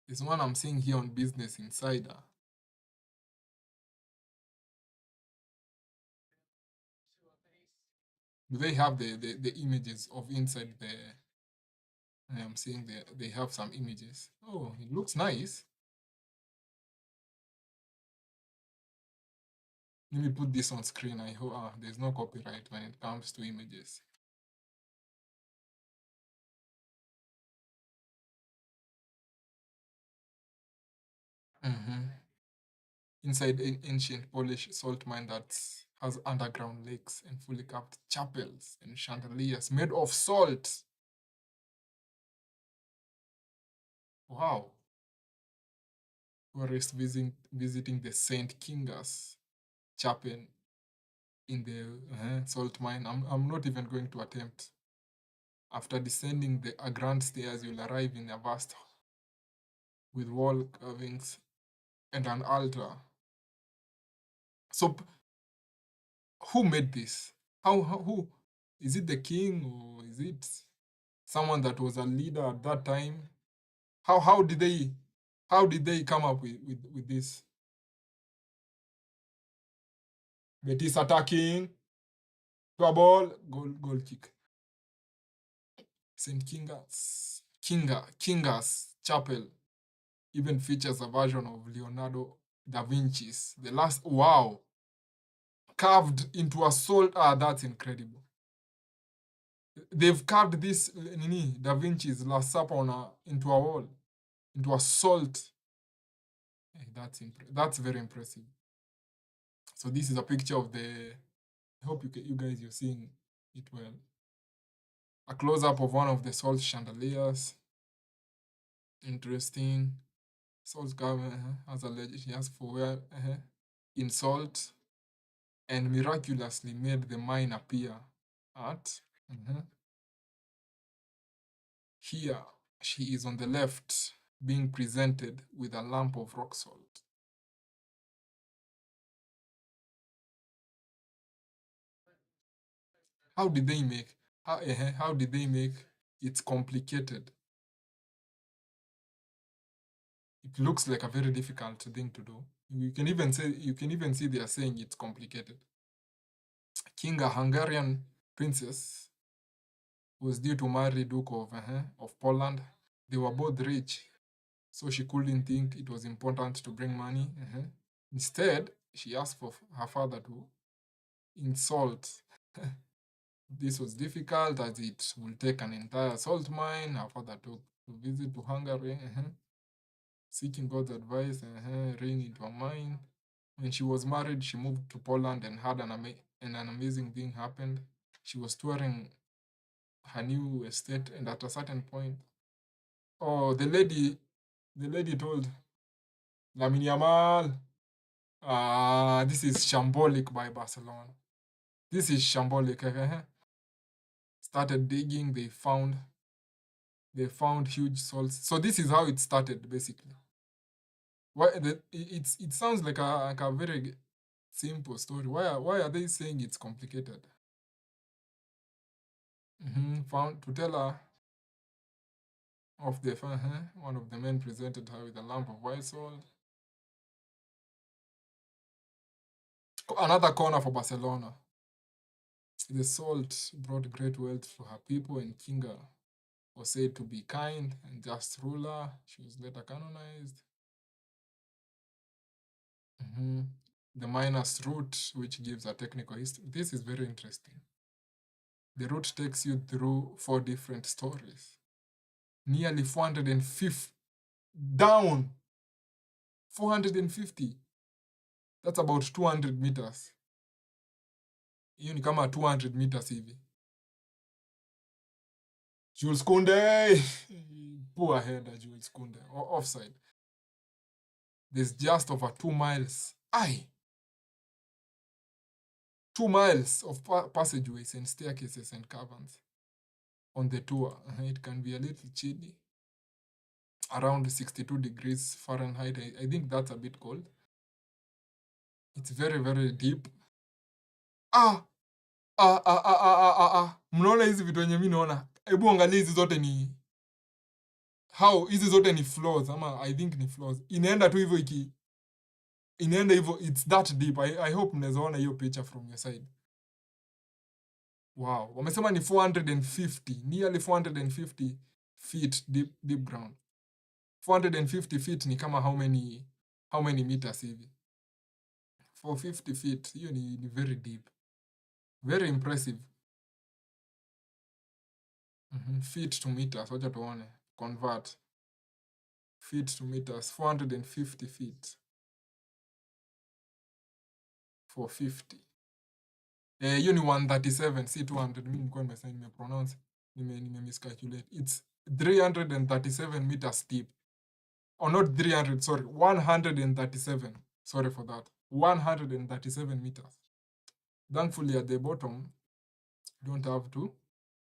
There's one I'm seeing here on Business Insider. Do they have the images of inside the? I am seeing they have some images. Oh, it looks nice. Let me put this on screen. I hope there's no copyright when it comes to images. Inside an ancient Polish salt mine that has underground lakes and fully capped chapels and chandeliers made of salt. Wow. Tourists visiting the St. Kingas chapel in the salt mine. I'm not even going to attempt. After descending the grand stairs, you'll arrive in a vast with wall carvings and an altar. So, who made this? Who is it? The king or is it someone that was a leader at that time? How did they come up with this? Betis attacking, ball, goal kick. St. Kinga's Chapel even features a version of Leonardo da Vinci's The Last. Wow, carved into a salt. That's incredible. They've carved this Da Vinci's Last Supper into a wall, into a salt. That's very impressive. So this is a picture of the. I hope you guys you're seeing it well. A close-up of one of the salt chandeliers. Interesting. Salt government has alleged he asked for where in salt and miraculously made the mine appear at here. She is on the left, being presented with a lump of rock salt. How did they make how did they make it complicated? It looks like a very difficult thing to do. You can even see they are saying it's complicated. King, a Hungarian princess, was due to marry Duke of Poland. They were both rich, so she couldn't think it was important to bring money. Instead, she asked for her father to insult. This was difficult as it will take an entire salt mine. Her father took to visit to Hungary, seeking God's advice, ring into a mine. When she was married, she moved to Poland and had an amazing thing happened. She was touring her new estate, and at a certain point, the lady told Lamine Yamal, this is shambolic by Barcelona. This is shambolic. Started digging, they found huge salts. So this is how it started, basically. It sounds like a very simple story. Why are they saying it's complicated? Found to tell her of the one of the men presented her with a lump of white salt. Another corner for Barcelona. The salt brought great wealth to her people, and Kinga was said to be kind and just ruler. She was later canonized. The miner's route, which gives a technical history. This is very interesting. The route takes you through 4 different stories. Nearly 450 down. 450. That's about 200 meters. Hiyo ni kama 200 meters hivi. Jules Kounde. Poor header, Jules Kounde. Offside. There's just over 2 miles. 2 miles of passageways and staircases and caverns on the tour. It can be a little chilly. Around 62 degrees Fahrenheit. I think that's a bit cold. It's very, very deep. Mnaona hizi vitu yenye mimi naona? Hebu angalia hizi zote ni hizi zote ni floors ama I think ni floors. Inaenda tu hivyo inaenda hivyo, it's that deep. I hope mnaweza ona hiyo picture from your side. Wow, wamesema ni 450, nearly 450 feet deep ground. 450 feet ni kama how many meters hivi? 450 feet, hiyo ni very deep. Very impressive. Feet to meters, wacha tuone. Convert. Feet to meters, 450 feet. 450. Hiyo ni 137, si 200. Mimi nilikuwa nimepronounce. Miscalculate. It's 337 meters deep. Or not 300, sorry. 137. Sorry for that. 137 meters. Thankfully, at the bottom, you don't have to.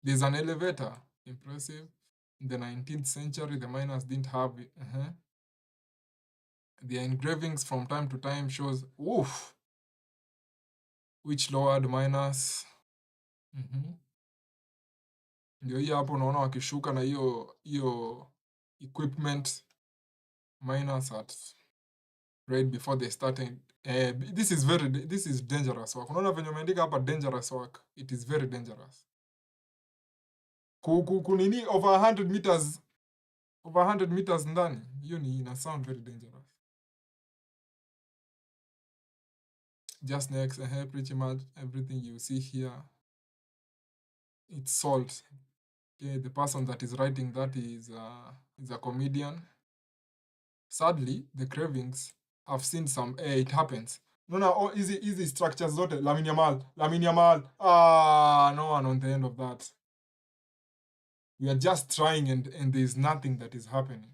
There's an elevator. Impressive. In the 19th century, the miners didn't have it. The engravings from time to time shows, which lowered miners. Ndio hii hapo unaona wakishuka na hiyo equipment miners at right before they started. This is dangerous work. Unaona venye umeandika hapa dangerous work. It is very dangerous. Kunini over 100 meters. Over 100 meters ndani. Hiyo ni ina sound very dangerous. Just next, pretty much everything you see here, it's salt. Okay, the person that is writing that is a comedian. Sadly, the cravings have seen some. It happens. No, easy structures zote. Lamine Yamal. No one on the end of that. We are just trying and there is nothing that is happening.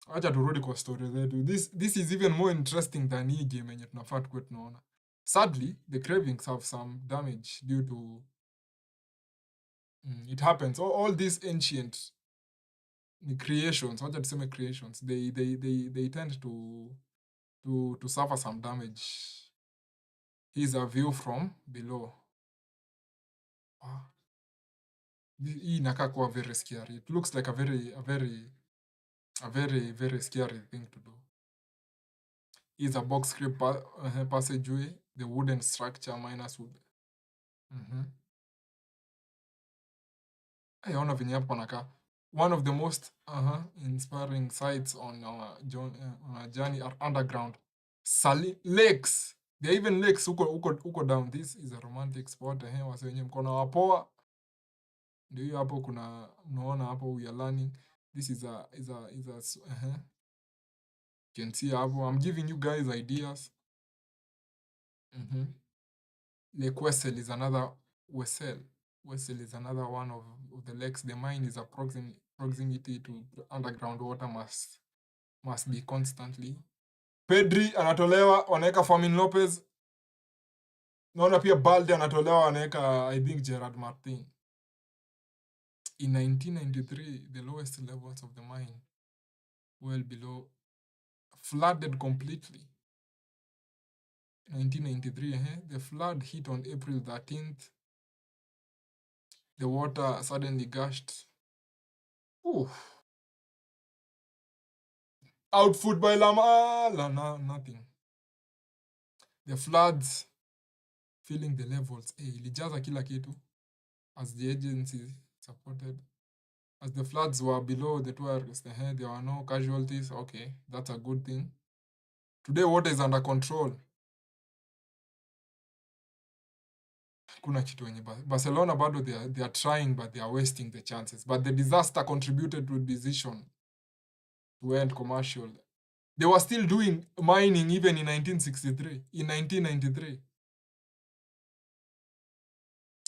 Acha turudi kwa story zetu. This is even more interesting than hii game yenye tunafaa tukuwe tunaona. Sadly, the cravings have some damage due to it happens. All these ancient creations, wacha tuseme creations, they tend to suffer some damage. Here's a view from below. Wow. Hii inakaa kuwa very scary. It looks like a very scary thing to do. Is a box script passageway, the wooden structure minus wood. I ona venye hapo panakaa. One of the most inspiring sights on our journey are underground. Lakes. There are even lakes huko down. This is a romantic spot. Wase wenye mkono wapoa. Ndio hiyo hapo kuna unaona hapo we are learning. This is a you can see hapo. I'm giving you guys ideas. Lake Wessel is another Wessel is another one of the lakes. The mine is a proximity to underground water must be constantly. Pedri anatolewa wanaweka Fermin Lopez. Naona pia Balde anatolewa wanaweka I think Gerard Martin. In 1993, the lowest levels of the mine, well below, flooded completely. 1993, the flood hit on April 13th. The water suddenly gushed. Outfoot by nothing. The floods filling the levels. Ilijaza kila kitu as the agency supported. As the floods were below the tourists, there were no casualties. Okay, that's a good thing. Today, water is under control. Kuna kitu wenye Barcelona bado they are trying but they are wasting the chances. But the disaster contributed to a decision to end commercial. They were still doing mining even in 1963, in 1993.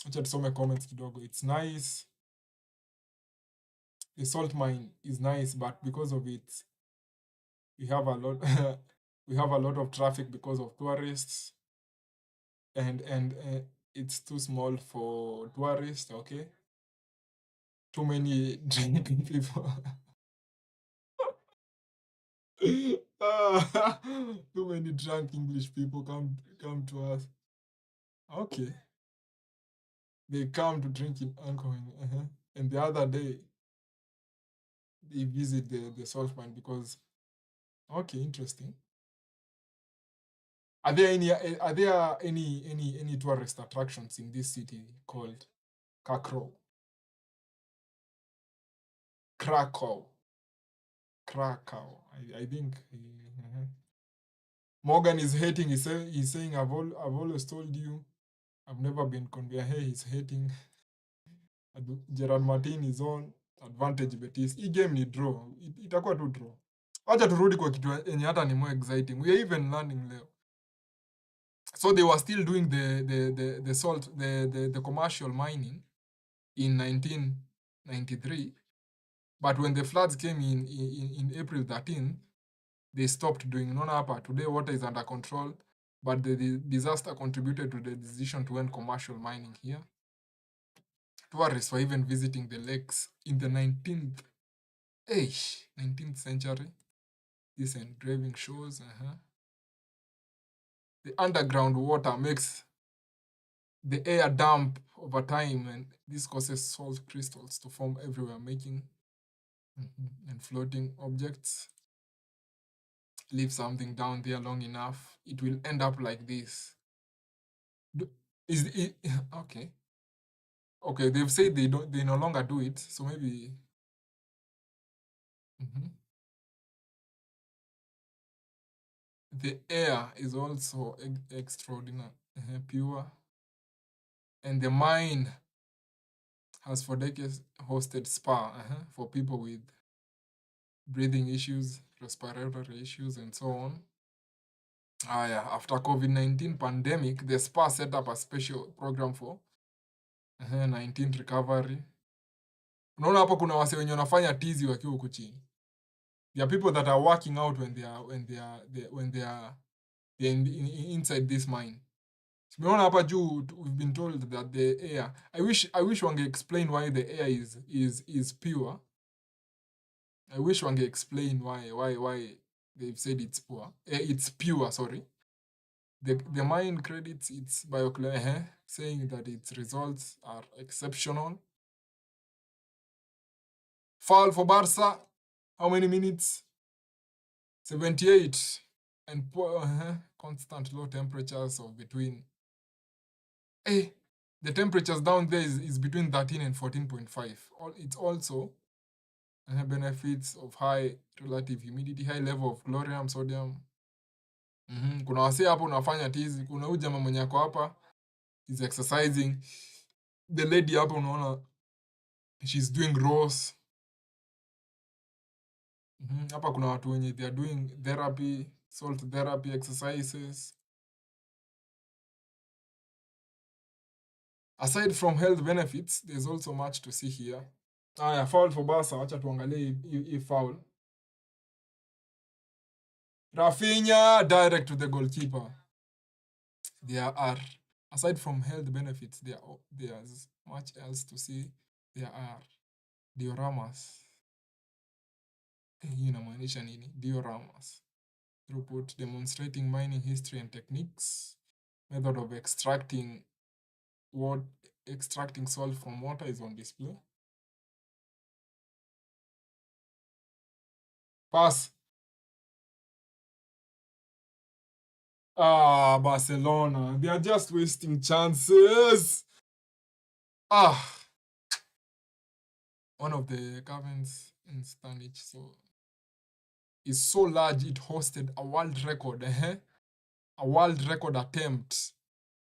Acha tusome comments kidogo. It's nice. The salt mine is nice, but because of it, we have a lot we have a lot of traffic because of tourists. And it's too small for tourists, okay? Too many drinking people. Too many drunk English people come to us. Okay. They come to drink in alcohol. And the other day, they visit the salt mine because, okay, interesting. Are there any tourist attractions in this city called Krakow? I think. Morgan is hating. He's saying, I've always told you. I've never been convinced. Hey, he's hating. Gerard Martin is on advantage Betis. Hii game ni draw. Itakuwa tu draw. Acha turudi kwa kitu yenye hata ni more exciting. We are even learning leo. So they were still doing the commercial mining in 1993. But when the floods came in April 13th, they stopped doing. Unaona hapa, today water is under control, but the disaster contributed to the decision to end commercial mining here. Tourists were even visiting the lakes in the 19th century. This engraving shows. The underground water makes the air damp over time, and this causes salt crystals to form everywhere, making and floating objects. Leave something down there long enough, it will end up like this. Is it okay? Okay, they've said they no longer do it, so maybe. The air is also extraordinary, pure, and the mine has for decades hosted spa for people with breathing issues, respiratory issues, and so on. After COVID-19 pandemic, the spa set up a special program for 19 recovery. Unaona hapa kuna wase wenye wanafanya tizi wakiwa huku chini. There are people that are working out when they're inside this mine. Tumeona hapa juu we've been told that the air. I wish wange explain why the air is pure. I wish wange explain why they've said it's poor. It's pure, sorry. The mine credits its saying that its results are exceptional. Foul for Barca. How many minutes? 78. And constant low temperatures of between. The temperatures down there is between 13 and 14.5. It's also benefits of high relative humidity, high level of chlorium, sodium. Kuna wasee hapo unafanya tizi. Kuna huyu jamaa mwenye ako hapa is exercising. The lady hapo unaona she's doing rows. Hapa kuna watu wenye they are doing therapy, salt therapy exercises. Aside from health benefits, there's also much to see here. Aya, foul for Barca. Acha tuangalie hii foul. Rafinha direct to the goalkeeper. There are, aside from health benefits, there's much else to see. There are dioramas. Hii inamaanisha nini? Dioramas. Throughput demonstrating mining history and techniques. Method of extracting salt from water is on display. Pass. Barcelona. They are just wasting chances. One of the caverns in Stanich is so large it hosted a world record. A world record attempt.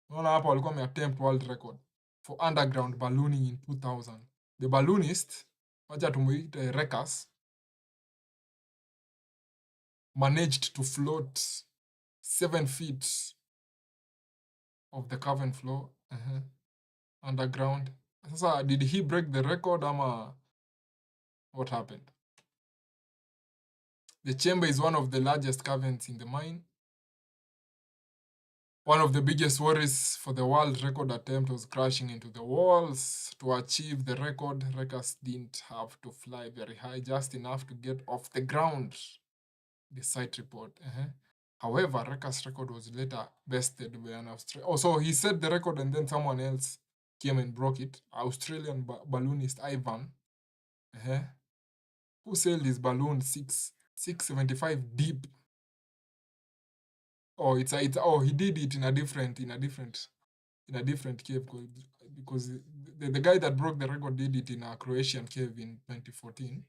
Unaona hapa walikuwa wameattempt world record for underground ballooning in 2000. The balloonist, wacha tumuite Rekas, managed to float 7 feet of the cavern floor underground. Sasa, did he break the record ama what happened? The chamber is one of the largest caverns in the mine. One of the biggest worries for the world record attempt was crashing into the walls. To achieve the record, Rekas didn't have to fly very high, just enough to get off the ground. The site report. However, Rekas' record was later bested by an Australian. So he set the record and then someone else came and broke it. Australian balloonist Ivan, who sailed his balloon 675 deep. He did it in a different cave because the guy that broke the record did it in a Croatian cave in 2014.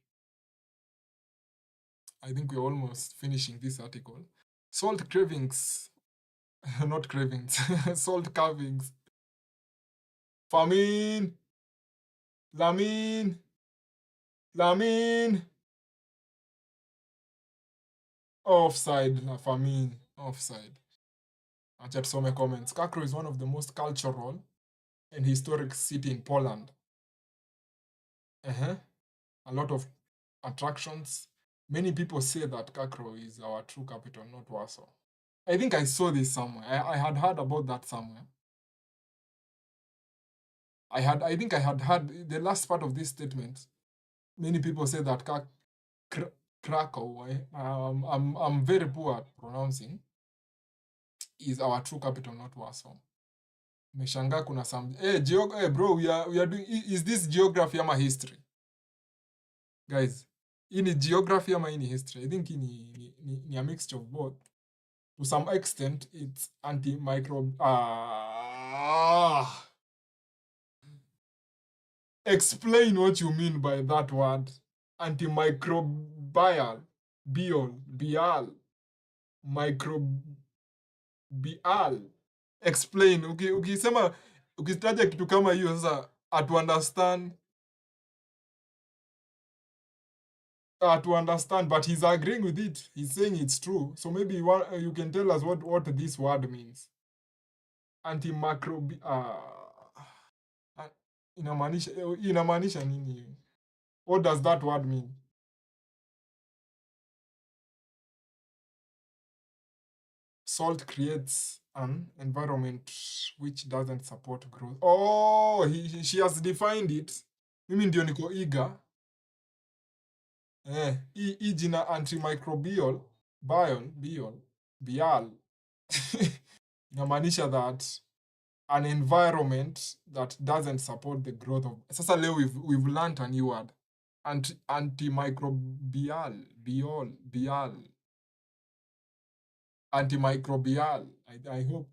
I think we're almost finishing this article. Salt cravings, not cravings, salt carvings. Famine. Lamin. Offside, famine, offside. Acha tusome comments. Krakow is one of the most cultural and historic city in Poland. A lot of attractions. Many people say that Krakow is our true capital, not Warsaw. I think I saw this somewhere. I had heard about that somewhere. I think I had heard the last part of this statement. Many people say that Krakow, I'm very poor at pronouncing, is our true capital, not Warsaw. Meshanga kuna some bro, we are doing, is this geography ama history? Guys, ini geography ama ini history? I think ni a mixture of both. To some extent, it's antimicrobial. Explain what you mean by that word. Antimicrobial. Bial. Microbial. Explain. Ukisema, ukitaja kitu kama hiyo sasa, to understand, but he's agreeing with it. He's saying it's true. So maybe you can tell us what this word means. Antimicrobial. Inamaanisha nini? What does that word mean? Salt creates an environment which doesn't support growth. Oh, she has defined it. Mimi ndio niko eager. Hii jina antimicrobial, bial, inamaanisha that an environment that doesn't support the growth of. Sasa leo we've learned a new word. Antimicrobial, antimicrobial. I hope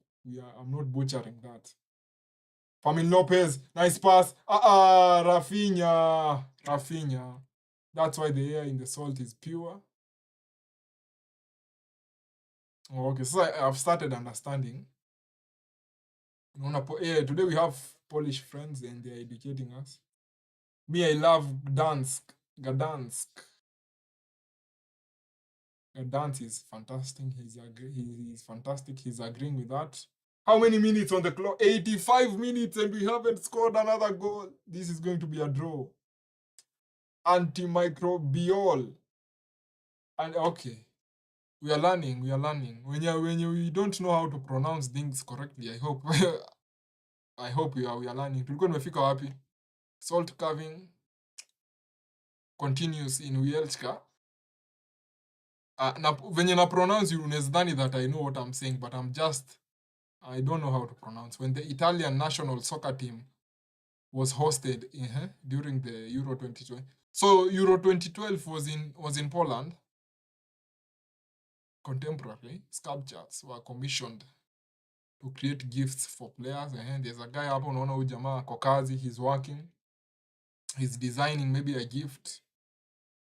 I'm not butchering that. Famin Lopez, nice pass. Rafinha. That's why the air in the salt is pure. Oh, okay, so I've started understanding. Today we have Polish friends and they're educating us. Me, I love Gdansk. Gdansk is fantastic. He's fantastic. He's agreeing with that. How many minutes on the clock? 85 minutes and we haven't scored another goal. This is going to be a draw. Antimicrobial. And okay. We are learning. When you don't know how to pronounce things correctly, I hope we are learning. Tulikuwa tumefika wapi? Salt carving continues in Wielczka. Venye na pronounce you unaweza that I know what I'm saying, but I don't know how to pronounce. When the Italian national soccer team was hosted during the Euro 2020. So Euro 2012 was in Poland. Contemporary sculptures were commissioned to create gifts for players. There's a guy hapo unaona huyu jamaa ako kazi, he's working. He's designing maybe a gift.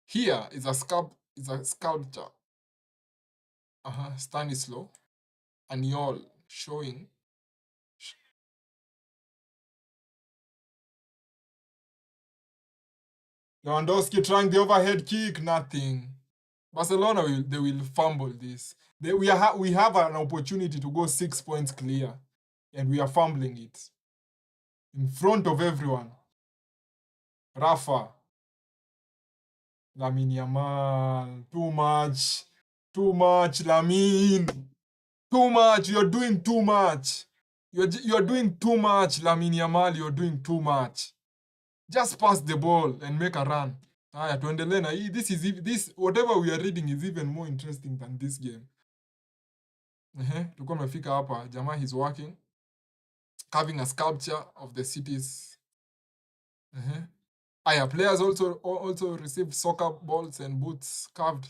Here is a sculpture. Stanislaw Aniol showing. Lewandowski trying the overhead kick, nothing. Barcelona will fumble this. We have an opportunity to go 6 points clear, and we are fumbling it in front of everyone. Rafa, Lamine Yamal, too much, Lamine, too much. You're doing too much. You're doing too much, Lamine Yamal. You're doing too much. Just pass the ball and make a run. Haya, tuendelee na hii. This whatever we are reading is even more interesting than this game. Tulikuwa tumefika hapa. Jamaa he's working, carving a sculpture of the cities. Players also received soccer balls and boots carved.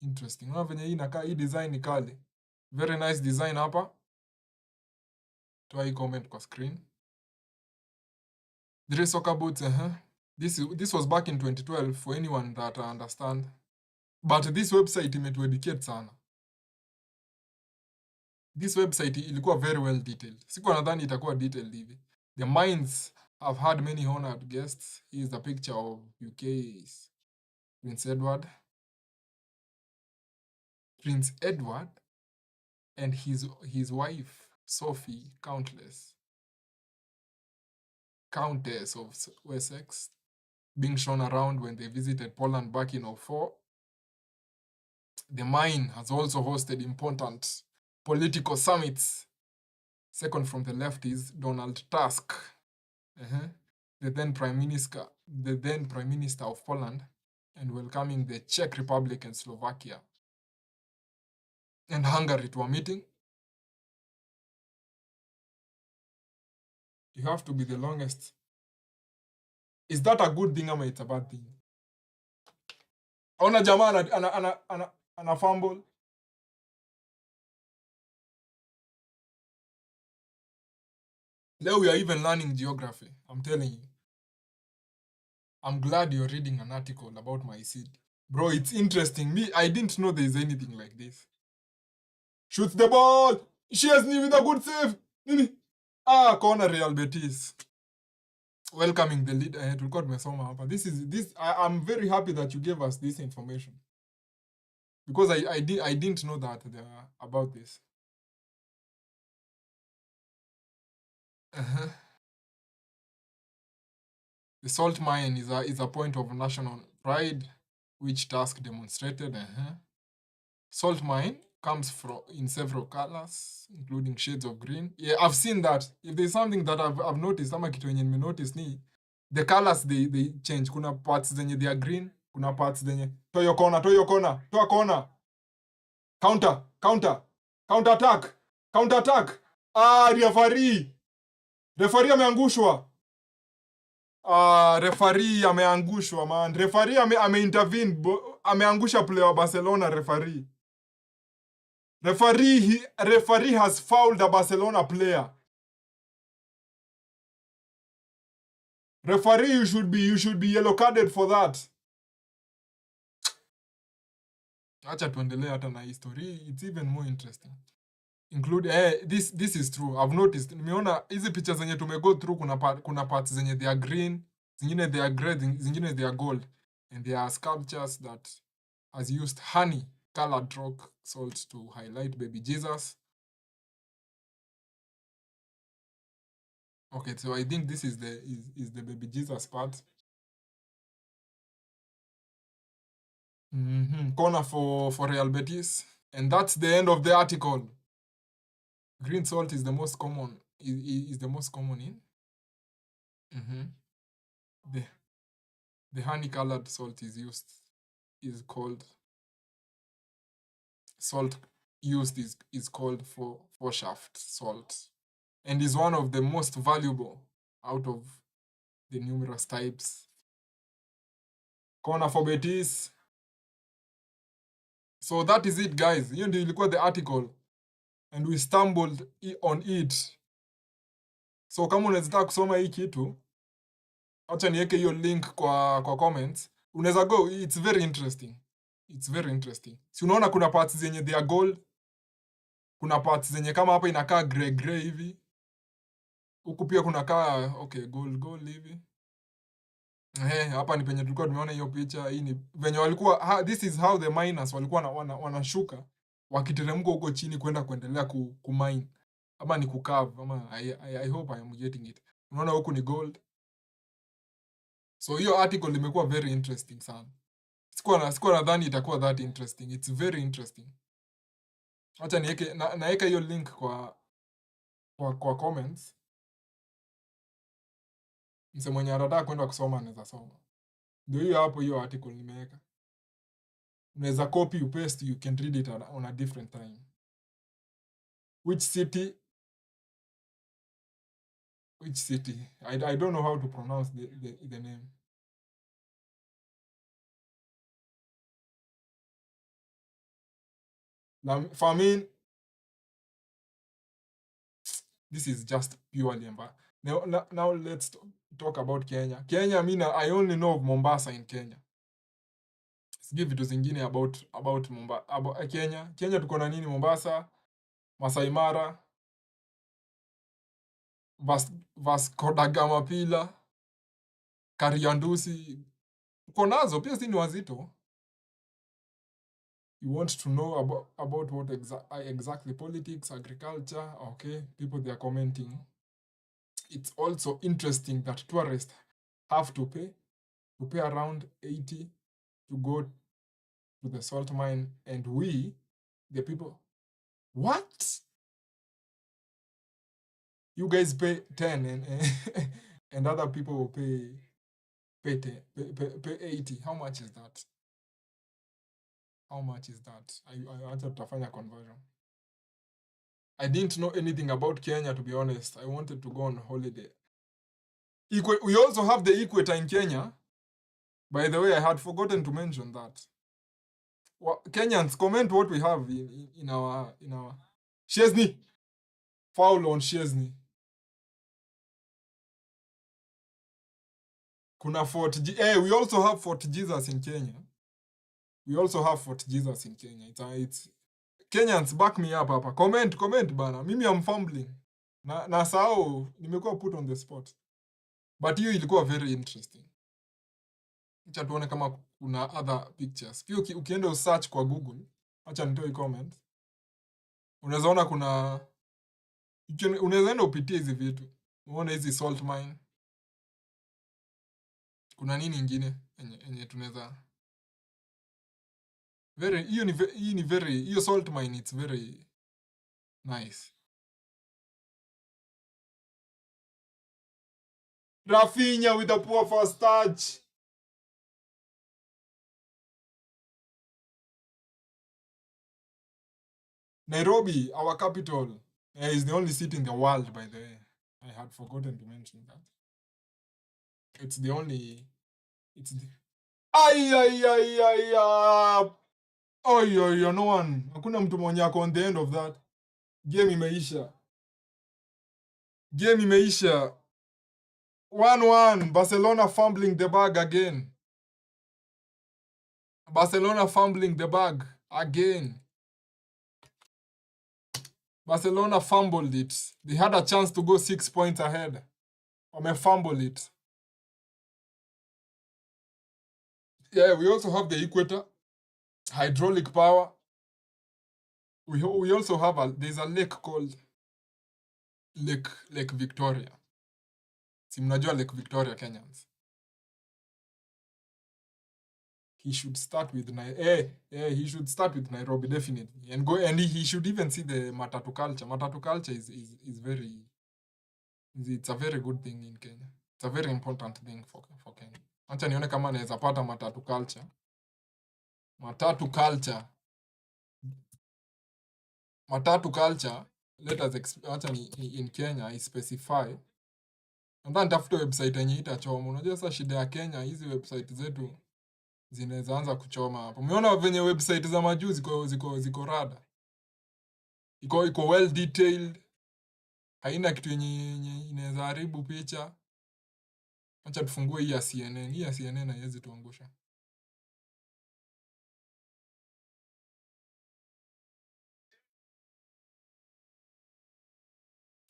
Interesting. Unaona venye hii inakaa, hii design ni kali. Very nice design hapa. Toa hii comment kwa screen. 3 soccer boots, This was back in 2012 for anyone that understand. But this website imetueducate sana. This website ilikuwa very well detailed. Sikuwa nadhani itakuwa detailed hivi. The minds have had many honored guests. Here is the picture of UK's Prince Edward. Prince Edward and his wife, Sophie, Countess of Wessex, being shown around when they visited Poland back in 2004. The mine has also hosted important political summits. Second from the left is Donald Tusk, the then Prime Minister of Poland, and welcoming the Czech Republic and Slovakia and Hungary to a meeting. You have to be the longest. Is that a good thing or it's a bad thing? Ona jamaa ana fumble. Now we are even learning geography. I'm telling you. I'm glad you're reading an article about my city. Bro, it's interesting. I didn't know there's anything like this. Shoots the ball. Szczesny with a good save. Corner Real Betis. Welcoming the lead. I'm very happy that you gave us this information. Because I didn't know that about this. The salt mine is a point of national pride, which task demonstrated. Salt mine comes from in several colors, including shades of green. Yeah, I've seen that. If there's something that I've noticed, ama kitu yenye nimenotice ni the colors they change. Kuna parts zenye they are green, kuna parts zenye toa corner. Counter attack. Referee ameangushwa. Referee ameangushwa man. Referee ameintervene, ameangusha player wa Barcelona referee. Referee has fouled a Barcelona player. Referee, you should be yellow carded for that. Acha tuendelee hata na history. It's even more interesting. This is true. I've noticed. Nimeona hizi pictures zenye tumego through kuna parts zenye they are green, zingine they are gray, zingine they are gold. And there are sculptures that has used honey colored rock salt to highlight baby Jesus. Okay, so I think this is the baby Jesus part. Corner for Real Betis. And that's the end of the article. Green salt is the most common. Is the most common in. The honey-colored salt is called salt used is called for shaft salt, and is one of the most valuable out of the numerous types. Corner for Betis. So that is it, guys. Hiyo ndio ilikuwa the article and we stumbled on it. So kama unaweza kusoma hii kitu, acha niweke hiyo link kwa comments. Unaweza go, it's very interesting. Si unaona kuna parts zenye they are gold, kuna parts zenye kama hapa inakaa gray hivi. Huku pia kunakaa okay, gold hivi. Hapa ni penye tulikuwa tumeona hiyo picha. Hii ni venye walikuwa this is how the miners walikuwa wanashuka wakiteremka huko chini kwenda kuendelea kumine. Ama ni kukave ama I hope I am getting it. Unaona huku ni gold. So hiyo article imekuwa very interesting sana. Sikuwa nadhani itakuwa that interesting. It's very interesting. Acha naeka hiyo link kwa comments. Mse mwenye anataka kwenda kusoma anaweza soma. Ndio hiyo hapo hiyo article nimeweka. Unaweza copy, you paste, you can read it on a different time. Which city? I don't know how to pronounce the name. Famine. This is just purely now let's talk about Kenya. Kenya, I only know of Mombasa in Kenya. Sijui vitu zingine about Mombasa, Kenya. Kenya tuko na nini? Mombasa, Masai Mara, Vasco da Gama Pillar, Kariandusi. Tuko nazo pia, si ni wazito. You want to know about what exactly politics, agriculture, okay, people they are commenting. It's also interesting that tourists have to pay around 80 to go to the salt mine, and we, the people, what? You guys pay 10 and other people will pay 80. How much is that? I wanted to find a conversion. I didn't know anything about Kenya, to be honest. I wanted to go on holiday. We also have the equator in Kenya. By the way, I had forgotten to mention that. Kenyans, comment what we have in our Chesney. Foul on Chesney. Kuna Fort we also have Fort Jesus in Kenya. It's Kenyans, back me up hapa. Comment bana. Mimi am fumbling. Na sao nimekuwa put on the spot. But hiyo ilikuwa very interesting. Acha tuone kama kuna other pictures. Pia ukienda usearch kwa Google, acha nitoe comment. Unaweza ona unaweza enda upitie hizi vitu. Uone hizi salt mine. Kuna nini ingine enye tunaweza hiyo salt mine, it's very nice. Rafinha with a poor first touch. Nairobi, our capital, is the only city in the world, by the way. I had forgotten to mention that. It's the only. It's the. Ay, ay, ay, ay, ay, ay, ay, no one. Hakuna mtu mwenye ako on the end of that. Game imeisha. Game imeisha. 1-1. Barcelona fumbling the bag again. Barcelona fumbling the bag again. Barcelona fumbled it. They had a chance to go 6 points ahead. Fumble it. Yeah, we also have the equator. Hydraulic power. We also have there's a lake called Lake Victoria. Si mnajua Lake Victoria, Kenyans. He should start with he should start with Nairobi, definitely, and go, and he should even see the matatu culture. Matatu culture is very, it's a very good thing in Kenya. It's a very important thing for Kenya. Acha nione kama naweza pata matatu culture. Matatu culture. Matatu culture. Let us acha in Kenya I specify. Ndio nitafuta website yenye itachoma. Unajua sasa shida ya Kenya, hizi website zetu zinaweza anza kuchoma hapo. Umeona venye website za majuu ziko rada. Iko well detailed. Haina kitu yenye inaweza haribu picha. Acha tufungue hii ya CNN. Hii ya CNN haiwezi tuangusha.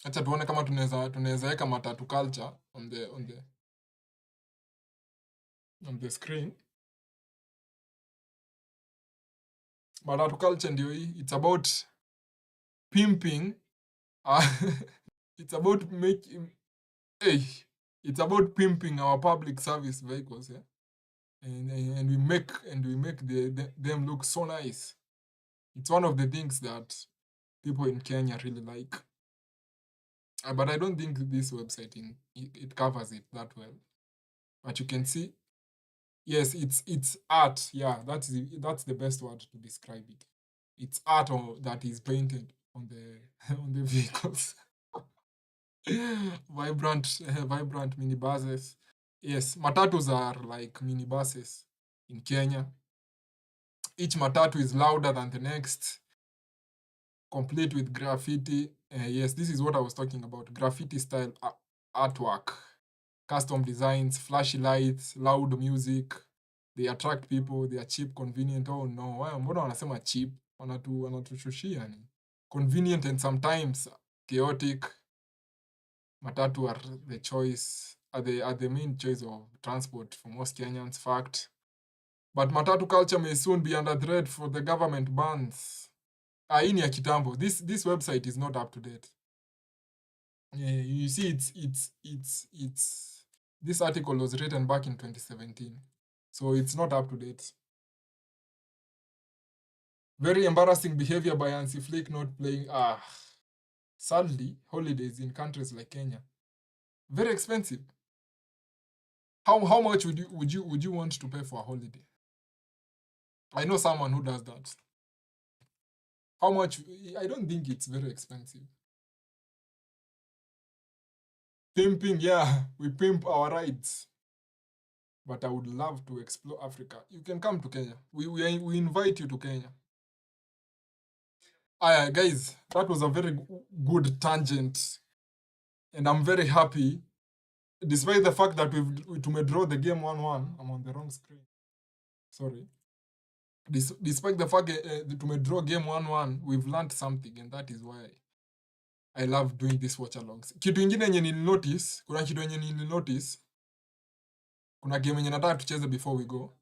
Acha tuone kama tunaweza weka matatu culture on the screen. Matatu culture ndio hii. It's about pimping. It's about it's about pimping our public service vehicles, yeah? And we make them look so nice. It's one of the things that people in Kenya really like. But I don't think this website it covers it that well. But you can see, yes, it's art. Yeah, that's the best word to describe it. It's art that is painted on the vehicles. vibrant minibuses. Yes, matatus are like minibuses in Kenya. Each matatu is louder than the next, complete with graffiti. Yes, this is what I was talking about. Graffiti style artwork, custom designs, flashy lights, loud music. They attract people. They are cheap, convenient. Oh no, mbona wanasema cheap? Wanatushushia ni. Convenient and sometimes chaotic. Matatu are the main choice of transport for most Kenyans, fact. But matatu culture may soon be under threat for the government bans. Hii ni ya kitambo. This website is not up to date. You see, this article was written back in 2017, so it's not up to date. Very embarrassing behavior by Ansi Flick not playing. Sadly, holidays in countries like Kenya, very expensive. How much would you want to pay for a holiday? I know someone who does that. How much? I don't think it's very expensive. Pimping, yeah, we pimp our rides. But I would love to explore Africa. You can come to Kenya. We invite you to Kenya. Guys, that was a very good tangent. And I'm very happy. Despite the fact that we draw the game 1-1. I'm on the wrong screen. Sorry. Despite the fact that we draw game 1-1, we've learned something, and that is why I love doing this watch-alongs. Kitu ingine yenye nilinotice, kuna game yenye nataka tucheze before we go.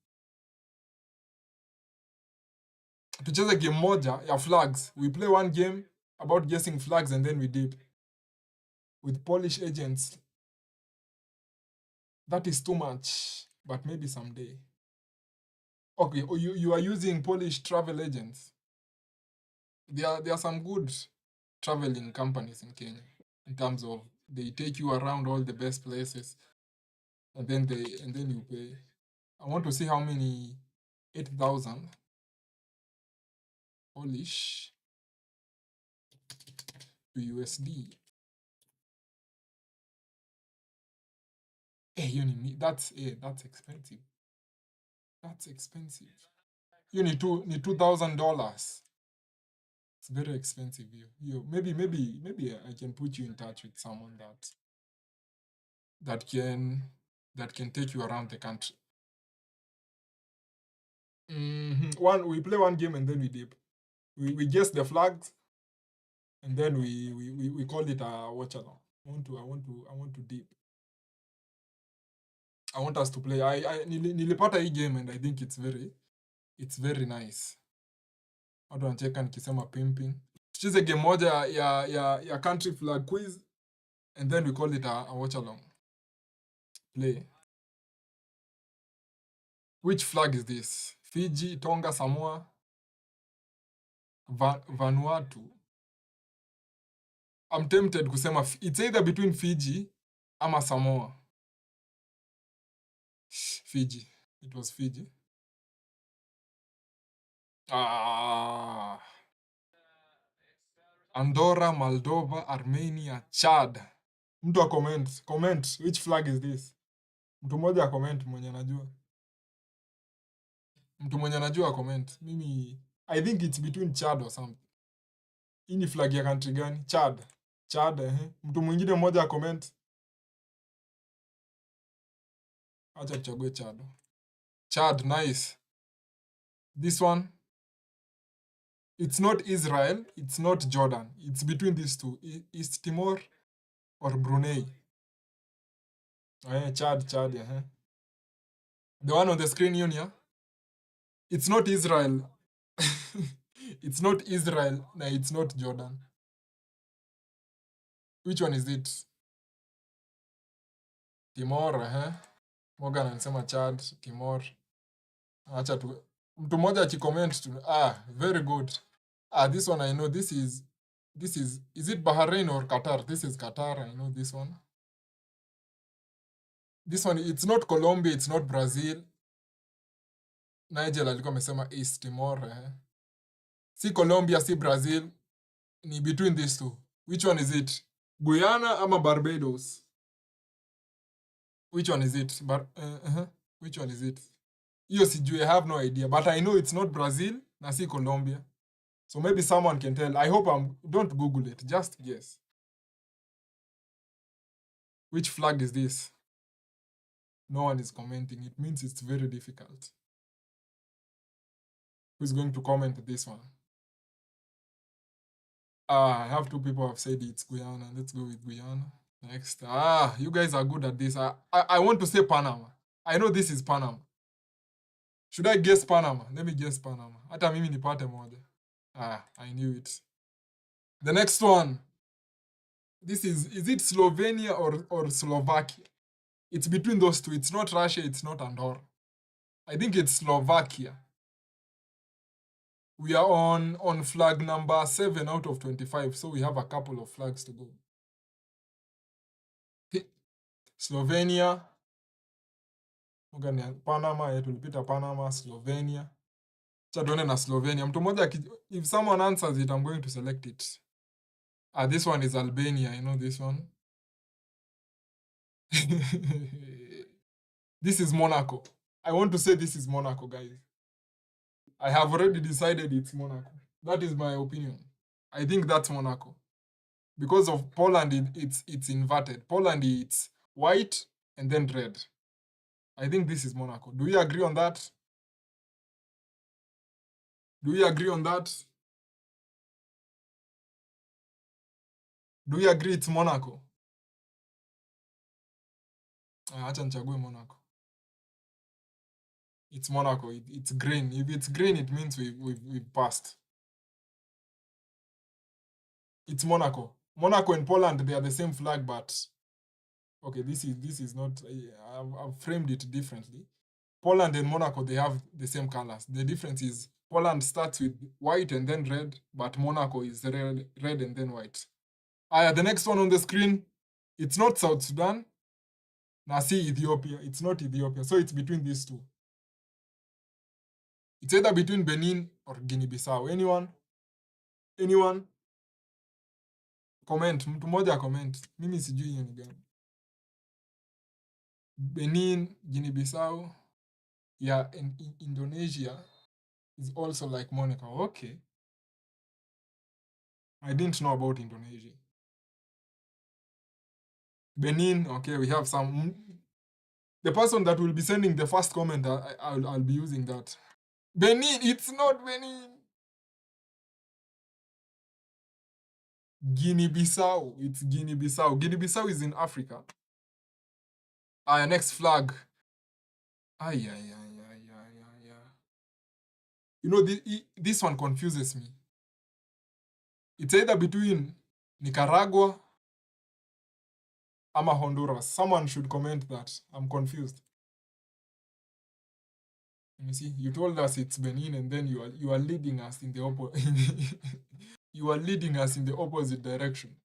Tucheze game moja ya flags. We play one game about guessing flags and then we dip with Polish agents. That is too much. but maybe someday. Okay, you are using Polish travel agents. There are some good traveling companies in Kenya in terms of they take you around all the best places, and then you pay. I want to see how many 8,000 Polish to USD. That's expensive. That's expensive. You need $2,000. It's very expensive. Maybe I can put you in touch with someone that can that can take you around the country. We play one game and then we dip. We guess the flags and then we call it a Watchalong. I want to dip. I want us to play. Nilipata hii game and I think it's very nice. Watu wanacheka nikisema pimping. Tucheze game moja ya country flag quiz and then we call it a Watchalong. Play. Which flag is this? Fiji, Tonga, Samoa, Vanuatu. I'm tempted kusema it's either between Fiji ama Samoa. Fiji. It was Fiji. Andorra, Moldova, Armenia, Chad. Mtu comment which flag is this? Mtu mmoja comment mwenye anajua. Mtu mwenye anajua comment. Mimi I think it's between Chad or something. Hii ni flag ya country gani? Chad. Mtu mwingine mmoja comment. Acha tuchague Chad. Chad, nice. This one, it's not Israel, it's not Jordan. It's between these two. East Timor or Brunei. Chad. The one on the screen, Yunia. It's not Israel. It's not Israel. No, it's not Jordan. Which one is it? Timor, Morgan anasema Chad, Timor. Acha tu. Mtu mmoja akicomment tu. Very good. This one I know. This is it Bahrain or Qatar? This is Qatar. I know this one. This one, it's not Colombia, it's not Brazil. Nigel alikuwa amesema East Timor. Si Colombia, si Brazil. Ni between these two. Which one is it? Guyana ama Barbados? Which one is it? Which one is it? Hiyo sijui, I have no idea. But I know it's not Brazil, na si Colombia. So maybe someone can tell. I hope don't Google it. Just guess. Which flag is this? No one is commenting. It means it's very difficult. Who's going to comment this one? I have two people who have said it's Guyana. Let's go with Guyana. Next. You guys are good at this. I want to say Panama. I know this is Panama. Should I guess Panama? Let me guess Panama. Hata mimi nipate moja. I knew it. The next one. This is it Slovenia or Slovakia? It's between those two. It's not Russia, it's not Andorra. I think it's Slovakia. We are on flag number 7 out of 25, so we have a couple of flags to go. Slovenia. Panama, tulipita Panama, Slovenia. Acha tuone na Slovenia. Mtu mmoja, if someone answers it, I'm going to select it. This one is Albania. I know this one. This is Monaco. I want to say this is Monaco, guys. I have already decided it's Monaco. That is my opinion. I think that's Monaco. Because of Poland, it's inverted. Poland, it's white and then red. I think this is Monaco. Do we agree on that? Do we agree on that? Do we agree it's Monaco? Acha nichague Monaco. It's Monaco. It's green. If it's green, it means we've passed. It's Monaco. Monaco and Poland, they are the same flag, but Okay, this is not. I've framed it differently. Poland and Monaco, they have the same colors. The difference is Poland starts with white and then red, but Monaco is red and then white. The next one on the screen, it's not South Sudan. Now see Ethiopia. It's not Ethiopia. So it's between these two. It's either between Benin or Guinea-Bissau. Anyone? Anyone? Comment. Mtu mmoja comment. Mimi sijui hiyo ni gani. Benin, Guinea-Bissau. Yeah, and Indonesia is also like Monaco. Okay. I didn't know about Indonesia. Benin, okay, we have some. The person that will be sending the first comment, I'll be using that. Benin, it's not Benin. Guinea-Bissau, it's Guinea-Bissau. Guinea-Bissau is in Africa. Next flag. Ay. You know, this one confuses me. It's either between Nicaragua or Honduras. Someone should comment that. I'm confused. You see, you told us it's Benin, and then you are leading us in the you are leading us in the opposite direction.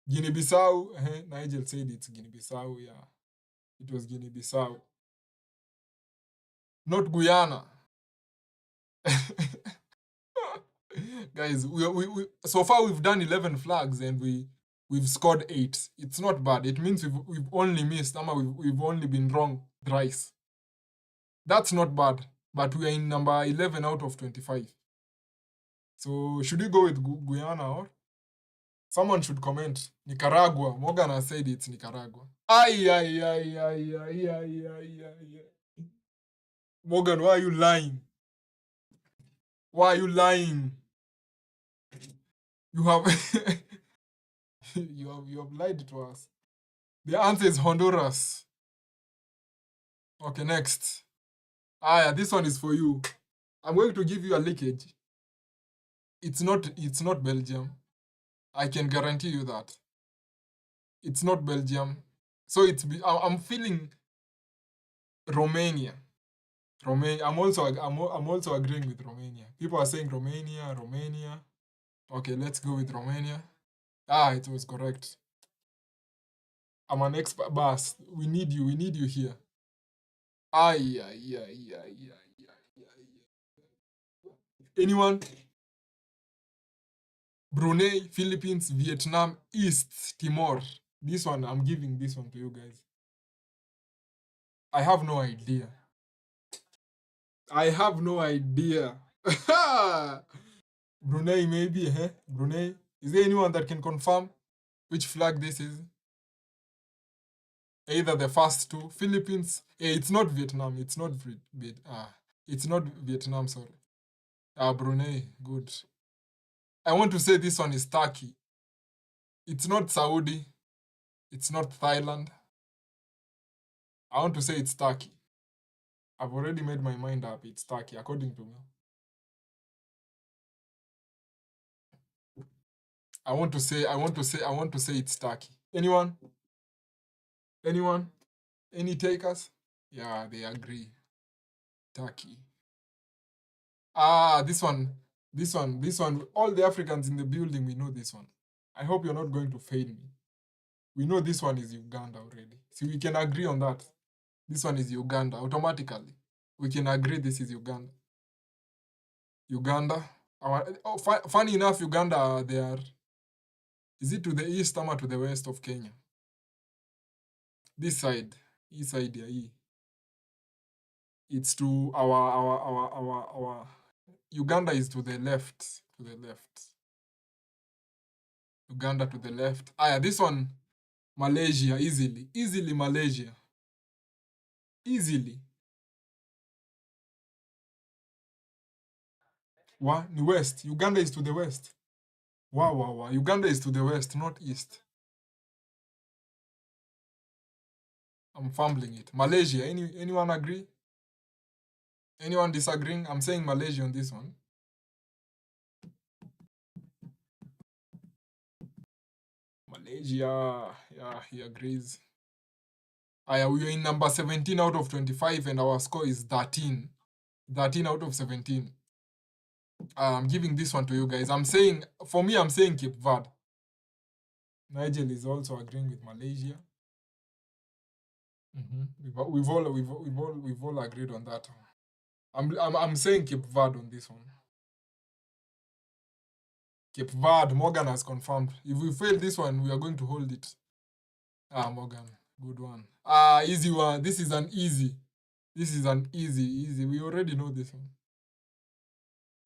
Guinea-Bissau, Nigel said it's Guinea-Bissau, yeah. It was Guinea-Bissau. Not Guyana. Guys, we so far we've done 11 flags and we've scored 8. It's not bad. It means we've only missed, we've only been wrong thrice. That's not bad, but we are in number 11 out of 25. So should we go with Guyana or? Someone should comment. Nicaragua. Morgan has said it's Nicaragua. Ay. Morgan, why are you lying? Why are you lying? You have you have lied to us. The answer is Honduras. Okay, next. This one is for you. I'm going to give you a leakage. It's not Belgium. I can guarantee you that. It's not Belgium. So I'm feeling Romania. I'm also agreeing with Romania. People are saying Romania. Okay, let's go with Romania. It was correct. I'm an expert. Bas, we need you here. Ay. Anyone? Brunei, Philippines, Vietnam, East Timor. This one, I'm giving this one to you guys. I have no idea. Brunei, maybe, Brunei. Is there anyone that can confirm which flag this is? Either the first two. Philippines. It's not Vietnam. It's not Vietnam, sorry. Brunei. Good. I want to say this one is Turkey. It's not Saudi. It's not Thailand. I want to say it's Turkey. I've already made my mind up. It's Turkey, according to me. I want to say it's Turkey. Anyone? Any takers? Yeah, they agree. Turkey. This one. All the Africans in the building, we know this one. I hope you're not going to fail me. We know this one is Uganda already. See, we can agree on that. This one is Uganda automatically. We can agree this is Uganda. Uganda. Funny enough, Uganda, they are. Is it to the east or to the west of Kenya? This side, east side, yeah. It's to our. Uganda is to the left. Uganda to the left. This one, Malaysia, easily Malaysia. Easily. What? The west. Uganda is to the west. Wow. Uganda is to the west, not east. I'm fumbling it. Malaysia. Anyone agree? Anyone disagreeing? I'm saying Malaysia on this one. Malaysia. Yeah, he agrees. We are in number 17 out of 25, and our score is 13. 13 out of 17. I'm giving this one to you guys. I'm saying Cape Verde. Nigel is also agreeing with Malaysia. We've all agreed on that. I'm saying Cape Verde on this one. Cape Verde. Morgan has confirmed. If we fail this one, we are going to hold it. Morgan, good one. Easy one. This is an easy. Easy. We already know this one,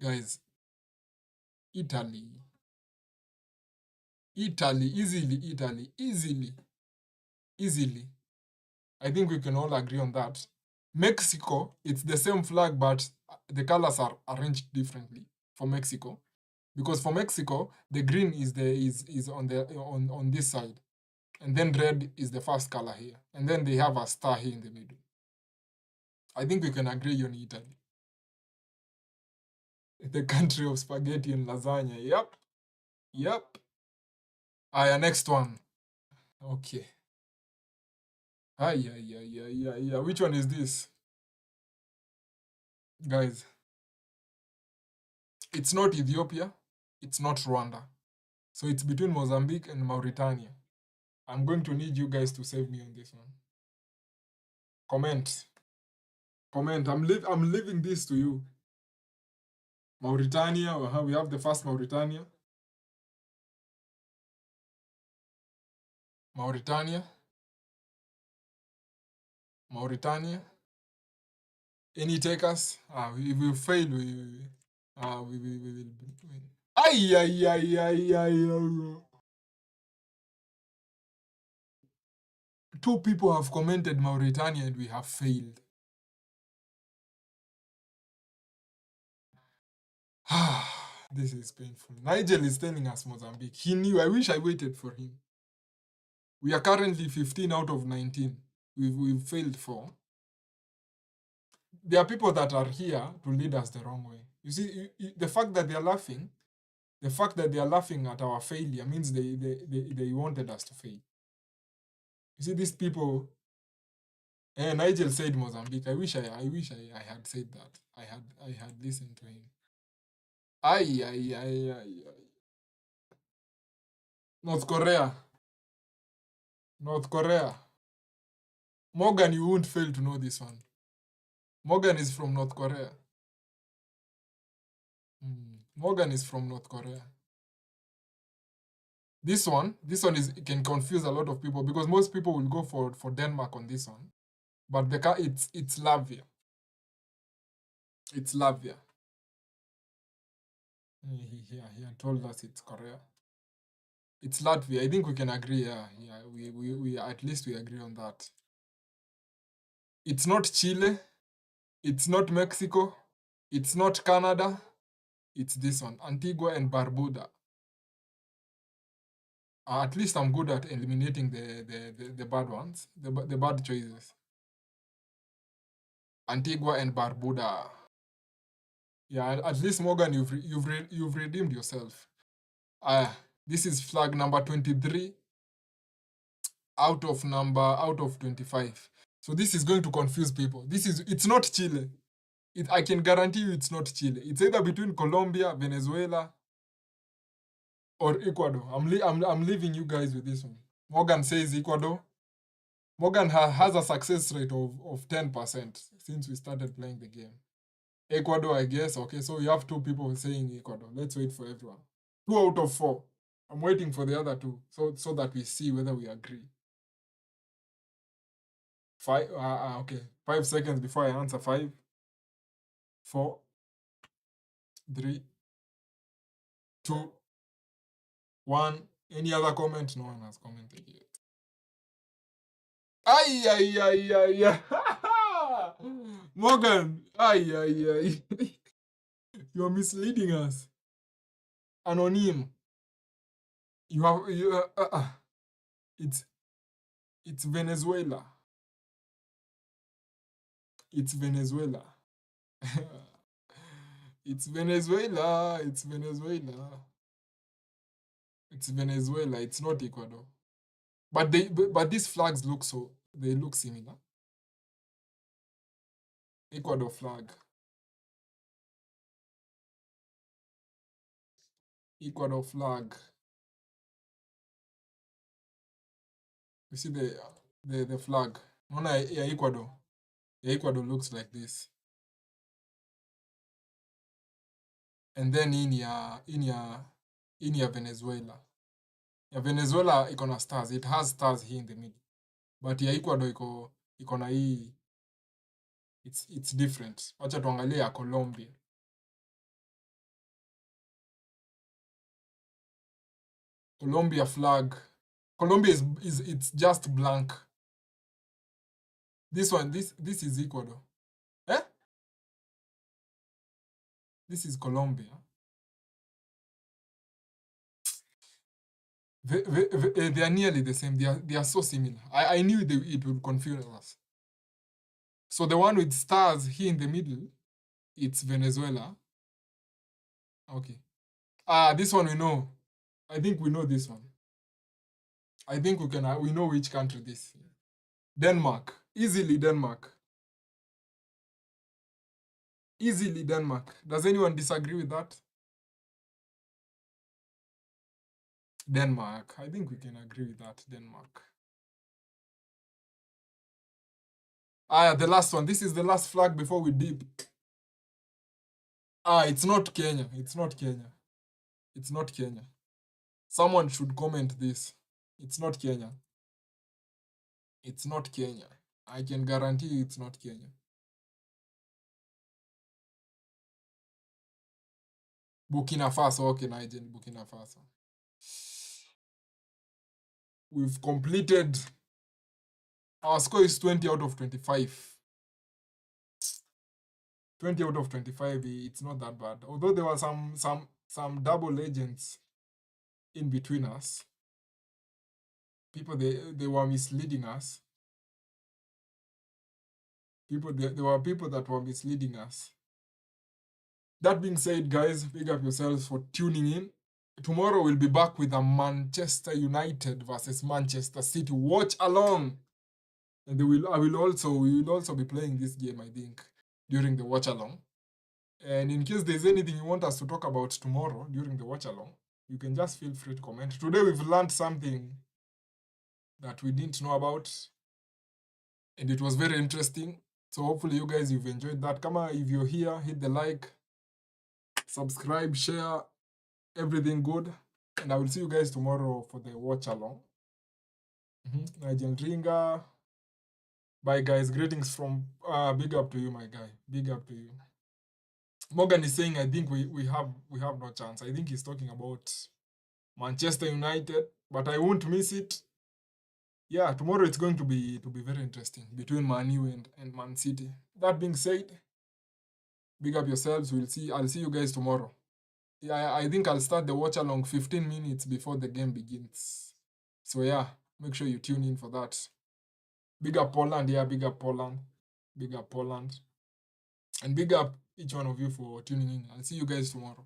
guys. Italy. Easily. I think we can all agree on that. Mexico, it's the same flag, but the colors are arranged differently for Mexico. Because for Mexico, the green is on this side, and then red is the first color here, and then they have a star here in the middle. I think we can agree on Italy. The country of spaghetti and lasagna. Yep. Next one. Okay. Yeah. Which one is this? Guys, it's not Ethiopia, it's not Rwanda. So it's between Mozambique and Mauritania. I'm going to need you guys to save me on this one. Comment. I'm leaving this to you. Mauritania, we have the first Mauritania. Mauritania. Any takers? If we fail, we will win. Two people have commented Mauritania and we have failed. This is painful. Nigel is telling us Mozambique. He knew. I wish I waited for him. We are currently 15 out of 19. We've failed 4. There are people that are here to lead us the wrong way. You see, the fact that they are laughing at our failure means they wanted us to fail. You see, these people. Nigel said Mozambique. I wish I had said that. I had listened to him. North Korea. Morgan, you won't fail to know this one. Morgan is from North Korea. Morgan is from North Korea. This one can confuse a lot of people because most people will go for Denmark on this one. But it's Latvia. It's Latvia. He told us it's Korea. It's Latvia. I think we can agree. Yeah. We at least we agree on that. It's not Chile. It's not Mexico. It's not Canada. It's this one, Antigua and Barbuda. At least I'm good at eliminating the bad ones, the bad choices. Antigua and Barbuda. Yeah, at least Morgan, you've redeemed yourself. This is flag number 23 out of 25. So this is going to confuse people. It's not Chile. I can guarantee you it's not Chile. It's either between Colombia, Venezuela, or Ecuador. I'm leaving you guys with this one. Morgan says Ecuador. Morgan has a success rate of 10% since we started playing the game. Ecuador, I guess. Okay, so you have 2 people saying Ecuador. Let's wait for everyone. 2 out of 4. I'm waiting for the other 2 so that we see whether we agree. 5. Okay. 5 seconds before I answer. 5, 4, 3, 2, 1. Any other comment? No one has commented yet. Morgan, you're misleading us. Anonym. It's Venezuela. It's Venezuela. It's Venezuela. It's Venezuela. It's Venezuela. It's not Ecuador. But these flags look so They look similar. Ecuador flag. Ecuador flag. You see the flag. Unaona ya Ecuador. Ya Ecuador looks like this. And then in ya Venezuela. Ya Venezuela iko na stars. It has stars here in the middle. But ya Ecuador iko na hii. It's different. Wacha tuangalie ya Colombia. Colombia flag. Colombia is it's just blank. This one, this is Ecuador. Eh? This is Colombia. They are nearly the same. They are so similar. I knew it would confuse us. So the one with stars here in the middle, it's Venezuela. Okay. This one we know. I think we know this one. I think we know which country this is. Denmark. Easily Denmark. Easily Denmark. Does anyone disagree with that? Denmark. I think we can agree with that. Denmark. The last one. This is the last flag before we dip. It's not Kenya. It's not Kenya. It's not Kenya. Someone should comment this. It's not Kenya. It's not Kenya. I can guarantee you it's not Kenya. Burkina Faso. Okay, Niger, Burkina Faso. We've completed. Our score is 20 out of 25. 20 out of 25, it's not that bad. Although there were some double legends in between us. People, they were misleading us. There were people that were misleading us. That being said, guys, big up yourselves for tuning in. Tomorrow we'll be back with a Manchester United versus Manchester City watch along. And we will also be playing this game, I think, during the watch along. And in case there's anything you want us to talk about tomorrow during the watch along, you can just feel free to comment. Today we've learned something that we didn't know about, and it was very interesting. So hopefully you guys, you've enjoyed that. Come on, if you're here, hit the like, subscribe, share, everything good. And I will see you guys tomorrow for the watch along. Nigel Ringa. Bye guys. Greetings from big up to you, my guy. Big up to you. Morgan is saying I think we have no chance. I think he's talking about Manchester United, but I won't miss it. Yeah, tomorrow it's going to be very interesting between Man U and Man City. That being said, big up yourselves. I'll see you guys tomorrow. Yeah, I think I'll start the watch along 15 minutes before the game begins. So yeah, make sure you tune in for that. Big up Poland, yeah, big up Poland. Big up Poland. And big up each one of you for tuning in. I'll see you guys tomorrow.